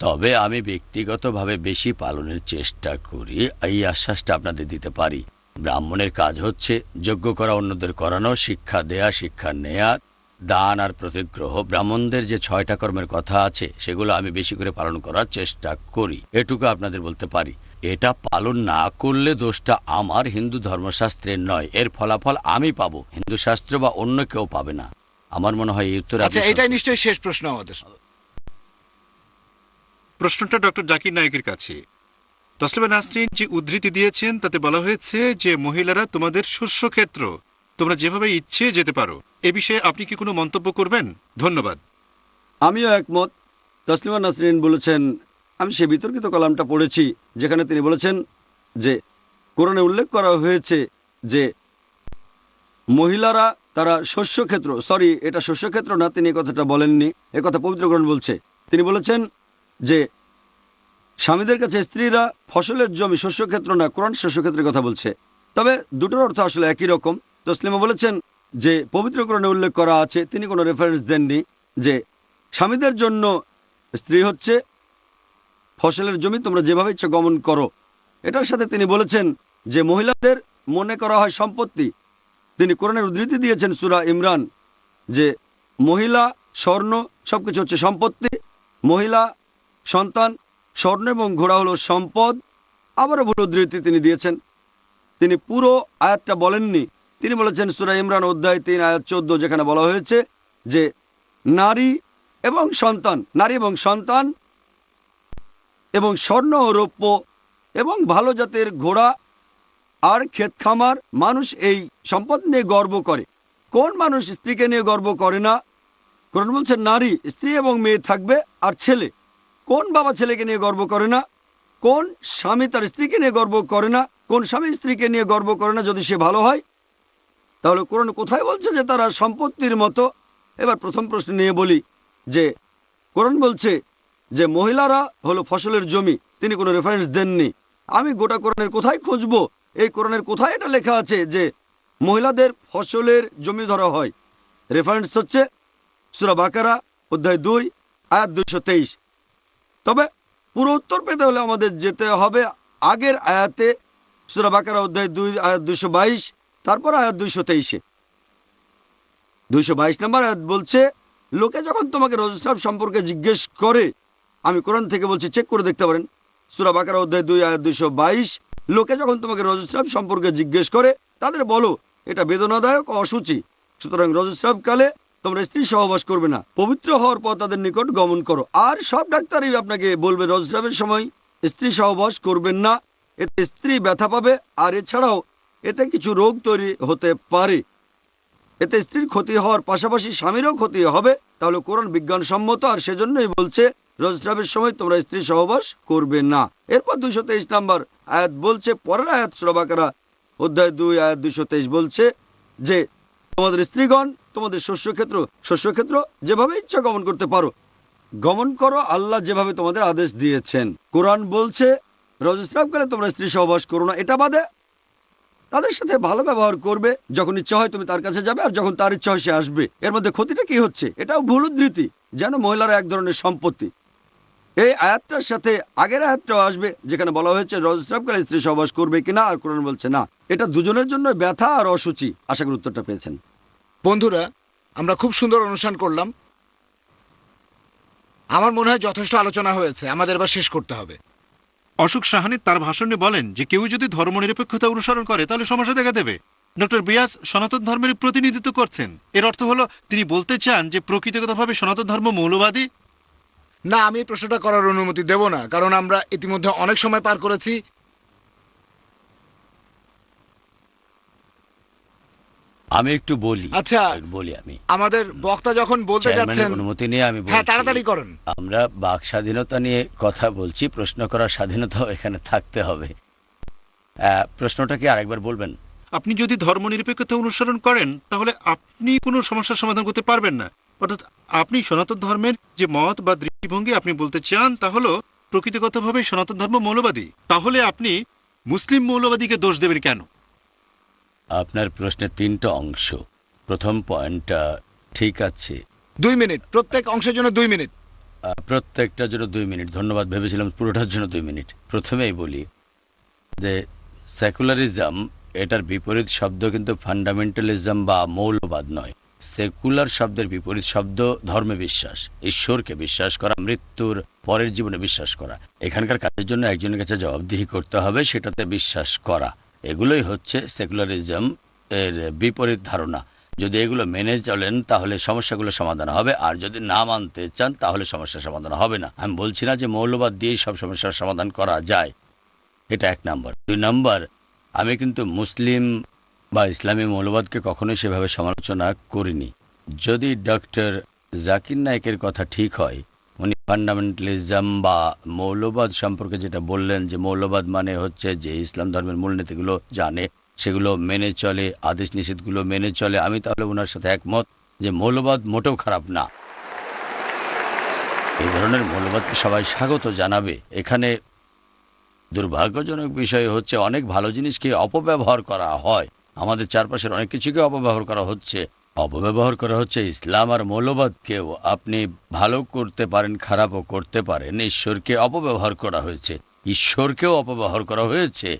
তবে আমি ব্যক্তিগতভাবে বেশি পালনের চেষ্টা করি, এই আশ্বাসটা আপনাদের দিতে পারি। ব্রাহ্মণের কাজ হচ্ছে যজ্ঞ করা, অন্যদের করানো, শিক্ষা দেয়া, শিক্ষা নেয়া, দান আর প্রতিগ্রহ। ব্রাহ্মণদের যে 6টা কর্মের কথা আছে সেগুলো আমি বেশি করে পালন করার চেষ্টা করি, এটুকু আপনাদের বলতে পারি। এটা পালন না করলে দোষটা আমার, হিন্দু ধর্মশাস্ত্রের নয়। এর ফলাফল আমি পাবো, হিন্দু শাস্ত্র বা অন্য কেউ পাবে না। আমার মনে হয় এই উত্তর।
আচ্ছা, এটাই নিশ্চয়ই শেষ প্রশ্ন আমাদের।
প্রশ্নটা ডক্টর জাকির নায়েকের কাছে। তসলিমা নাসরিন যে উদ্ধৃতি দিয়েছেন তাতে বলা হয়েছে যে মহিলারা তোমাদের শস্যক্ষেত্র, তোমরা যেভাবে ইচ্ছে যেতে পারো। এ বিষয়ে আপনি কি কোনো মন্তব্য করবেন? ধন্যবাদ।
আমিও একমত। তসলিমা নাসরিন বলেছেন, আমি সে বিতর্কিত কলামটা পড়েছি যেখানে তিনি বলেছেন যে কোরআনে উল্লেখ করা হয়েছে যে মহিলারা তারা শস্যক্ষেত্র, সরি এটা শস্যক্ষেত্র না, তিনি কথাটা বলেননি, একথা পবিত্র কোরআন বলছে। তিনি বলেছেন যে স্বামীদের কাছে স্ত্রীরা ফসলের জমি, শস্যক্ষেত্র না, কোরআন শস্যক্ষেত্রের কথা বলছে। তবে দুটোর অর্থ আসলে একই রকম। তসলিমা বলেছেন যে পবিত্র কোরআনে উল্লেখ করা আছে, তিনি কোনো রেফারেন্স দেননি যে স্বামীদের জন্য স্ত্রী হচ্ছে ফসলের জমি, তোমরা যেভাবে ইচ্ছা গমন করো। এটার সাথে তিনি বলেছেন যে মহিলাদের মনে করা হয় সম্পত্তি। তিনি কোরআনের উদ্ধৃতি দিয়েছেন সূরা ইমরান যে মহিলা, স্বর্ণ সবকিছু হচ্ছে সম্পত্তি, মহিলা, সন্তান, স্বর্ণ এবং ঘোড়া হলো সম্পদ। আবারও ভুল উদ্ধৃতি তিনি দিয়েছেন, তিনি পুরো আয়াতটা বলেননি। তিনি বলেছেন সূরা ইমরান অধ্যায় 3 আয়াত 14, যেখানে বলা হয়েছে যে নারী এবং সন্তান, নারী এবং সন্তান এবং স্বর্ণ ও রৌপ্য এবং ভালো জাতের ঘোড়া আর ক্ষেত খামার, মানুষ এই সম্পদ নিয়ে গর্ব করে। কোন মানুষ স্ত্রীকে নিয়ে গর্ব করে না? কোরআন বলছে নারী, স্ত্রী এবং মেয়ে থাকবে, আর ছেলে। কোন বাবা ছেলেকে নিয়ে গর্ব করে না? কোন স্বামী তার স্ত্রীকে নিয়ে গর্ব করে না? কোন স্বামী স্ত্রীকে নিয়ে গর্ব করে না যদি সে ভালো হয়? তাহলে কোরআন কোথায় বলছে যে তারা সম্পত্তির মতো? এবার প্রথম প্রশ্ন নিয়ে বলি যে কোরআন বলছে যে মহিলারা হলো ফসলের জমি, তিনি কোনো রেফারেন্স দেননি। আমি গোটা কোরআনের কোথায় খুঁজবো? এই কোরআনের কোথায় এটা লেখা আছে যে মহিলাদের ফসলের জমি ধরা হয়? রেফারেন্স হচ্ছে সূরা বাকারা অধ্যায় 2 আয়াত 223। তবে পুরো উত্তর পেতে হলে আমাদের যেতে হবে আগের আয়াতে, সূরা বাকারা অধ্যায় 2 আয়াত 222, তারপর আয়াত 223। 222 নম্বর আয়াত বলছে, লোকে যখন তোমাকে রজস্রাব সম্পর্কে জিজ্ঞেস করে, আমি কোরআন থেকে বলছি, চেক করে দেখতে পারেন, সূরা বাকারা অধ্যায় 2 আয়াত 222, লোকে যখন তোমাকে রজস্রাব সম্পর্কে জিজ্ঞেস করে তাদের বলো এটা বেদনাদায়ক ও অসুচি, সুতরাং রজস্রাব কালে তোমরা স্ত্রী সহবাস করবে না, পবিত্র হওয়ার পর তাদের নিকট গমন করো। আর সব ডাক্তারই আপনাকে বলবে রজস্রাবের সময় স্ত্রী সহবাস করবেন না, এতে স্ত্রী ব্যথা পাবে, আর এছাড়াও এতে কিছু রোগ তৈরি হতে পারে। এতে স্ত্রীর ক্ষতি হওয়ার পাশাপাশি স্বামীরও ক্ষতি হবে, তাহলে কোরআন বিজ্ঞানসম্মত, আর সেজন্যই বলছে রজস্রাবের সময় তোমরা স্ত্রী সহবাস করবে না। এরপর 223 নম্বর আয়াত বলছে, পরের আয়াত সূরা বাকারা অধ্যায় 2 আয়াত 223 বলছে যে তোমাদের স্ত্রীগণ তোমাদের শস্যক্ষেত্র যেভাবে ইচ্ছা গমন করতে পারো, গমন করো, আল্লাহ যেভাবে তোমাদের আদেশ দিয়েছেন। কোরআন বলছে রজস্রাবকালে তোমরা স্ত্রী সহবাস করো না, এটা বাদে তাদের সাথে ভালো ব্যবহার করবে, যখন ইচ্ছা হয় তুমি তার কাছে যাবে, আর যখন তার ইচ্ছা হয় সে আসবে। এর মধ্যে ক্ষতিটা কি হচ্ছে? এটাও ভুল উদ্ধৃতি, যেন মহিলারা এক ধরনের সম্পত্তি। এই আয়াতটার সাথে আগের আয়াতটাও আসবে যেখানে বলা হয়েছে রজস্রাবকালে স্ত্রী সহবাস করবে কিনা, আর কোরআন বলছে না। এটা দুজনের জন্য ব্যথা আর অসুচি। আশা করি উত্তরটা পেয়েছেন।
বন্ধুরা, আমরা খুব সুন্দর অনুষ্ঠান করলাম। আমার মনে হয় যথেষ্ট আলোচনা হয়েছে, আমাদের এবার শেষ করতে হবে।
অশোক সাহানি তার ভাষণে বলেন যে কেউ যদি ধর্মনিরপেক্ষতা অনুসরণ করে তাহলে সমস্যা দেখা দেবে। ডক্টর বিয়াস সনাতন ধর্মের প্রতিনিধিত্ব করছেন, এর অর্থ হলো তিনি বলতে চান যে প্রকৃতিগতভাবে সনাতন ধর্ম মৌলবাদী?
না, আমি এই প্রশ্নটা করার অনুমতি দেব না, কারণ আমরা ইতিমধ্যে অনেক সময় পার করেছি।
আমি একটু বলি।
আচ্ছা,
আমি
আমাদের বক্তা যখন বলতে যাচ্ছেন,
অনুমতি নিয়ে আমি
হ্যাঁ, তাড়াতাড়ি করেন।
আমরা বাক স্বাধীনতা নিয়ে কথা বলছি, প্রশ্ন করার স্বাধীনতাও এখানে থাকতে হবে। প্রশ্নটা কি আরেকবার বলবেন?
আপনি যদি ধর্মনিরপেক্ষতা অনুসরণ করেন তাহলে আপনি কোনো সমস্যার সমাধান করতে পারবেন না। অর্থাৎ আপনি সনাতন ধর্মের যে মত বা দৃষ্টিভঙ্গি আপনি বলতে চান তা হলো প্রকৃতিগতভাবে সনাতন ধর্ম মৌলবাদী। তাহলে আপনি মুসলিম মৌলবাদীকে দোষ দেবেন কেন?
আপনার প্রশ্নের 3টা অংশ। প্রথম পয়েন্টটা ঠিক আছে।
2 মিনিট, প্রত্যেক অংশের জন্য 2 মিনিট।
প্রত্যেকটার জন্য 2 মিনিট। ধন্যবাদ, ভেবেছিলাম পুরোটার জন্য 2 মিনিট। প্রথমেই বলি যে সেকুলারিজম এটার বিপরীত শব্দ কিন্তু ফান্ডামেন্টালিজম বা মৌলবাদ নয়। সেকুলার শব্দের বিপরীত শব্দ ধর্মে বিশ্বাস, ঈশ্বরকে বিশ্বাস করা, মৃত্যুর পরের জীবনে বিশ্বাস করা। এখানকার কাজের জন্য একজনের কাছে জবাবদিহি করতে হবে, সেটাতে বিশ্বাস করা। এগুলোই হচ্ছে সেকুলারিজম এর বিপরীত ধারণা। যদি এগুলো মেনে চলেন তাহলে সমস্যাগুলো সমাধান হবে, আর যদি না মানতে চান তাহলে সমস্যার সমাধান হবে না। আমি বলছি না যে মৌলবাদ দিয়েই সব সমস্যার সমাধান করা যায়, এটা 1 নম্বর। 2 নম্বর, আমি কিন্তু মুসলিম বা ইসলামী মৌলবাদকে কখনোই সেভাবে সমালোচনা করিনি। যদি ডক্টর জাকির নায়েকের কথা ঠিক হয়, উনি ফান্ডামেন্টালিজম বা মৌলবাদ সম্পর্কে যেটা বললেন যে মৌলবাদ মানে হচ্ছে যে ইসলাম ধর্মের মূলনীতিগুলো জানে, সেগুলো মেনে চলে, আদেশ নিষেধগুলো মেনে চলে, আমি তাহলে ওনার সাথে একমত যে মৌলবাদ মোটেও খারাপ না। এই ধরনের মৌলবাদকে সবাই স্বাগত জানাবে। এখানে দুর্ভাগ্যজনক বিষয় হচ্ছে অনেক ভালো জিনিসকে অপব্যবহার করা হয়। আমাদের চারপাশের অনেক কিছুকে অপব্যবহার করা হচ্ছে। অপব্যবহার করা হচ্ছে ইসলাম আর মৌলবাদকেও। আপনি ভালো করতে পারেন, খারাপও করতে পারেন। ঈশ্বরকে অপব্যবহার করা হয়েছে, ঈশ্বরকেও অপব্যবহার করা হয়েছে,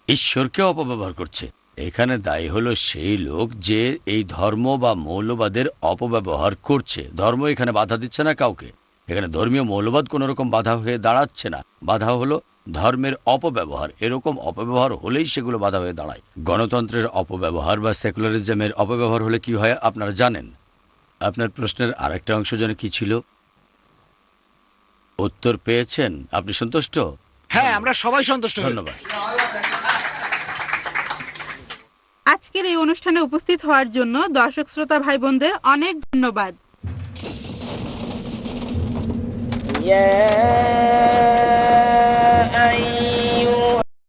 ঈশ্বরকেও অপব্যবহার করছে। এখানে দায়ী হলো সেই লোক যে এই ধর্ম বা মৌলবাদের অপব্যবহার করছে। ধর্ম এখানে বাধা দিচ্ছে না কাউকে, এখানে ধর্মীয় মৌলবাদ কোনো রকম বাধা হয়ে দাঁড়াচ্ছে না। বাধা হলো ধর্মের অপব্যবহার। এরকম অপব্যবহার হলেই সেগুলো বাধা হয়ে দাঁড়ায়। গণতন্ত্রের অপব্যবহার বা সেকুলারিজমের অপব্যবহার হলে কি হয় আপনারা জানেন। আপনার প্রশ্নের আরেকটা অংশ যেন কি ছিল, উত্তর পেয়েছেন? আপনি সন্তুষ্ট?
হ্যাঁ, আমরা সবাই সন্তুষ্ট।
ধন্যবাদ।
আজকের এই অনুষ্ঠানে উপস্থিত হওয়ার জন্য দর্শক শ্রোতা ভাই বোনদের অনেক ধন্যবাদ।